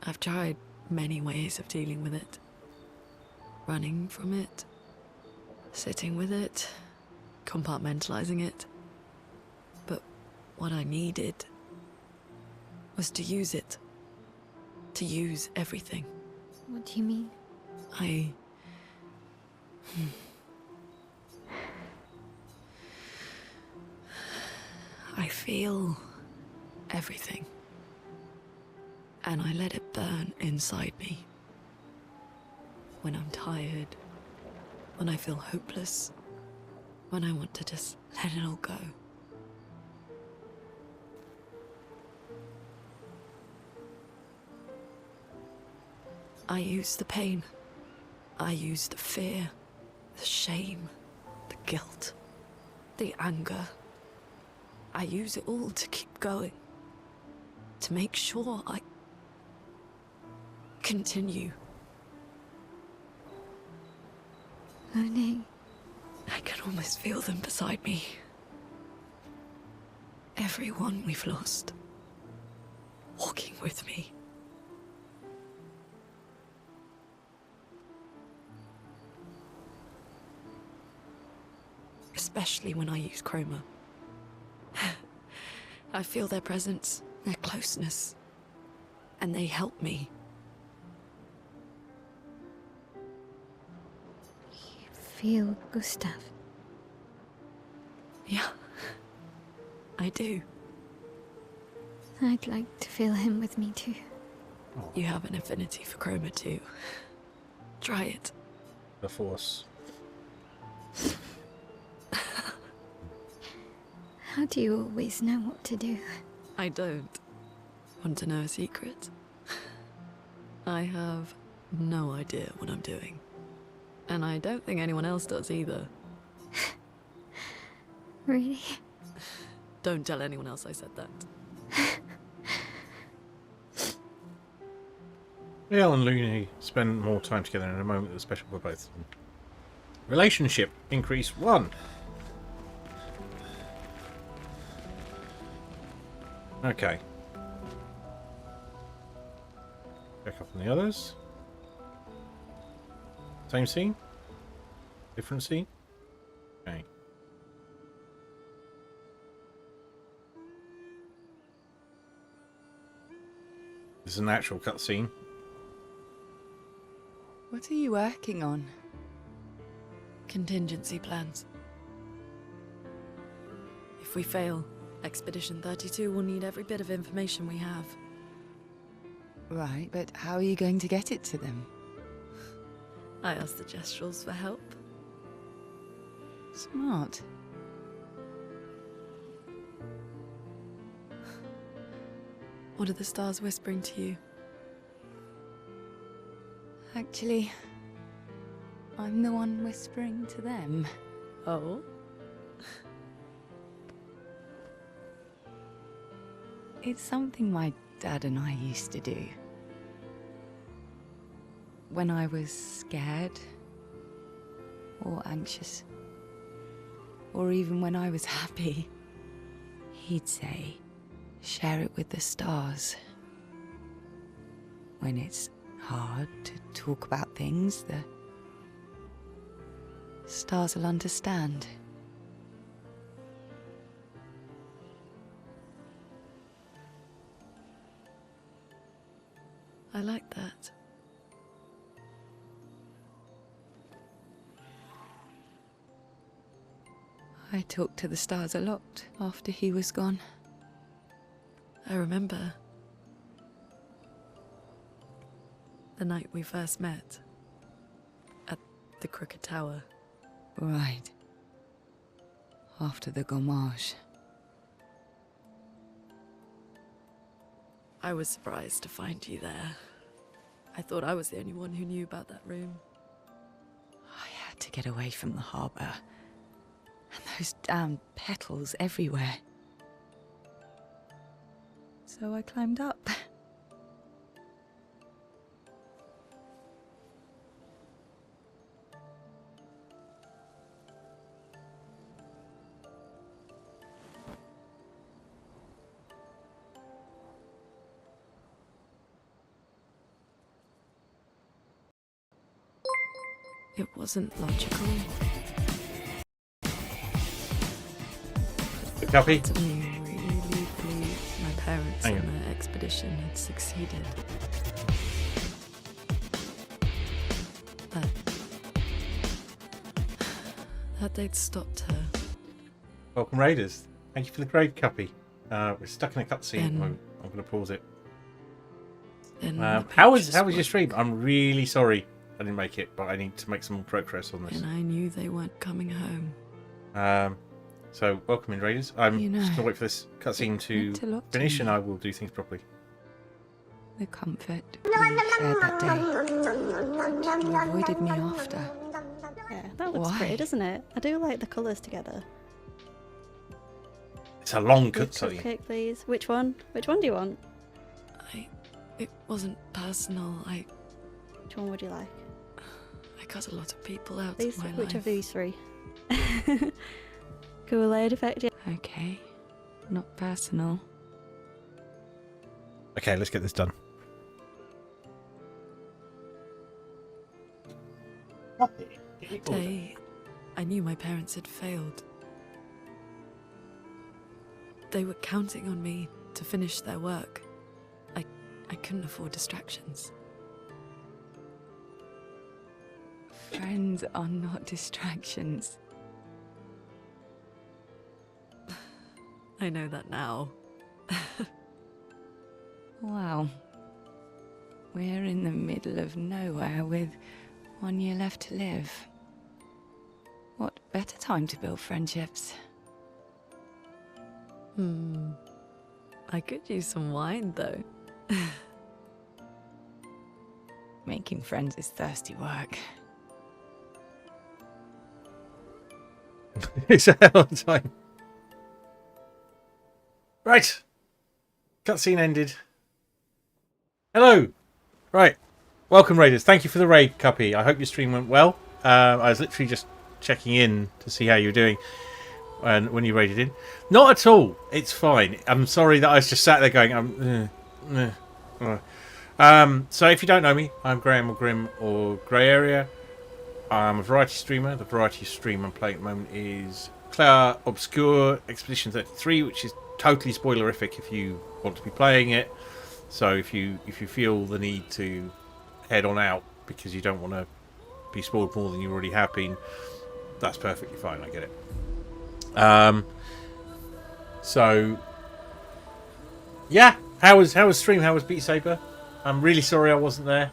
Speaker 2: I've tried many ways of dealing with it. Running from it, sitting with it, compartmentalizing it. But what I needed was to use it. To use everything.
Speaker 6: What do you mean?
Speaker 2: I feel everything. And I let it burn inside me. When I'm tired, when I feel hopeless, when I want to just let it all go. I use the pain. I use the fear, the shame, the guilt, the anger. I use it all to keep going. To make sure I continue.
Speaker 6: Lune.
Speaker 2: I can almost feel them beside me. Everyone we've lost. Walking with me. Especially when I use chroma. I feel their presence, their closeness, and they help me.
Speaker 6: You feel Gustav?
Speaker 2: Yeah, I do.
Speaker 6: I'd like to feel him with me too.
Speaker 2: You have an affinity for chroma too. Try it.
Speaker 1: The Force.
Speaker 6: How do you always know what to do?
Speaker 2: I don't. Want to know a secret? I have no idea what I'm doing. And I don't think anyone else does either.
Speaker 6: Really?
Speaker 2: Don't tell anyone else I said that.
Speaker 1: Mael and Lune spend more time together in a moment that's special for both of them. Relationship increase 1. Okay. Check up on the others. Same scene? Different scene? Okay. This is an actual cutscene.
Speaker 9: What are you working on?
Speaker 2: Contingency plans. If we fail, Expedition 32 will need every bit of information we have.
Speaker 9: Right, but how are you going to get it to them?
Speaker 2: I asked the Gestrals for help.
Speaker 9: Smart.
Speaker 2: What are the stars whispering to you?
Speaker 9: Actually, I'm the one whispering to them.
Speaker 2: Oh?
Speaker 9: It's something my dad and I used to do. When I was scared, or anxious, or even when I was happy, he'd say, share it with the stars. When it's hard to talk about things, the stars will understand.
Speaker 2: I like that.
Speaker 9: I talked to the stars a lot after he was gone.
Speaker 2: I remember the night we first met at the Crooked Tower.
Speaker 9: Right. After the gommage.
Speaker 2: I was surprised to find you there. I thought I was the only one who knew about that room.
Speaker 9: I had to get away from the harbour. And those damn petals everywhere. So I climbed up.
Speaker 2: It wasn't logical.
Speaker 1: Copy.
Speaker 2: To me, really believed my parents
Speaker 1: Hang
Speaker 2: and
Speaker 1: on.
Speaker 2: their expedition had succeeded. That they'd stopped her.
Speaker 1: Welcome, Raiders. Thank you for the grade, Cuppy. We're stuck in a cutscene.
Speaker 2: Then-
Speaker 1: I'm going to pause it.
Speaker 2: Then
Speaker 1: How was your stream? I'm really sorry I didn't make it, but I need to make some more progress on this.
Speaker 2: And I knew they weren't coming home.
Speaker 1: So welcome in, Raiders. I'm
Speaker 9: You know,
Speaker 1: just going to wait for this cutscene
Speaker 9: it
Speaker 1: to
Speaker 9: meant a lot to
Speaker 1: finish, and
Speaker 9: me.
Speaker 1: I will do things properly.
Speaker 9: The comfort we shared that day. You avoided me after.
Speaker 10: Yeah, that looks
Speaker 9: Why?
Speaker 10: pretty, doesn't it? I do like the colours together.
Speaker 1: It's a long
Speaker 10: Big
Speaker 1: cutscene.
Speaker 10: cupcake, please. Which one? Which one do you want?
Speaker 2: It wasn't personal.
Speaker 10: Which one would you like?
Speaker 2: I cut a lot of people out
Speaker 10: These,
Speaker 2: of my
Speaker 10: which
Speaker 2: life.
Speaker 10: of these three? Kool-Aid effect, yeah.
Speaker 9: Okay. Not personal.
Speaker 1: Okay, let's get this done.
Speaker 2: That day, I knew my parents had failed. They were counting on me to finish their work. I couldn't afford distractions.
Speaker 9: Friends are not distractions.
Speaker 2: I know that now.
Speaker 9: Wow. We're in the middle of nowhere with 1 year left to live. What better time to build friendships?
Speaker 2: I could use some wine, though.
Speaker 9: Making friends is thirsty work.
Speaker 1: It's a hell of a time. Right. Cutscene ended. Hello. Right. Welcome, Raiders. Thank you for the raid, Cuppy. I hope your stream went well. I was literally just checking in to see how you were doing when you raided in. Not at all. It's fine. I'm sorry that I was just sat there going, so if you don't know me, I'm Graham or Grim or Grey Area. I'm a variety streamer. The variety stream I'm playing at the moment is Clair, Obscur, Expedition 33, which is totally spoilerific if you want to be playing it. So if you feel the need to head on out because you don't want to be spoiled more than you already have been, That's perfectly fine. I get it. So yeah, how was stream? How was Beat Saber? I'm really sorry I wasn't there.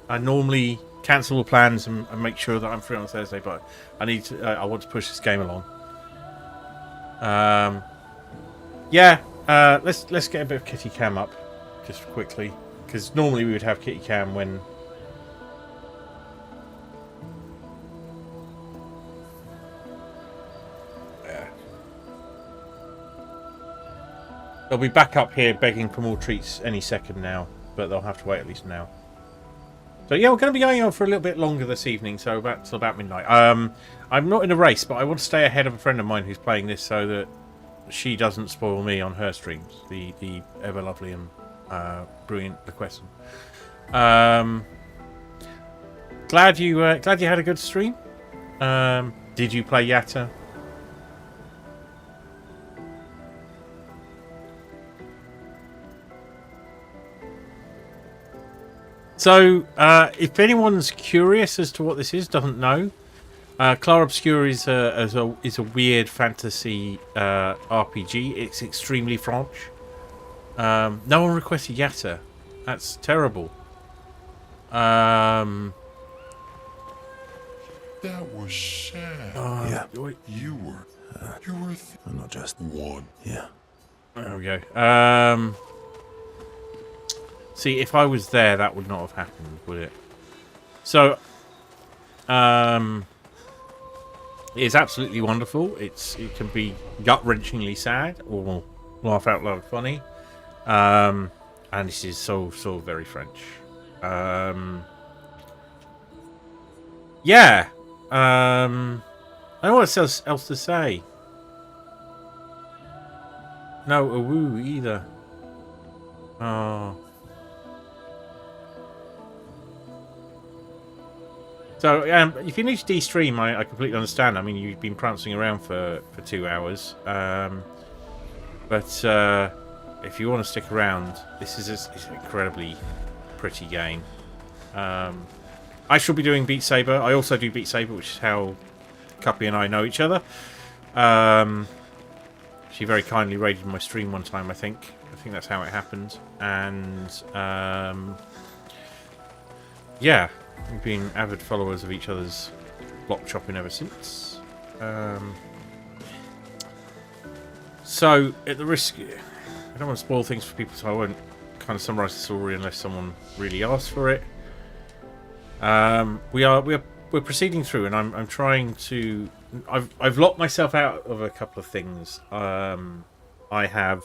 Speaker 1: I normally cancel all plans and make sure that I'm free on Thursday, but I want to push this game along. Yeah, let's get a bit of Kitty Cam up just quickly, because normally we would have Kitty Cam when. They'll be back up here begging for more treats any second now, but they'll have to wait at least now. So yeah, we're going to be going on for a little bit longer this evening, so till about midnight. I'm not in a race, but I want to stay ahead of a friend of mine who's playing this so that she doesn't spoil me on her streams. The ever lovely and brilliant LaQuestion. Glad you had a good stream. Did you play Yatta? So, if anyone's curious as to what this is, doesn't know, Clair Obscur is a weird fantasy RPG. It's extremely French. No one requested Yatta. That's terrible.
Speaker 4: That was sad.
Speaker 3: Yeah.
Speaker 4: You were
Speaker 3: I'm not just
Speaker 4: one.
Speaker 3: Yeah.
Speaker 1: There we go. See, if I was there, that would not have happened, would it? So, it's absolutely wonderful. It can be gut-wrenchingly sad or laugh out loud funny. And this is so very French. Yeah. I don't know what else to say. No, a woo either. Oh. So, if you need to de-stream, I completely understand. I mean, you've been prancing around for 2 hours. But if you want to stick around, this is it's an incredibly pretty game. I shall be doing Beat Saber. I also do Beat Saber, which is how Cuppy and I know each other. She very kindly raided my stream one time, I think. I think that's how it happened. And, yeah. We've been avid followers of each other's block chopping ever since. So, at the risk... I don't want to spoil things for people, so I won't kind of summarise the story unless someone really asks for it. We're proceeding through, and I'm trying to... I've locked myself out of a couple of things. I have...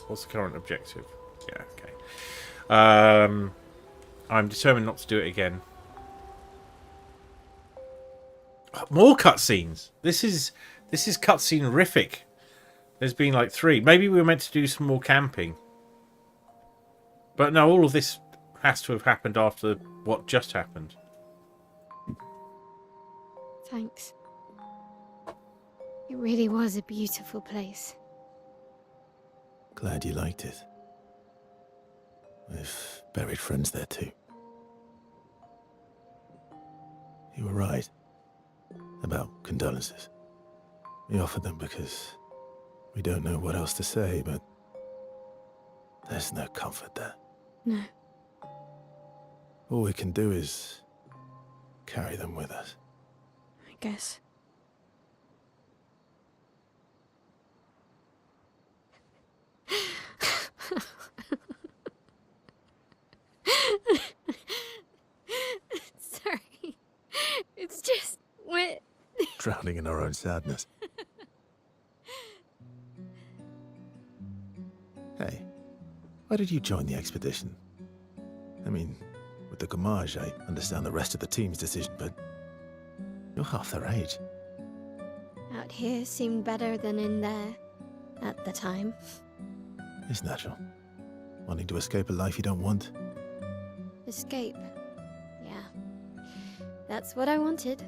Speaker 1: What's the current objective? Yeah, okay. I'm determined not to do it again. More cutscenes. This is cutscene-rific. There's been like 3. Maybe we were meant to do some more camping. But no, all of this has to have happened after what just happened.
Speaker 6: Thanks. It really was a beautiful place.
Speaker 3: Glad you liked it. I've buried friends there too. You were right about condolences. We offered them because we don't know what else to say, but there's no comfort there.
Speaker 6: No.
Speaker 3: All we can do is carry them with us.
Speaker 6: I guess. Sorry. It's just what...
Speaker 3: Drowning in our own sadness. Hey, why did you join the expedition? I mean, with the Gamage, I understand the rest of the team's decision, but you're half their age.
Speaker 6: Out here seemed better than in there at the time.
Speaker 3: It's natural. Wanting to escape a life you don't want.
Speaker 6: Escape. Yeah. That's what I wanted.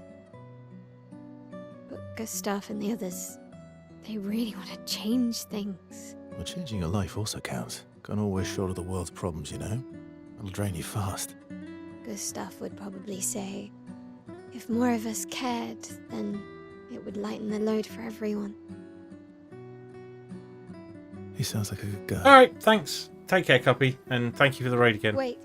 Speaker 6: But Gustav and the others, they really want to change things.
Speaker 3: Well, changing your life also counts. Can't always shoulder the world's problems, you know? It'll drain you fast.
Speaker 6: Gustav would probably say, if more of us cared, then It would lighten the load for everyone.
Speaker 3: He sounds like a good guy.
Speaker 1: Alright, thanks. Take care, Cuppy, and thank you for the raid again.
Speaker 6: Wait.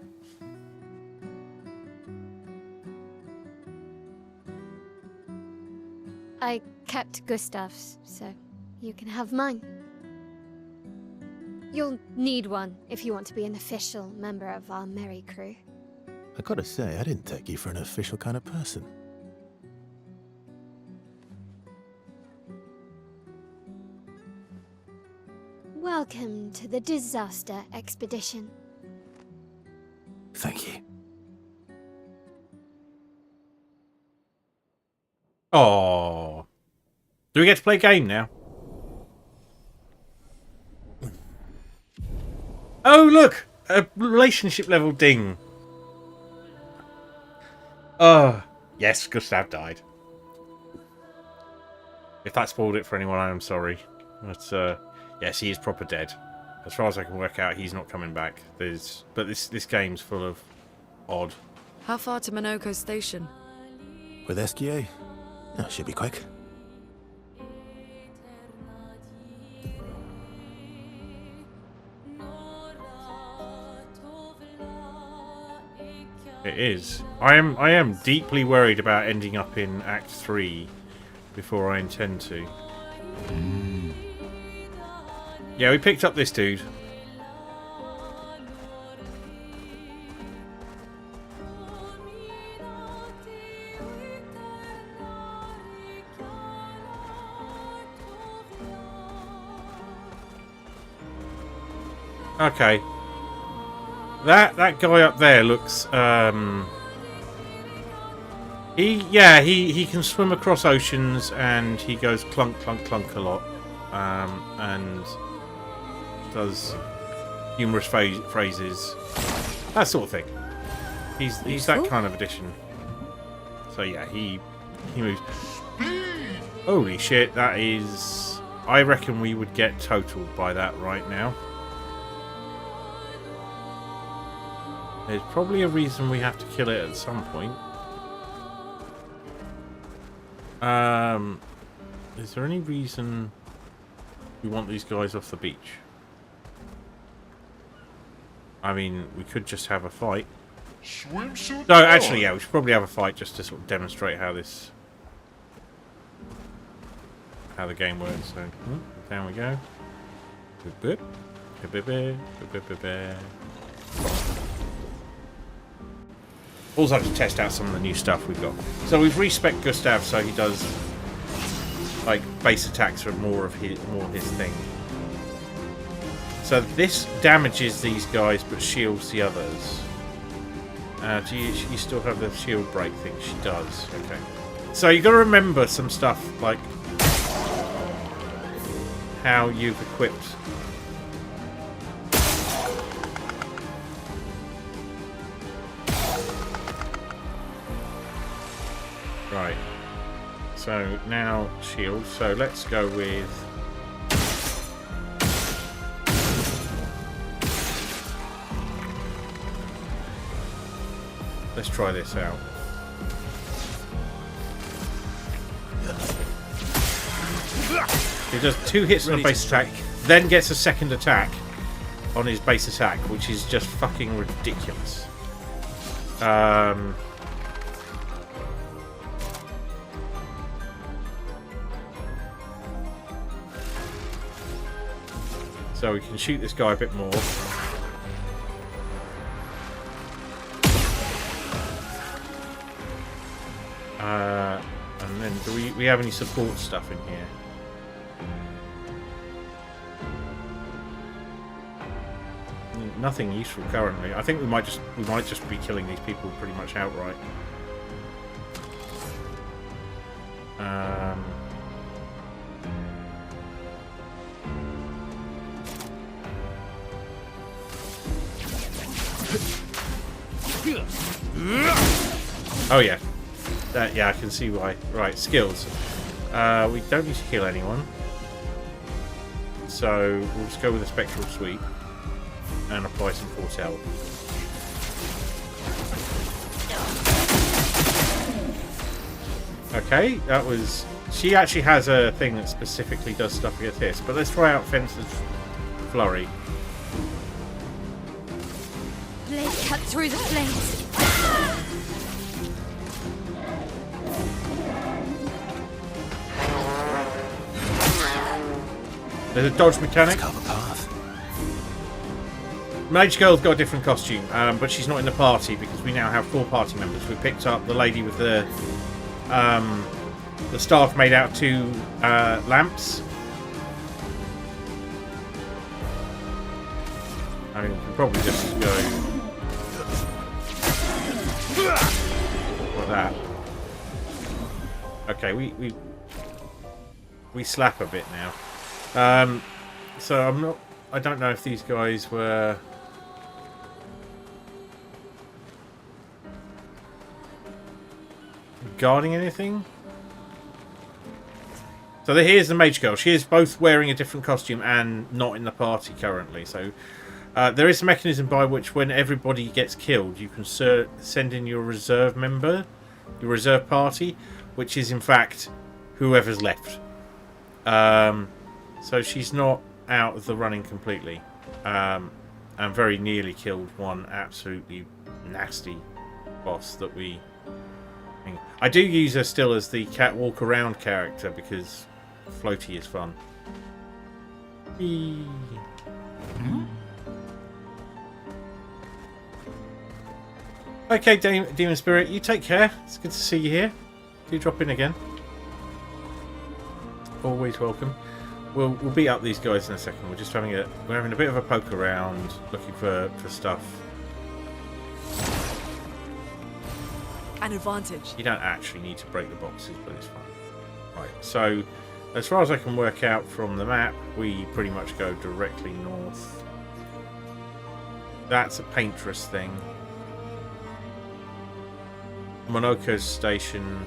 Speaker 6: I kept Gustav's, so you can have mine. You'll need one if you want to be an official member of our merry crew.
Speaker 3: I gotta say, I didn't take you for an official kind of person.
Speaker 6: Welcome to the disaster expedition.
Speaker 3: Thank you.
Speaker 1: Oh, do we get to play a game now? Oh, look! A relationship level ding. Oh, yes, Gustav died. If that spoiled it for anyone, I am sorry. But, yes, he is proper dead. As far as I can work out, he's not coming back. But this game's full of odd.
Speaker 9: How far to Minoko Station?
Speaker 3: With SGA? Oh, should be quick.
Speaker 1: It is. I am deeply worried about ending up in Act 3 before I intend to. Yeah, we picked up this dude. Okay. That guy up there looks he can swim across oceans and he goes clunk clunk clunk a lot. And does humorous phrases. That sort of thing. He's that kind of addition. So yeah, he moves. Holy shit, that is, I reckon we would get totaled by that right now. There's probably a reason we have to kill it at some point. Is there any reason we want these guys off the beach? I mean, we could just have a fight.
Speaker 4: Swimsuit?
Speaker 1: No, actually, yeah, we should probably have a fight just to sort of demonstrate how the game works. So, down we go. Also to test out some of the new stuff we've got. So we've respec Gustav so he does like base attacks are more his thing. So this damages these guys but shields the others. Do you still have the shield break thing? She does. Okay. So you got to remember some stuff like how you've equipped. Right. So now shield. So let's go with. Let's try this out. He does 2 hits on a base attack, then gets a second attack on his base attack, which is just fucking ridiculous. So we can shoot this guy a bit more. And then do we have any support stuff in here? Nothing useful currently. I think we might just be killing these people pretty much outright. Oh yeah. Yeah, I can see why. Right, skills. We don't need to kill anyone. So we'll just go with a spectral sweep and apply some foretell. Okay, that was She actually has a thing that specifically does stuff against this. But let's try out Fencer's Flurry.
Speaker 6: Blade cut through the flames.
Speaker 1: There's a dodge mechanic.
Speaker 3: Carve a path.
Speaker 1: Mage Girl's got a different costume, but she's not in the party because we now have 4 party members. We picked up the lady with the staff made out of 2 lamps. I mean, we can probably just go like that. Okay, we slap a bit now. So I don't know if these guys were guarding anything. So here's the Mage Girl. She is both wearing a different costume and not in the party currently. So there is a mechanism by which when everybody gets killed, you can send in your reserve member, your reserve party, which is in fact whoever's left. So she's not out of the running completely. And very nearly killed one absolutely nasty boss that we... I do use her still as the cat walk around character because floaty is fun. Whee. Okay, Demon Spirit, you take care. It's good to see you here. Do drop in again. Always welcome. We'll beat up these guys in a second. We're having a bit of a poke around, looking for stuff.
Speaker 2: An advantage.
Speaker 1: You don't actually need to break the boxes, but it's fine. Right, so as far as I can work out from the map, we pretty much go directly north. That's a paintress thing. Monoko's station.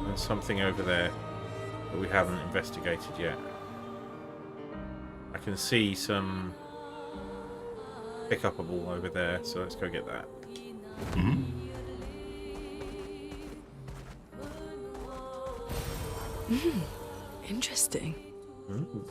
Speaker 1: And something over there that we haven't investigated yet. I can see some pick-upable over there, so let's go get that.
Speaker 2: Interesting.
Speaker 1: Ooh.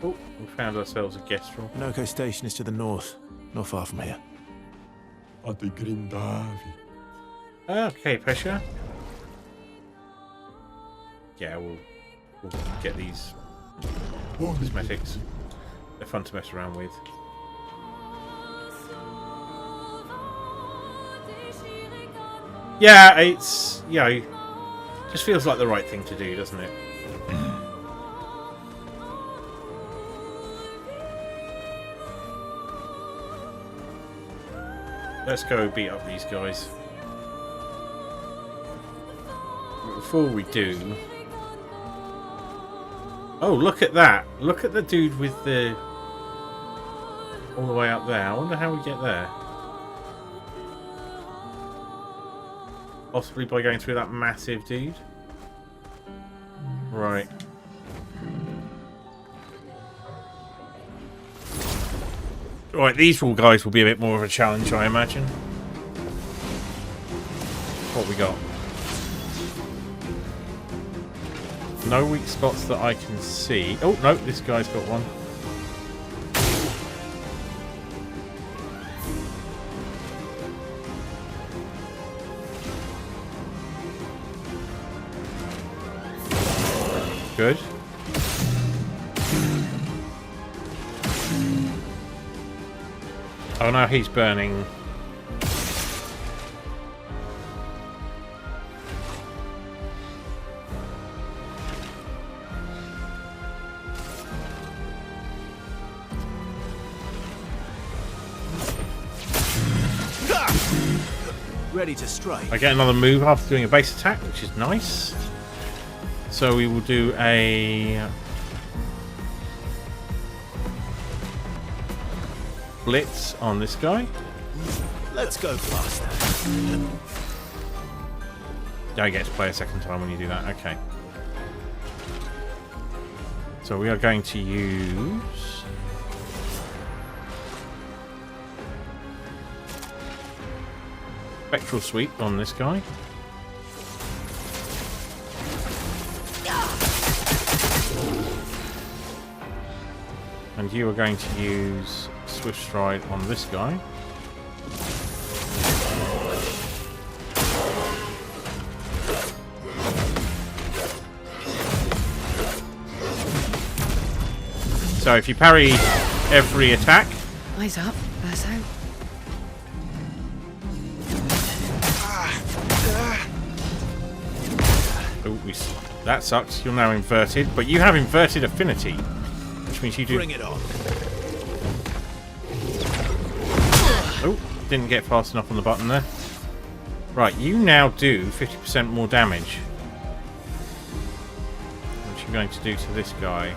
Speaker 1: Oh, we found ourselves a guest room.
Speaker 3: Minoko Station is to the north, not far from here.
Speaker 5: Ate Grindavi.
Speaker 1: Okay, pressure. Yeah, we'll get these cosmetics. They're fun to mess around with. Yeah, it's, you know, just feels like the right thing to do, doesn't it? Let's go beat up these guys. Before we do... Oh, look at that! Look at the dude with the... all the way up there. I wonder how we get there. Possibly by going through that massive dude. Right. Right, these all guys will be a bit more of a challenge, I imagine. What we got? No weak spots that I can see. Oh, no, this guy's got one. Good. Oh, now he's burning.
Speaker 3: Ready to strike.
Speaker 1: I get another move after doing a base attack, which is nice. So we will do a blitz on this guy.
Speaker 3: Let's go faster.
Speaker 1: Don't get to play a second time when you do that. Okay. So we are going to use Spectral Sweep on this guy. And you are going to use Swift Stride on this guy. So if you parry every attack...
Speaker 9: Eyes up, Verso.
Speaker 1: Oh, that sucks. You're now inverted. But you have inverted affinity. Which means you do...
Speaker 3: Bring it on.
Speaker 1: Oh, didn't get fast enough on the button there. Right, you now do 50% more damage. What you're going to do to this guy...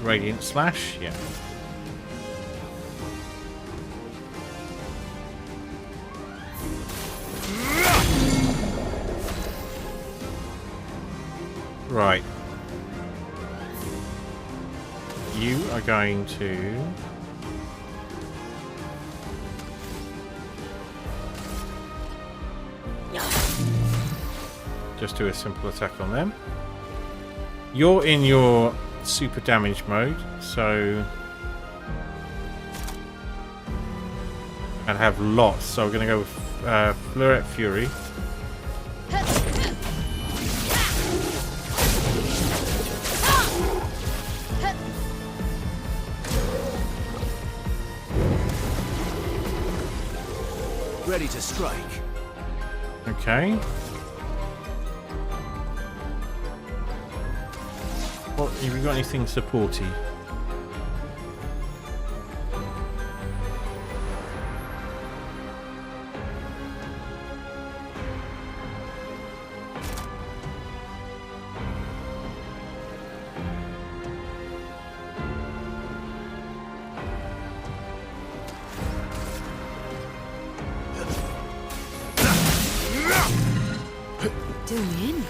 Speaker 1: Radiant Slash, yeah. Right. You are going to... just do a simple attack on them. You're in your super damage mode, so... and have lots, so we're going to go with Fleuret Fury.
Speaker 3: Ready to strike.
Speaker 1: Okay. What, have you got anything supporty?
Speaker 9: Doing?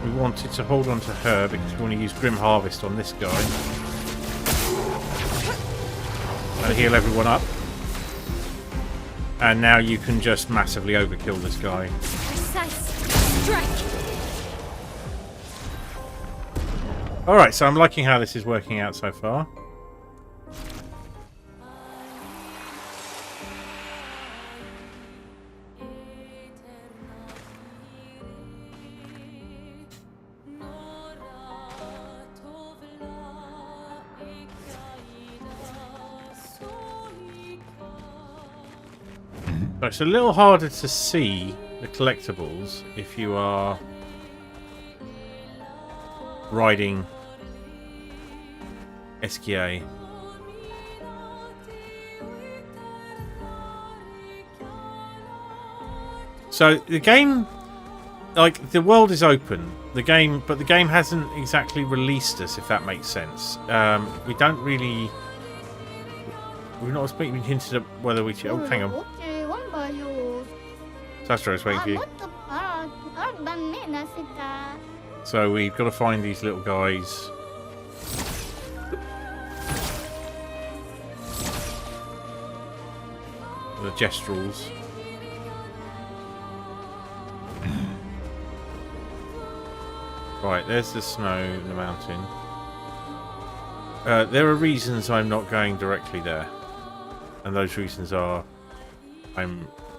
Speaker 1: We wanted to hold on to her because we want to use Grim Harvest on this guy. And heal everyone up. And now you can just massively overkill this guy.
Speaker 6: Precise strike.
Speaker 1: Alright, so I'm liking how this is working out so far. But it's a little harder to see the collectibles if you are riding SKA. So the game, like, the world is open, the game, but the game hasn't exactly released us, if that makes sense. We don't really, we've not speaking hinted at whether we should. Oh, hang on. Sastro's waiting for you. So we've got to find these little guys. The Gestrels. Right, there's the snow in the mountain. There are reasons I'm not going directly there. And those reasons are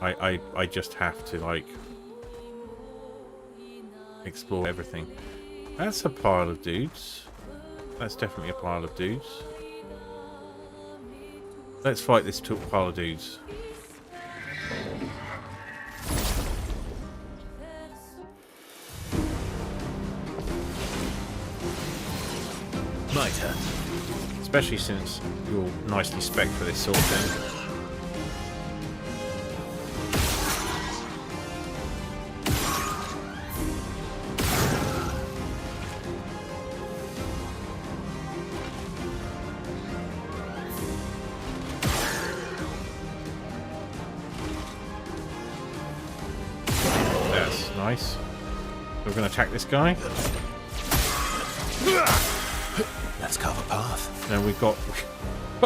Speaker 1: I just have to, like, explore everything. That's a pile of dudes. That's definitely a pile of dudes. Let's fight this pile of dudes.
Speaker 3: My turn.
Speaker 1: Especially since you're nicely spec'd for this sort of thing. Nice. We're going to attack this guy.
Speaker 3: Let's carve a path.
Speaker 1: And we've got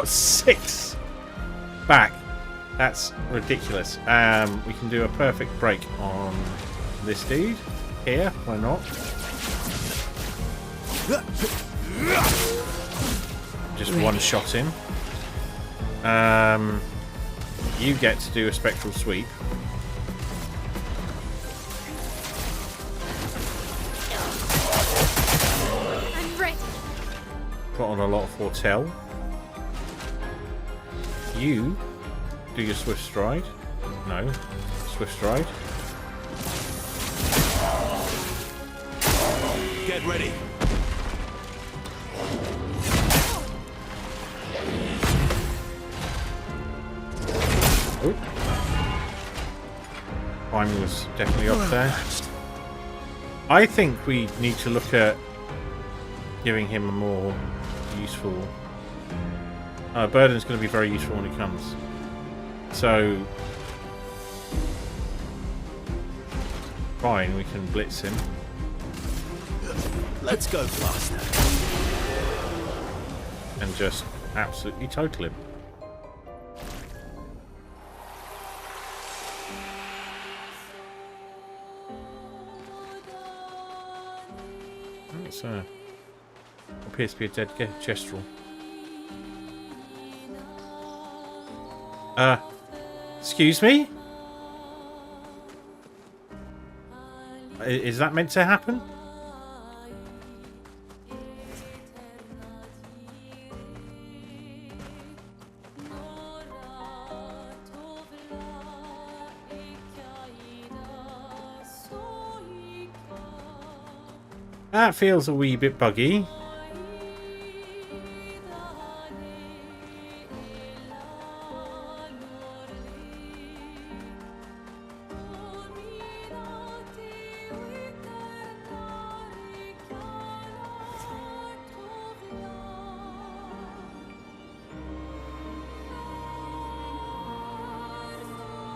Speaker 1: 6 back. That's ridiculous. We can do a perfect break on this dude here. Why not? Just one-shot him. You get to do a spectral sweep.
Speaker 6: I'm ready.
Speaker 1: Put on a lot of foretell. You do your swift stride. No. Swift stride.
Speaker 3: Get ready.
Speaker 1: Oh. Timing was definitely up there. I think we need to look at giving him a more useful... Burden's going to be very useful when he comes. So... Fine, we can blitz him.
Speaker 3: Let's go faster.
Speaker 1: And just absolutely total him. That's appears to be a dead gestural. Excuse me? Is that meant to happen? That feels a wee bit buggy.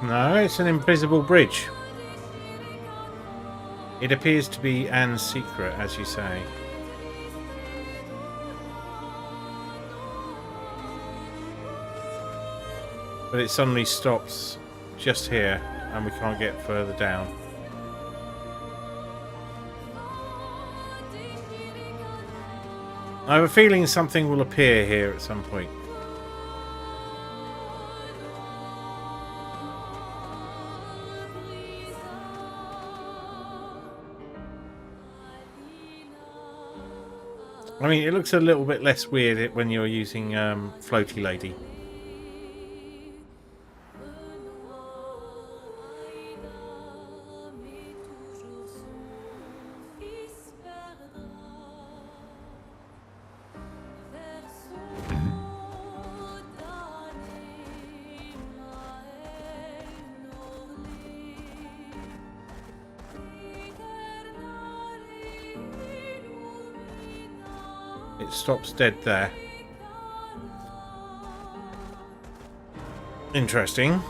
Speaker 1: No, it's an invisible bridge. It appears to be Anne's secret, as you say. But it suddenly stops just here, and we can't get further down. I have a feeling something will appear here at some point. I mean, it looks a little bit less weird when you're using Floaty Lady. It stops dead there. Interesting.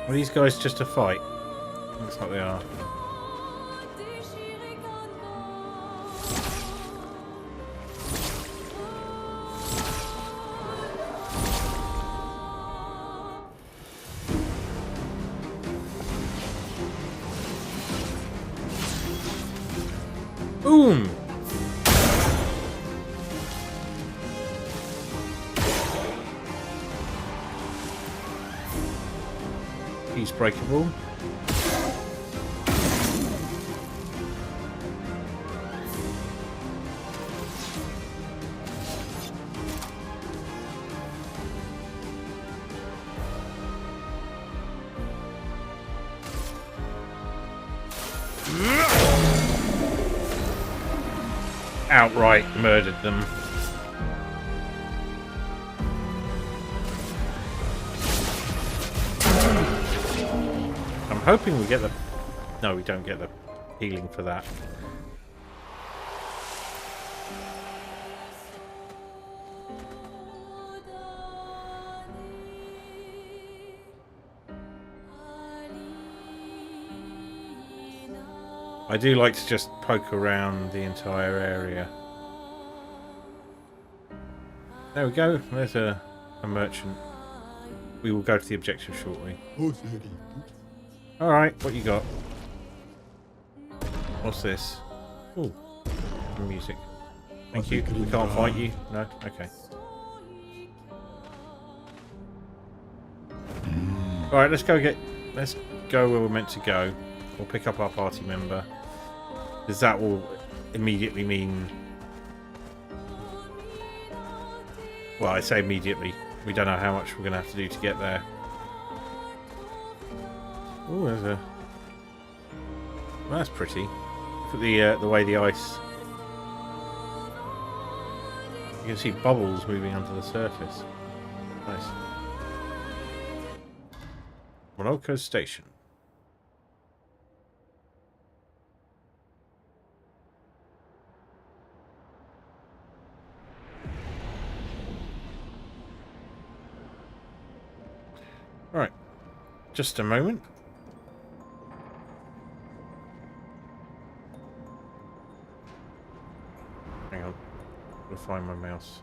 Speaker 1: Are these guys just a fight? Looks like they are. Boom! He's breakable. Outright murdered them. hoping we get the... No, we don't get the healing for that. I do like to just poke around the entire area. There we go. There's a merchant. We will go to the objective shortly. Alright, what you got? What's this? Ooh, music. Thank you. We can't fight you? No? Okay. Alright, let's go where we're meant to go. We'll pick up our party member. Because that will immediately mean... Well, I say immediately. We don't know how much we're going to have to do to get there. Oh, there's a... Well, that's pretty. Look at the way the ice... You can see bubbles moving under the surface. Nice. Monoko Station. Right, just a moment. Hang on, we'll find my mouse.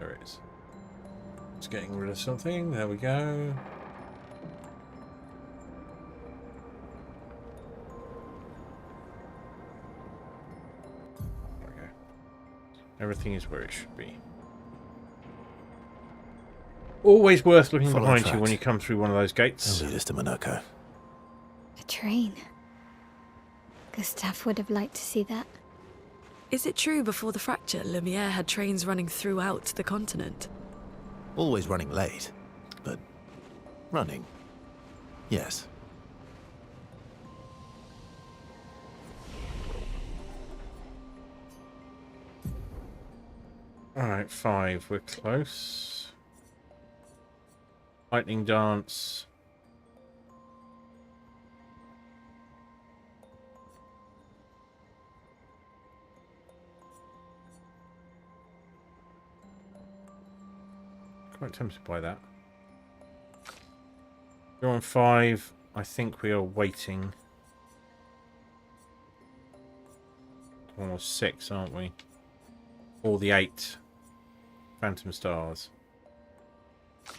Speaker 1: There it is. It's getting rid of something. There we go. There we go. Everything is where it should be. Always worth looking behind you when you come through one of those gates.
Speaker 3: They'll lead us to Monoko.
Speaker 6: A train. Gustav would have liked to see that.
Speaker 2: Is it true before the fracture, Lumiere had trains running throughout the continent?
Speaker 3: Always running late, but running. Yes.
Speaker 1: Alright, 5. We're close. Lightning dance. Quite tempted by that. We're on 5. I think we are waiting. We're on 6, aren't we? Or the 8. Phantom Stars.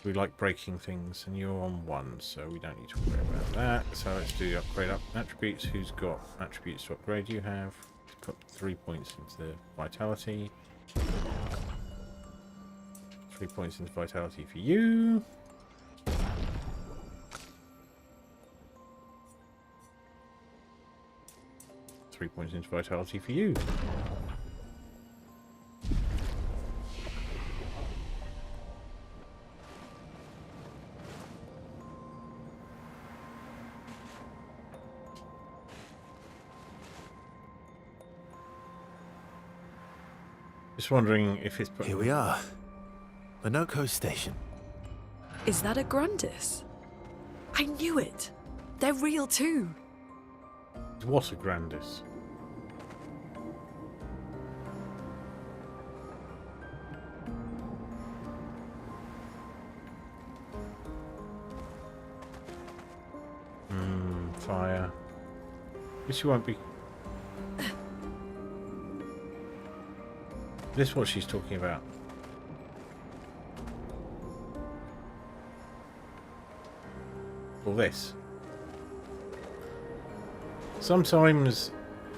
Speaker 1: We like breaking things, and you're on 1, so we don't need to worry about that. So let's do the upgrade up attributes. Who's got attributes to upgrade? You have. Put 3 points into vitality. 3 points into vitality for you. Three points into vitality for you. Just wondering if it's...
Speaker 3: Here we are. Monoko Station.
Speaker 2: Is that a Grandis? I knew it. They're real too.
Speaker 1: What a Grandis. Fire. Guess you won't be... This is what she's talking about. Or this. Sometimes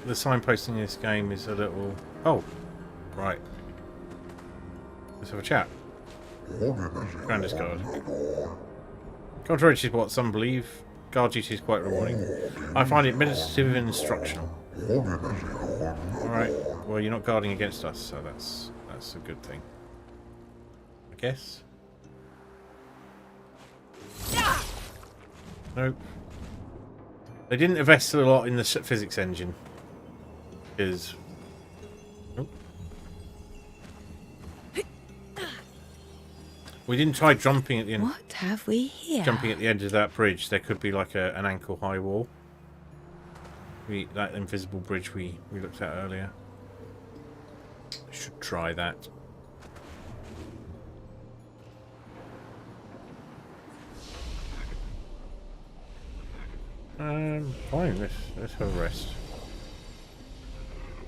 Speaker 1: the signposting in this game is a little... Oh, right. Let's have a chat. Grandis guard. Contrary to what some believe, guard duty is quite rewarding. I find it meditative and instructional. Alright, well you're not guarding against us, so that's a good thing. I guess. Nope. They didn't invest a lot in the physics engine. Because... Nope. We didn't try jumping at the end.
Speaker 2: What
Speaker 9: have we here?
Speaker 1: Jumping at the end of that bridge, there could be like an ankle-high wall. That invisible bridge we looked at earlier. Should try that. Fine. Let's have a rest.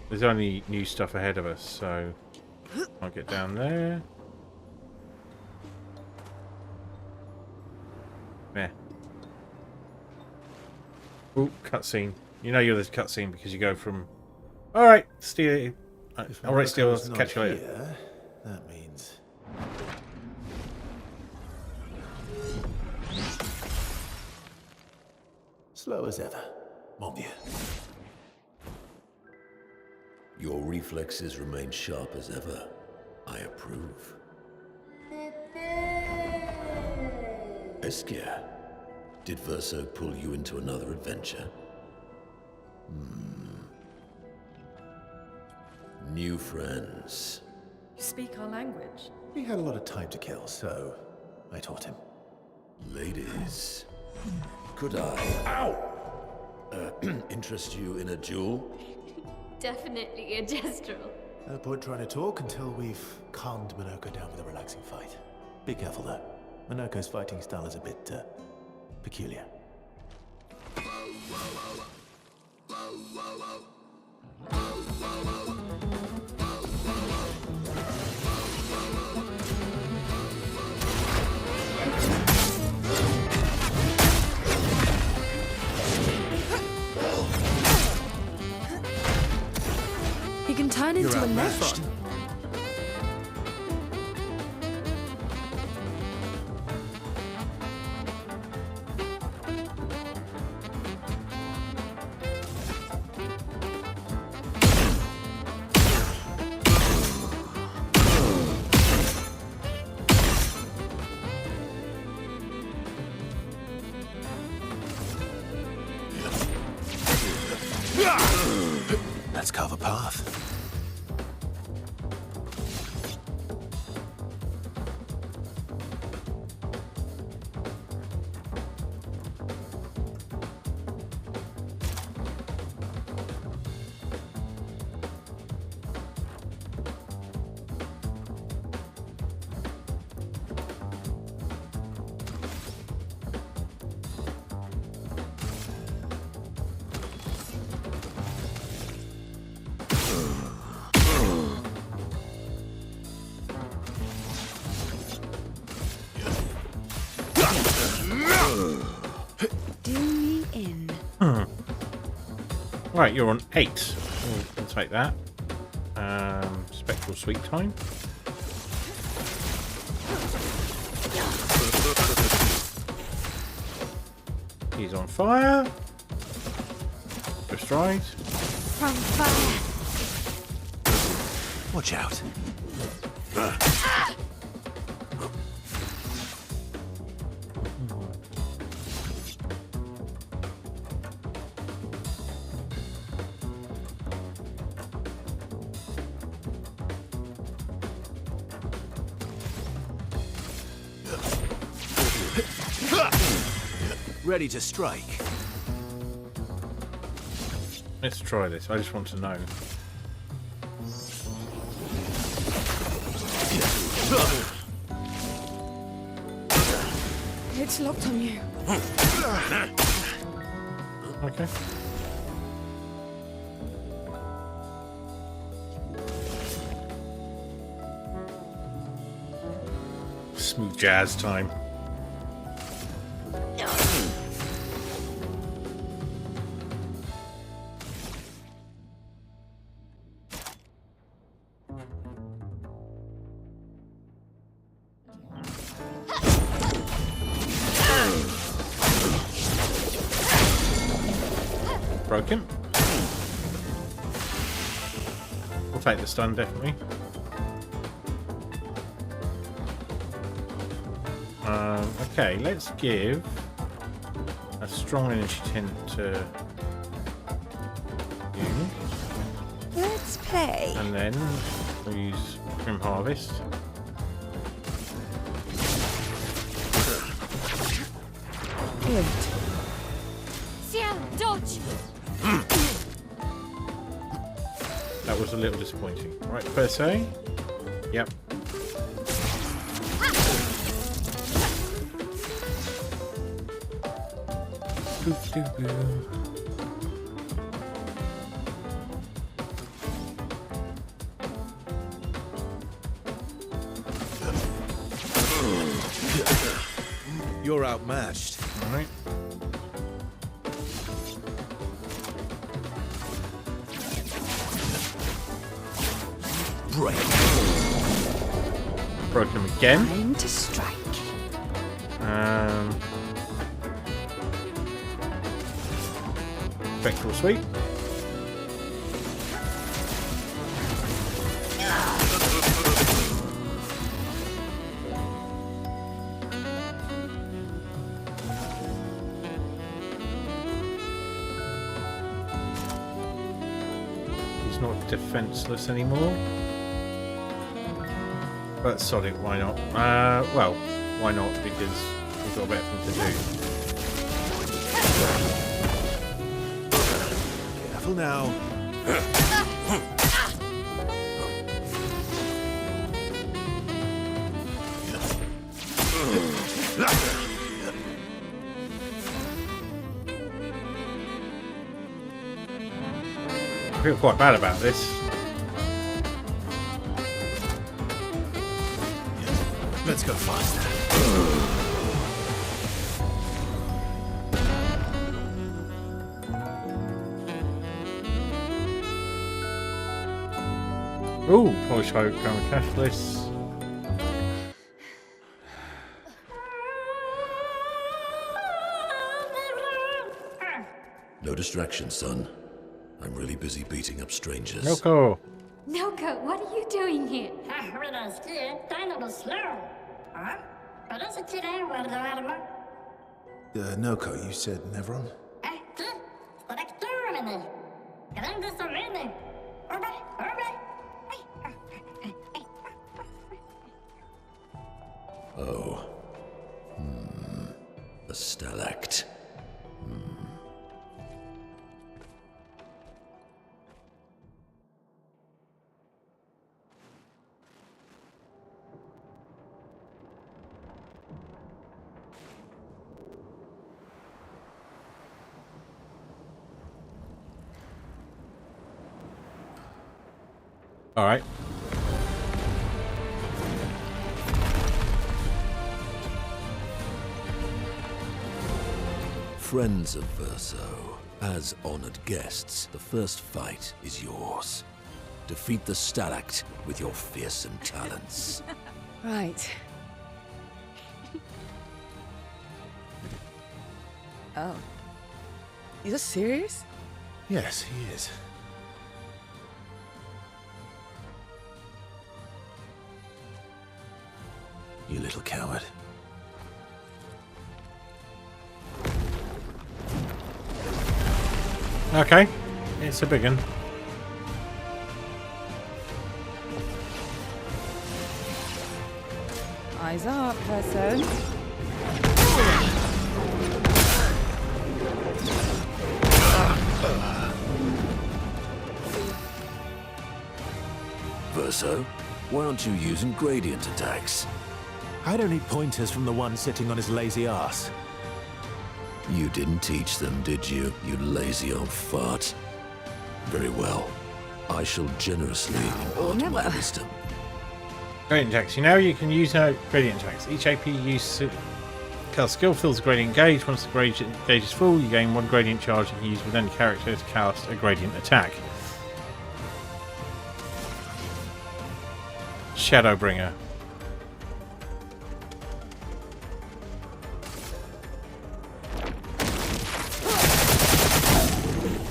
Speaker 1: There's only new stuff ahead of us, so I'll get down there. Yeah. Ooh, cutscene. You know you're this cutscene because you go from. All right, Steel. All right, Steel. I'll catch you later.
Speaker 3: Here, that means. Slow as ever, mon vieux.
Speaker 11: Your reflexes remain sharp as ever. I approve. Obscur, did Verso pull you into another adventure? New friends.
Speaker 8: You speak our language.
Speaker 3: We had a lot of time to kill, so I taught him.
Speaker 11: Ladies, could I, interest you in a duel?
Speaker 6: Definitely a gestural.
Speaker 3: No point trying to talk until we've calmed Minoko down with a relaxing fight. Be careful though. Minoko's fighting style is a bit, peculiar.
Speaker 2: He can turn into a nephron.
Speaker 3: Let's carve a path.
Speaker 9: Do me in.
Speaker 1: Right, you're on 8. We'll take that. Spectral sweet time. He's on fire. Just right.
Speaker 9: From fire.
Speaker 3: Watch out. Ready to strike.
Speaker 1: Let's try this. I just want to know.
Speaker 9: It's locked on you.
Speaker 1: Okay. Smooth jazz time. Broken. We'll take the stun, definitely. Okay, let's give a strong energy tint to you.
Speaker 9: Let's play.
Speaker 1: And then we'll use Grim Harvest.
Speaker 9: Good.
Speaker 6: Ciel, dodge!
Speaker 1: That was a little disappointing. Right, per se. Yep.
Speaker 3: You're outmatched.
Speaker 1: All right.
Speaker 3: Break.
Speaker 1: Broke him again.
Speaker 9: Time to strike.
Speaker 1: Spectral sweep. He's not defenseless anymore. But sod it, why not? Well, why not? Because we've got a better thing to do.
Speaker 3: Careful now.
Speaker 1: I feel quite bad about this.
Speaker 3: Let's go faster.
Speaker 1: Ooh, polish hope, crown cashless.
Speaker 11: No distraction, son. I'm really busy beating up strangers.
Speaker 1: Noko!
Speaker 6: Noko, what are you doing here?
Speaker 3: Noko, you said Nevron?
Speaker 11: Oh. A stalact.
Speaker 1: All right.
Speaker 11: Friends of Verso, as honored guests, the first fight is yours. Defeat the Stalact with your fearsome talents.
Speaker 9: Right. Oh. You're serious?
Speaker 3: Yes, he is. You little coward.
Speaker 1: Okay. It's a big one.
Speaker 9: Eyes up, person.
Speaker 11: Verso, why aren't you using gradient attacks?
Speaker 3: I don't need pointers from the one sitting on his lazy ass.
Speaker 11: You didn't teach them, did you, you lazy old fart? Very well. I shall generously impart my wisdom.
Speaker 1: Gradient attacks. Now you can use gradient attacks. Each AP use cast skill fills a gradient gauge. Once the gradient gauge is full, you gain 1 gradient charge and can use with any character to cast a gradient attack. Shadowbringer.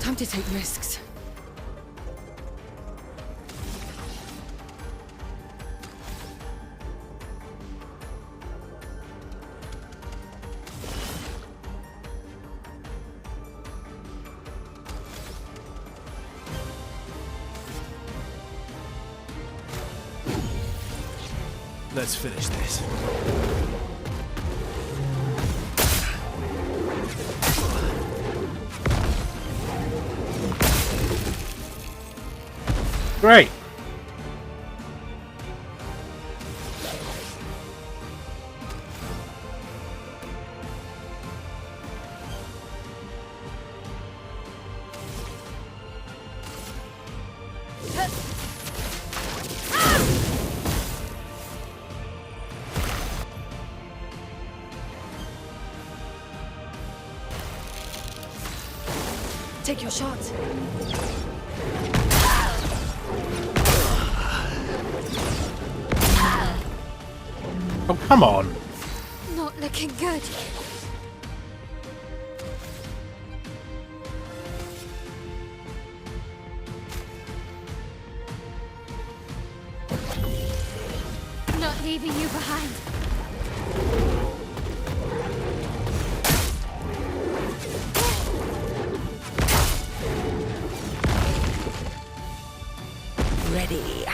Speaker 9: Time to take risks.
Speaker 3: Let's finish this.
Speaker 1: Great.
Speaker 2: Take your shot.
Speaker 1: Oh, come on.
Speaker 6: Not looking good. Not leaving you behind.
Speaker 9: Ready.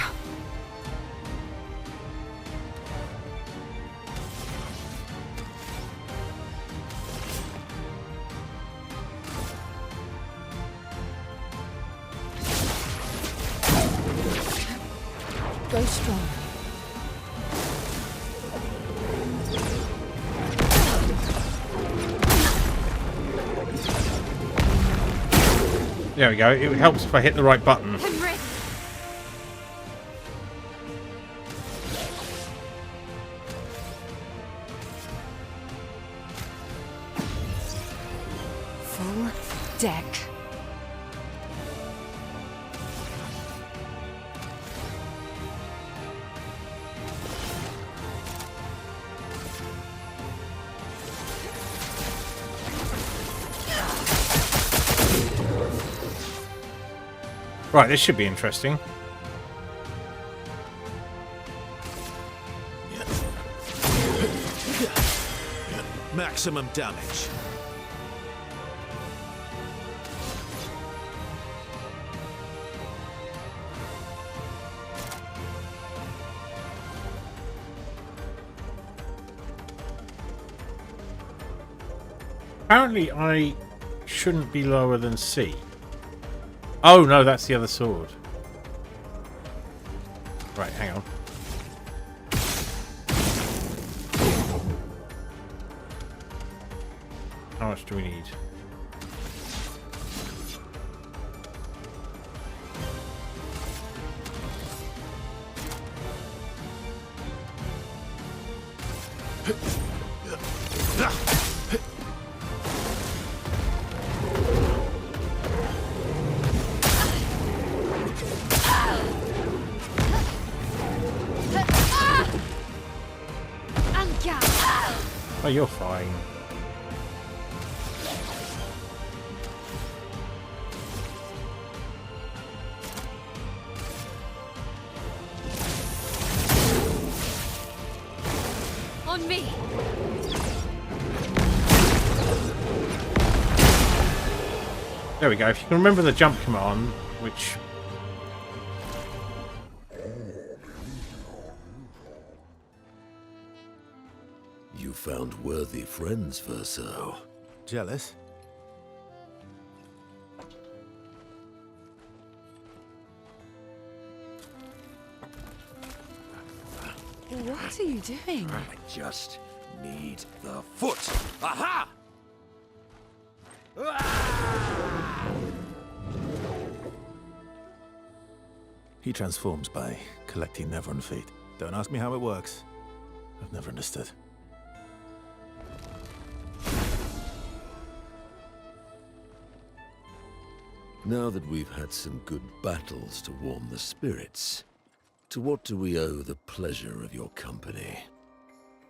Speaker 9: Go strong.
Speaker 1: There we go. It helps if I hit the right button.
Speaker 6: I'm ready.
Speaker 9: Full deck.
Speaker 1: Right, this should be interesting.
Speaker 3: Maximum damage.
Speaker 1: Apparently, I shouldn't be lower than C. Oh, no, that's the other sword. Right, hang on. How much do we need? Oh, you're fine.
Speaker 6: On me.
Speaker 1: There we go. If you can remember the jump command, which...
Speaker 11: You found worthy friends, Verso.
Speaker 3: Jealous?
Speaker 9: What are you doing?
Speaker 11: I just need the foot. Aha!
Speaker 3: He transforms by collecting Nevron feet. Don't ask me how it works. I've never understood.
Speaker 11: Now that we've had some good battles to warm the spirits, to what do we owe the pleasure of your company?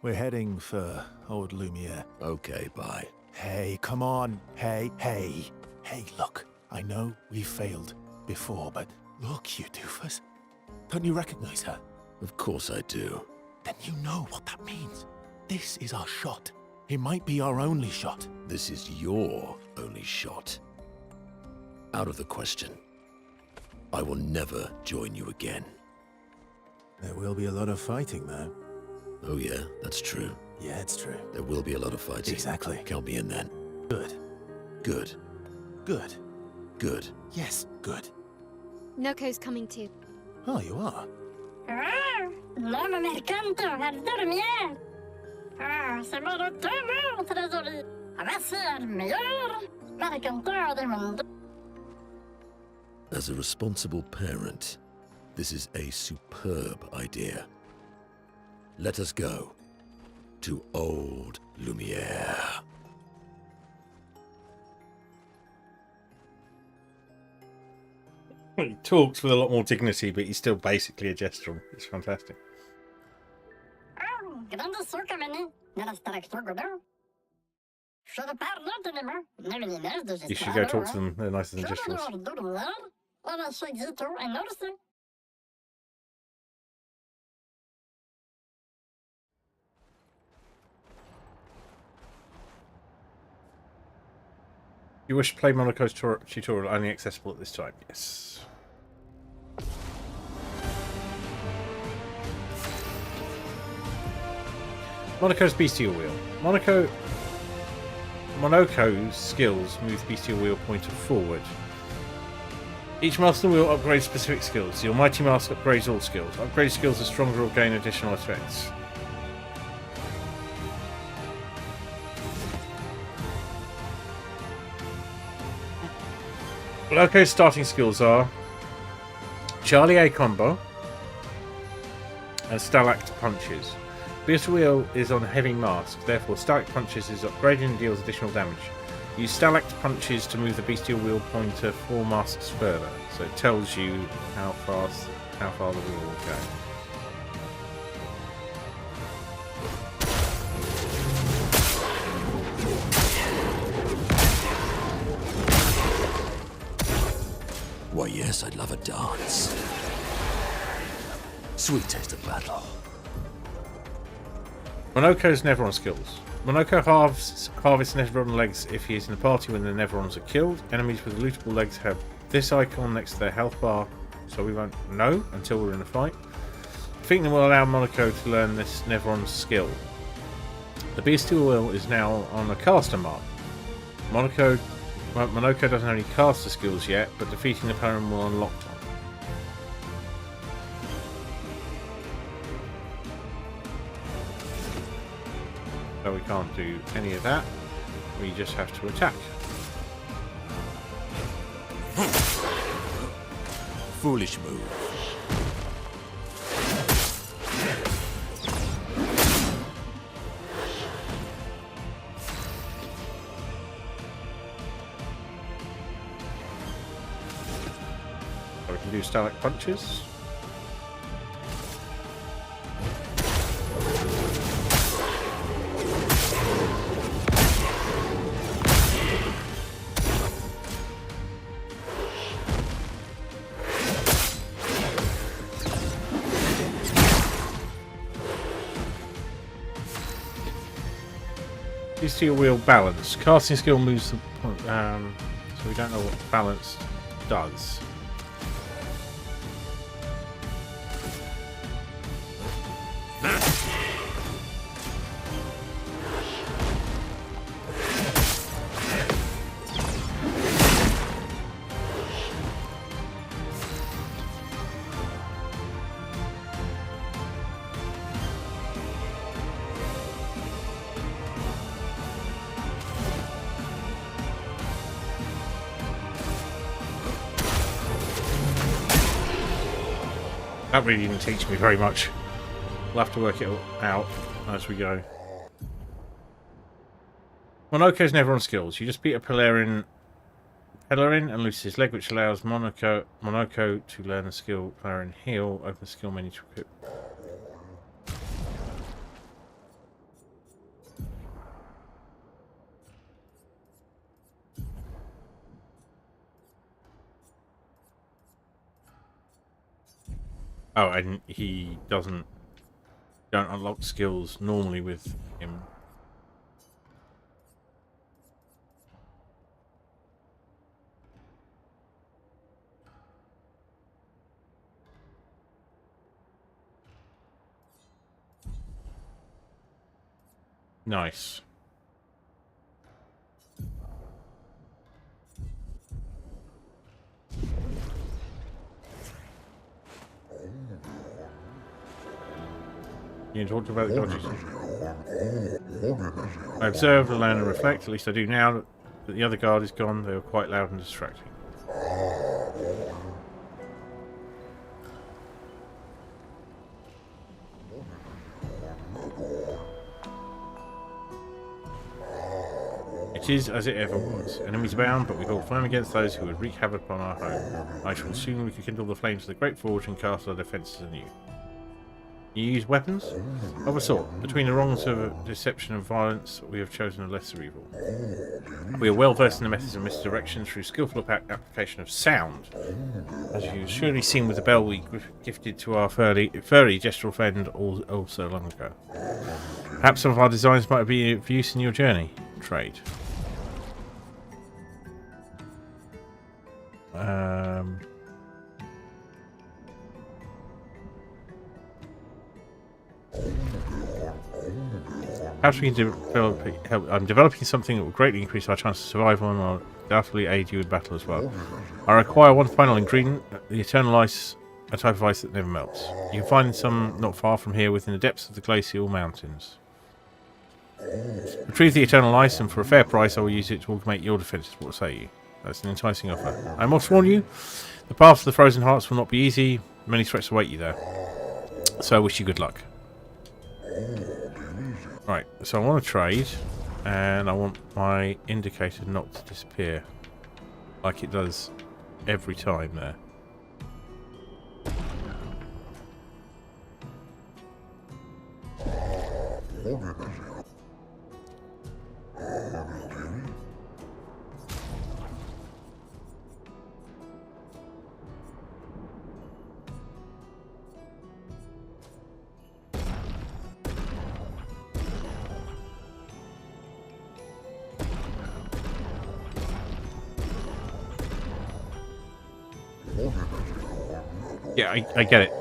Speaker 3: We're heading for old Lumiere.
Speaker 11: Okay, bye.
Speaker 3: Hey, come on. Hey. Hey, look. I know we failed before, but look, you doofus. Don't you recognize her?
Speaker 11: Of course I do.
Speaker 3: Then you know what that means. This is our shot. It might be our only shot.
Speaker 11: This is your only shot. Out of the question. I will never join you again.
Speaker 3: There will be a lot of fighting, though.
Speaker 11: Oh yeah, that's true.
Speaker 3: Yeah, it's true.
Speaker 11: There will be a lot of fighting.
Speaker 3: Exactly.
Speaker 11: Count me in then.
Speaker 3: Good.
Speaker 11: Good.
Speaker 3: Good.
Speaker 11: Good.
Speaker 3: Yes, good.
Speaker 6: Noko's coming too.
Speaker 3: Oh, you are?
Speaker 12: L'homme mercanto al dormir. C'est mon automne, trésorier. Voici le meilleur mercanteur du monde.
Speaker 11: As a responsible parent, this is a superb idea. Let us go to old Lumiere.
Speaker 1: He talks with a lot more dignity, but he's still basically a gestural. It's fantastic.
Speaker 12: Grande sucamene, nella structure godot. Je ne parle tenema, neminines de
Speaker 1: You should go talk to them. They're nicer than gesturals.
Speaker 12: Ora seguito en orse.
Speaker 1: You wish to play Monaco's tutorial only accessible at this time? Yes. Monaco's Bestial Wheel. Monaco's skills move the Bestial Wheel pointer forward. Each master wheel upgrades specific skills. The Almighty Mask upgrades all skills. Upgraded skills are stronger or gain additional effects. Monaco's starting skills are Charlie A combo and Stalact Punches. Bestial Wheel is on Heavy Mask, therefore Stalact Punches is upgraded and deals additional damage. Use Stalact Punches to move the Bestial Wheel pointer 4 masks further, so it tells you how far the wheel will go.
Speaker 11: Why, yes, I'd love a dance. Sweet taste of battle.
Speaker 1: Monaco's Neveron skills. Monaco harvests Neveron legs if he is in the party when the Neverons are killed. Enemies with lootable legs have this icon next to their health bar, so we won't know until we're in a fight. Defeating them will allow Monaco to learn this Neveron skill. The Bestial Wheel is now on a caster mark. Monaco doesn't have any caster skills yet, but defeating the opponent will unlock them. So we can't do any of that. We just have to attack.
Speaker 11: Foolish move.
Speaker 1: So we can do Stalact Punches. Bestial Wheel balance. Casting skill moves the point, so we don't know what balance does. That really didn't teach me very much. We'll have to work it out as we go. Monaco's Neveron skills. You just beat a Pelerin and loses his leg, which allows Monaco to learn the skill Pelerin heal. Open the skill menu to equip. Oh, and he don't unlock skills normally with him. Nice. You talked about the gods. I observe the land and reflect. At least I do now that the other guard is gone. They were quite loud and distracting. It is as it ever was. Enemies abound, but we hold firm against those who would wreak havoc upon our home. I shall soon rekindle the flames of the great forge and cast our defences anew. You use weapons? Of a sort. Between the wrongs of deception and violence, we have chosen a lesser evil. We are well versed in the methods of misdirection through skillful application of sound. As you've surely seen with the bell we gifted to our furry gestural friend all so long ago. Perhaps some of our designs might be of use in your journey. Trade. Perhaps we can I'm developing something that will greatly increase our chance of survival and will doubtfully aid you in battle as well. I require one final ingredient, the eternal ice, a type of ice that never melts. You can find some not far from here within the depths of the glacial mountains. Retrieve the eternal ice, and for a fair price I will use it to augment your defences. What say you? That's an enticing offer. I must warn you, the path to the Frozen Hearts will not be easy. Many threats await you there. So I wish you good luck. Right, so I want to trade, and I want my indicator not to disappear like it does every time there. Yeah, I get it.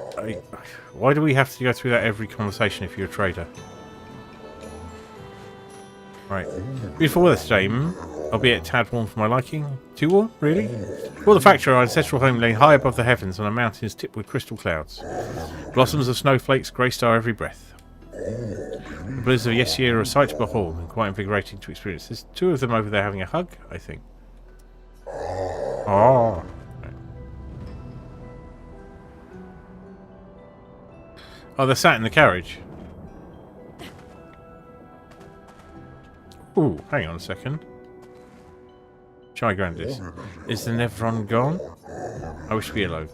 Speaker 1: Why do we have to go through that every conversation if you're a trader? Right. Beautiful weather today, albeit a tad warm for my liking. Too warm? Really? For the factory, our ancestral home lay high above the heavens on a mountains tipped with crystal clouds. Blossoms of snowflakes graced our every breath. The blizzards of yesteryear are a sight to behold and quite invigorating to experience. There's two of them over there having a hug, I think. Oh. Oh, they're sat in the carriage. Ooh, hang on a second. Chai Grandis. Is the Nevron gone? I wish to be alone.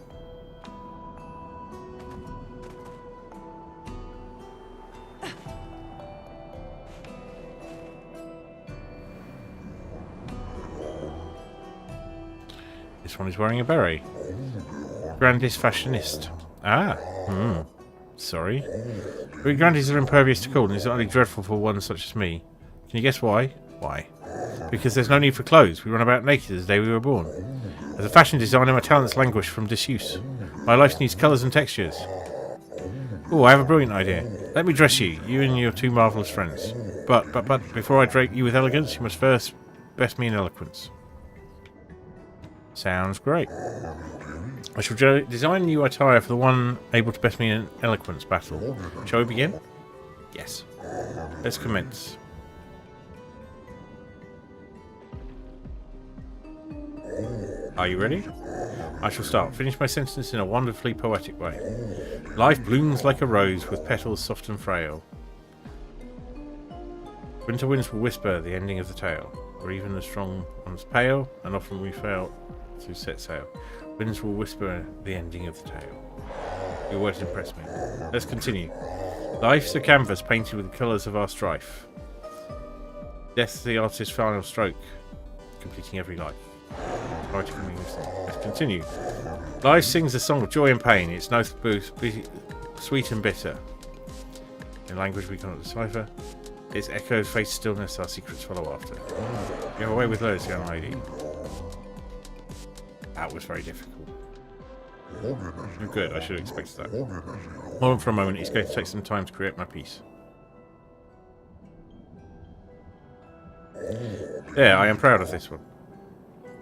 Speaker 1: This one is wearing a beret. Grandis fashionist. Ah, sorry. We Grandis are impervious to cold, and it's utterly dreadful for one such as me. Can you guess why? Why? Because there's no need for clothes. We run about naked as the day we were born. As a fashion designer, my talents languish from disuse. My life needs colours and textures. Oh, I have a brilliant idea. Let me dress you, you and your two marvellous friends. But, before I drape you with elegance, you must first best me in eloquence. Sounds great. I shall design new attire for the one able to best me in an eloquence battle. Shall we begin? Yes. Let's commence. Are you ready? I shall start. Finish my sentence in a wonderfully poetic way. Life blooms like a rose with petals soft and frail. Winter winds will whisper the ending of the tale, or even the strong ones pale, and often we fail to set sail. Winds will whisper the ending of the tale. Your words impress me. Let's continue. Life's a canvas painted with the colours of our strife. Death's the artist's final stroke, completing every life. Let's continue. Life sings a song of joy and pain. Its notes both sweet and bitter. In language we cannot decipher. Its echoes face stillness, our secrets follow after. You have a way with words, young lady. That was very difficult. Good, I should have expected that. Hold on for a moment, it's going to take some time to create my piece. Yeah, I am proud of this one.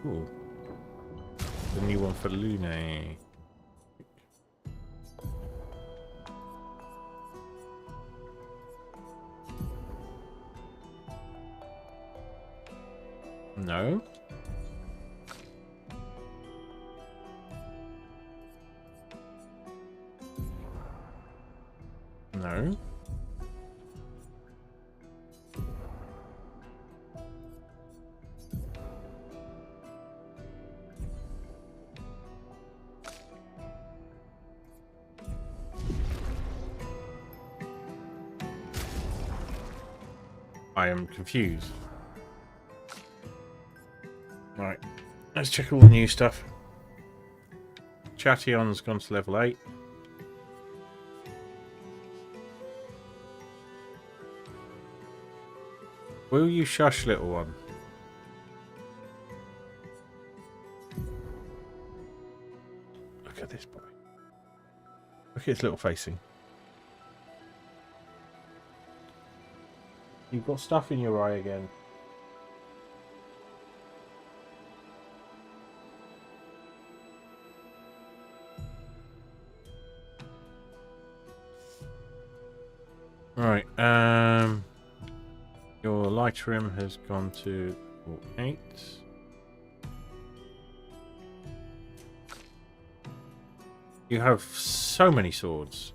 Speaker 1: Ooh. The new one for Lune. No. No. I am confused. Right, let's check all the new stuff. Chation's gone to level 8. Will you shush, little one? Look at this boy. Look at his little facing. You've got stuff in your eye again. Right, your light rim has gone to 8. You have so many swords.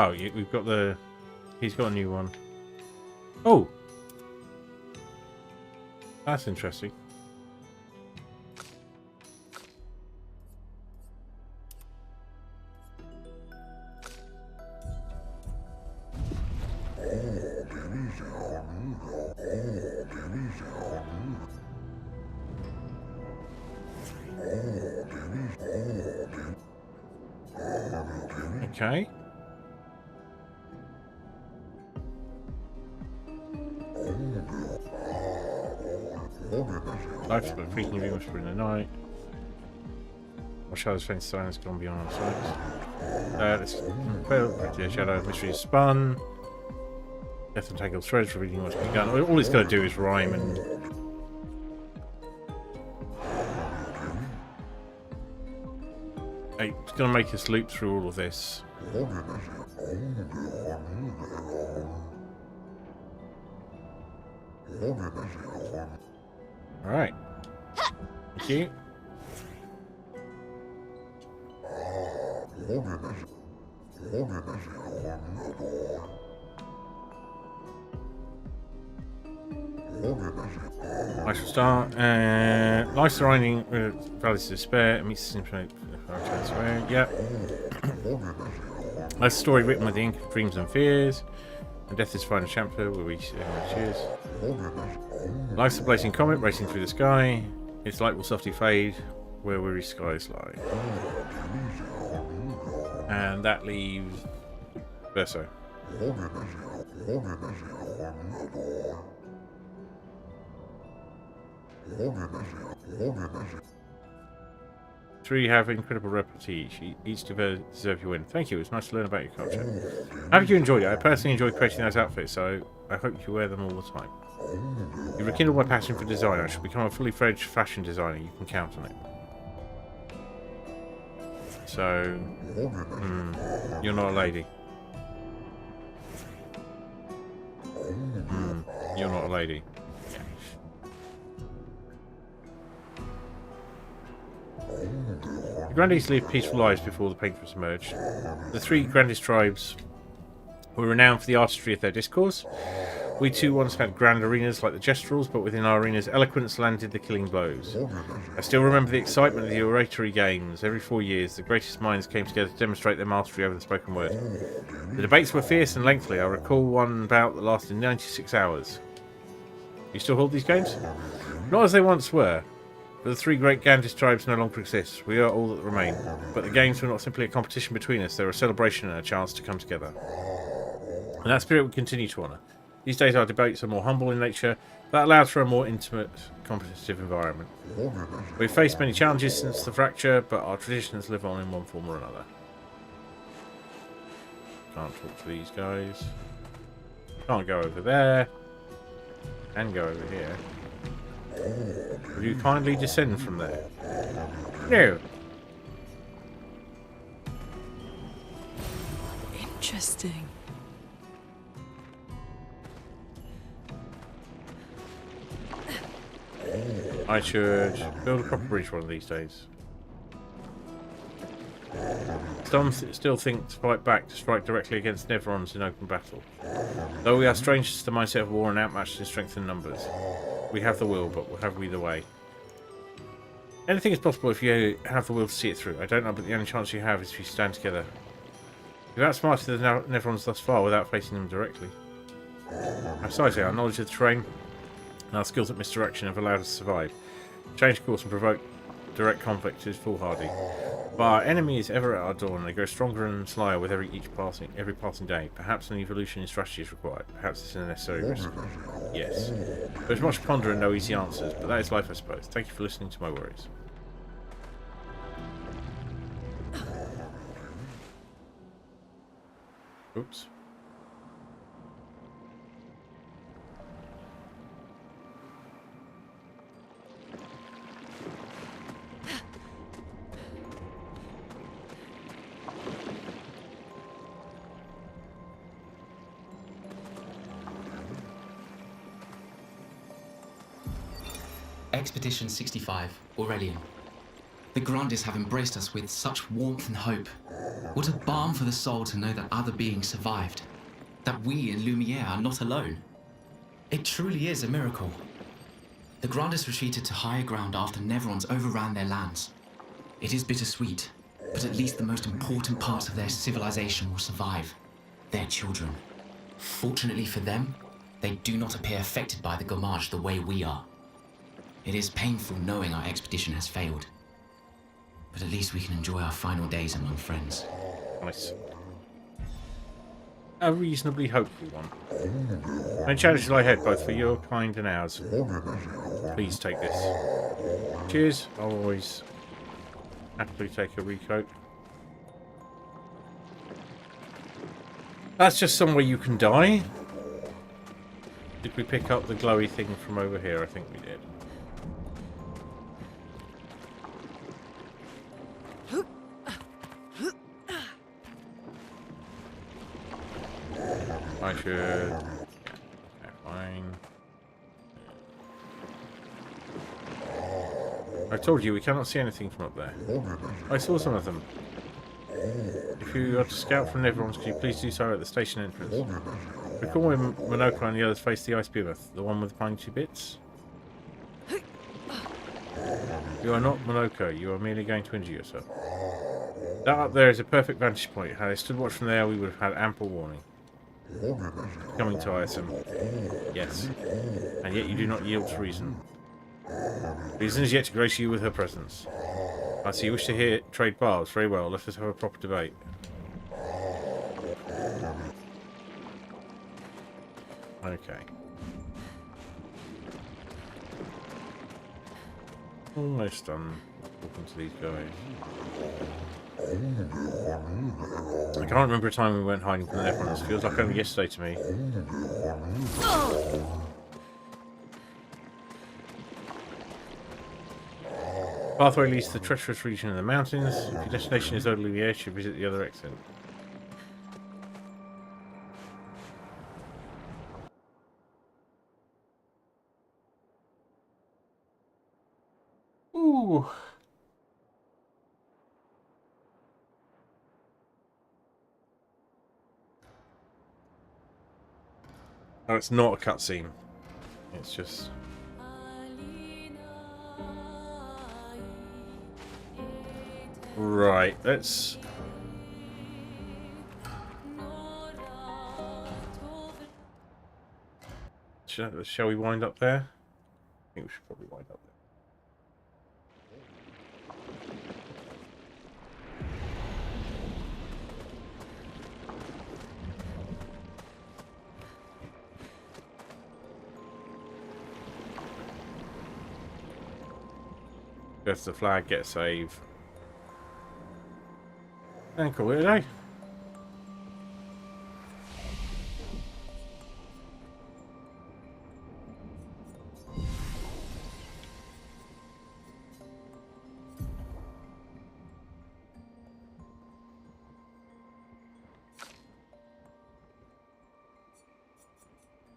Speaker 1: Oh, we've got the... He's got a new one. Oh! That's interesting. Okay. Life's but freaking very much in the night. What Shadow's faint silence gone beyond our sights. Let's Shadow mystery is spun. Death and tangled threads revealing what's begun. All it's going to do is rhyme and. Hey, it's going to make us loop through all of this. Alright. Thank you. I shall start. Life's surrounding valleys of despair. Meets the yeah. A story written with the ink of dreams and fears. And death is final chapter where we cheers. Life's a blazing comet racing through the sky. Its light will softly fade where weary skies lie. And that leaves Verso. Three have incredible repartee each deserve your win. Thank you, it's nice to learn about your culture. Have you enjoyed it? I personally enjoy creating those outfits, so I hope you wear them all the time. You rekindled my passion for design. I shall become a fully fledged fashion designer. You can count on it. So, you're not a lady. You're not a lady. The Grandees lived peaceful lives before the Painters emerged. The three grandest tribes were renowned for the artistry of their discourse. We too once had grand arenas like the Jestrels, but within our arenas eloquence landed the killing blows. I still remember the excitement of the oratory games. Every 4 years the greatest minds came together to demonstrate their mastery over the spoken word. The debates were fierce and lengthy. I recall one bout that lasted 96 hours. You still hold these games? Not as they once were. But the three great Gandhis tribes no longer exist. We are all that remain. But the games were not simply a competition between us. They were a celebration and a chance to come together. And that spirit we continue to honour. These days our debates are more humble in nature, that allows for a more intimate, competitive environment. We've faced many challenges since the fracture, but our traditions live on in one form or another. Can't talk to these guys. Can't go over there. And go over here. Will you kindly descend from there? No.
Speaker 2: Interesting.
Speaker 1: I should build a proper bridge one of these days. Some still think to fight back to strike directly against Neverons in open battle. Though we are strangers to the mindset of war and outmatched in strength and numbers. We have the will, but we'll have we the way. Anything is possible if you have the will to see it through. I don't know, but the only chance you have is if you stand together. You've outsmarted the Neverons thus far without facing them directly. Besides, our knowledge of the terrain and our skills at misdirection have allowed us to survive. Change course and provoke direct conflict is foolhardy. But our enemy is ever at our door, and they grow stronger and slyer with every passing day. Perhaps an evolution in strategy is required. Perhaps it's a necessary risk. Yes. There's much to ponder and no easy answers, but that is life, I suppose. Thank you for listening to my worries. Oops.
Speaker 13: Expedition 65, Aurelian. The Grandes have embraced us with such warmth and hope. What a balm for the soul to know that other beings survived. That we in Lumiere are not alone. It truly is a miracle. The Grandes retreated to higher ground after Neverons overran their lands. It is bittersweet, but at least the most important parts of their civilization will survive. Their children. Fortunately for them, they do not appear affected by the Gommage the way we are. It is painful knowing our expedition has failed. But at least we can enjoy our final days among friends.
Speaker 1: Nice. A reasonably hopeful one. Many challenges lie ahead, both for your kind and ours. Please take this. Cheers. I'll always happily take a recoat. That's just somewhere you can die. Did we pick up the glowy thing from over here? I think we did. I should... Okay, fine. I told you, we cannot see anything from up there. I saw some of them. If you are to scout from Neverons, could you please do so at the station entrance? Recall when Monoka and the others faced the ice behemoth, the one with the pointy bits? You are not Monoka, you are merely going to injure yourself. That up there is a perfect vantage point. Had I stood watch from there, we would have had ample warning. Coming tiresome. Yes. And yet you do not yield to reason. Reason is yet to grace you with her presence. I see you wish to hear trade barbs. Very well, let us have a proper debate. Okay. Almost done talking to these guys. I can't remember a time we went hiding from the Neverons. Feels like only yesterday to me. Pathway leads to the treacherous region in the mountains. If your destination is over Lumiere, you should visit the other exit. Ooh. Oh, it's not a cutscene. It's just... Right, let's... Shall we wind up there? I think we should probably wind up there. Go to the flag, get a save. And call it a day.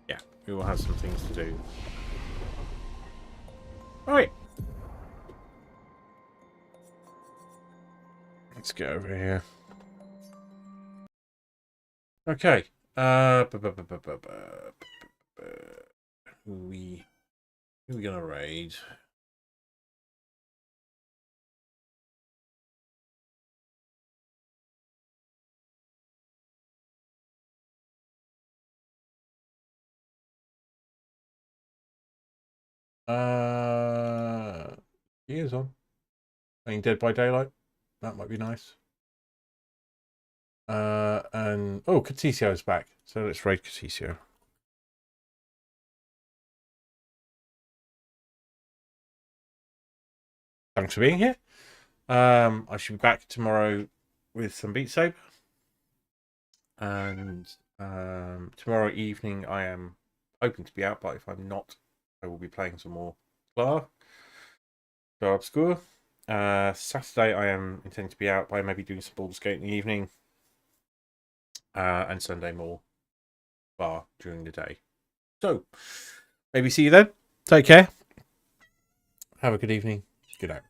Speaker 1: Yeah, we will have some things to do. Right. Let's get over here. Okay. Who we gonna raid? He is on. Playing Dead by Daylight. That might be nice. And oh, Catisio's back. So let's raid Catisio. Thanks for being here. I should be back tomorrow with some Beat Saber. And tomorrow evening I am hoping to be out, but if I'm not, I will be playing some more Clair. So Obscur. Saturday I am intending to be out, but I may be doing some Baldur's Gate in the evening. And Sunday more bar during the day. So maybe see you then. Take care. Have a good evening. Good night.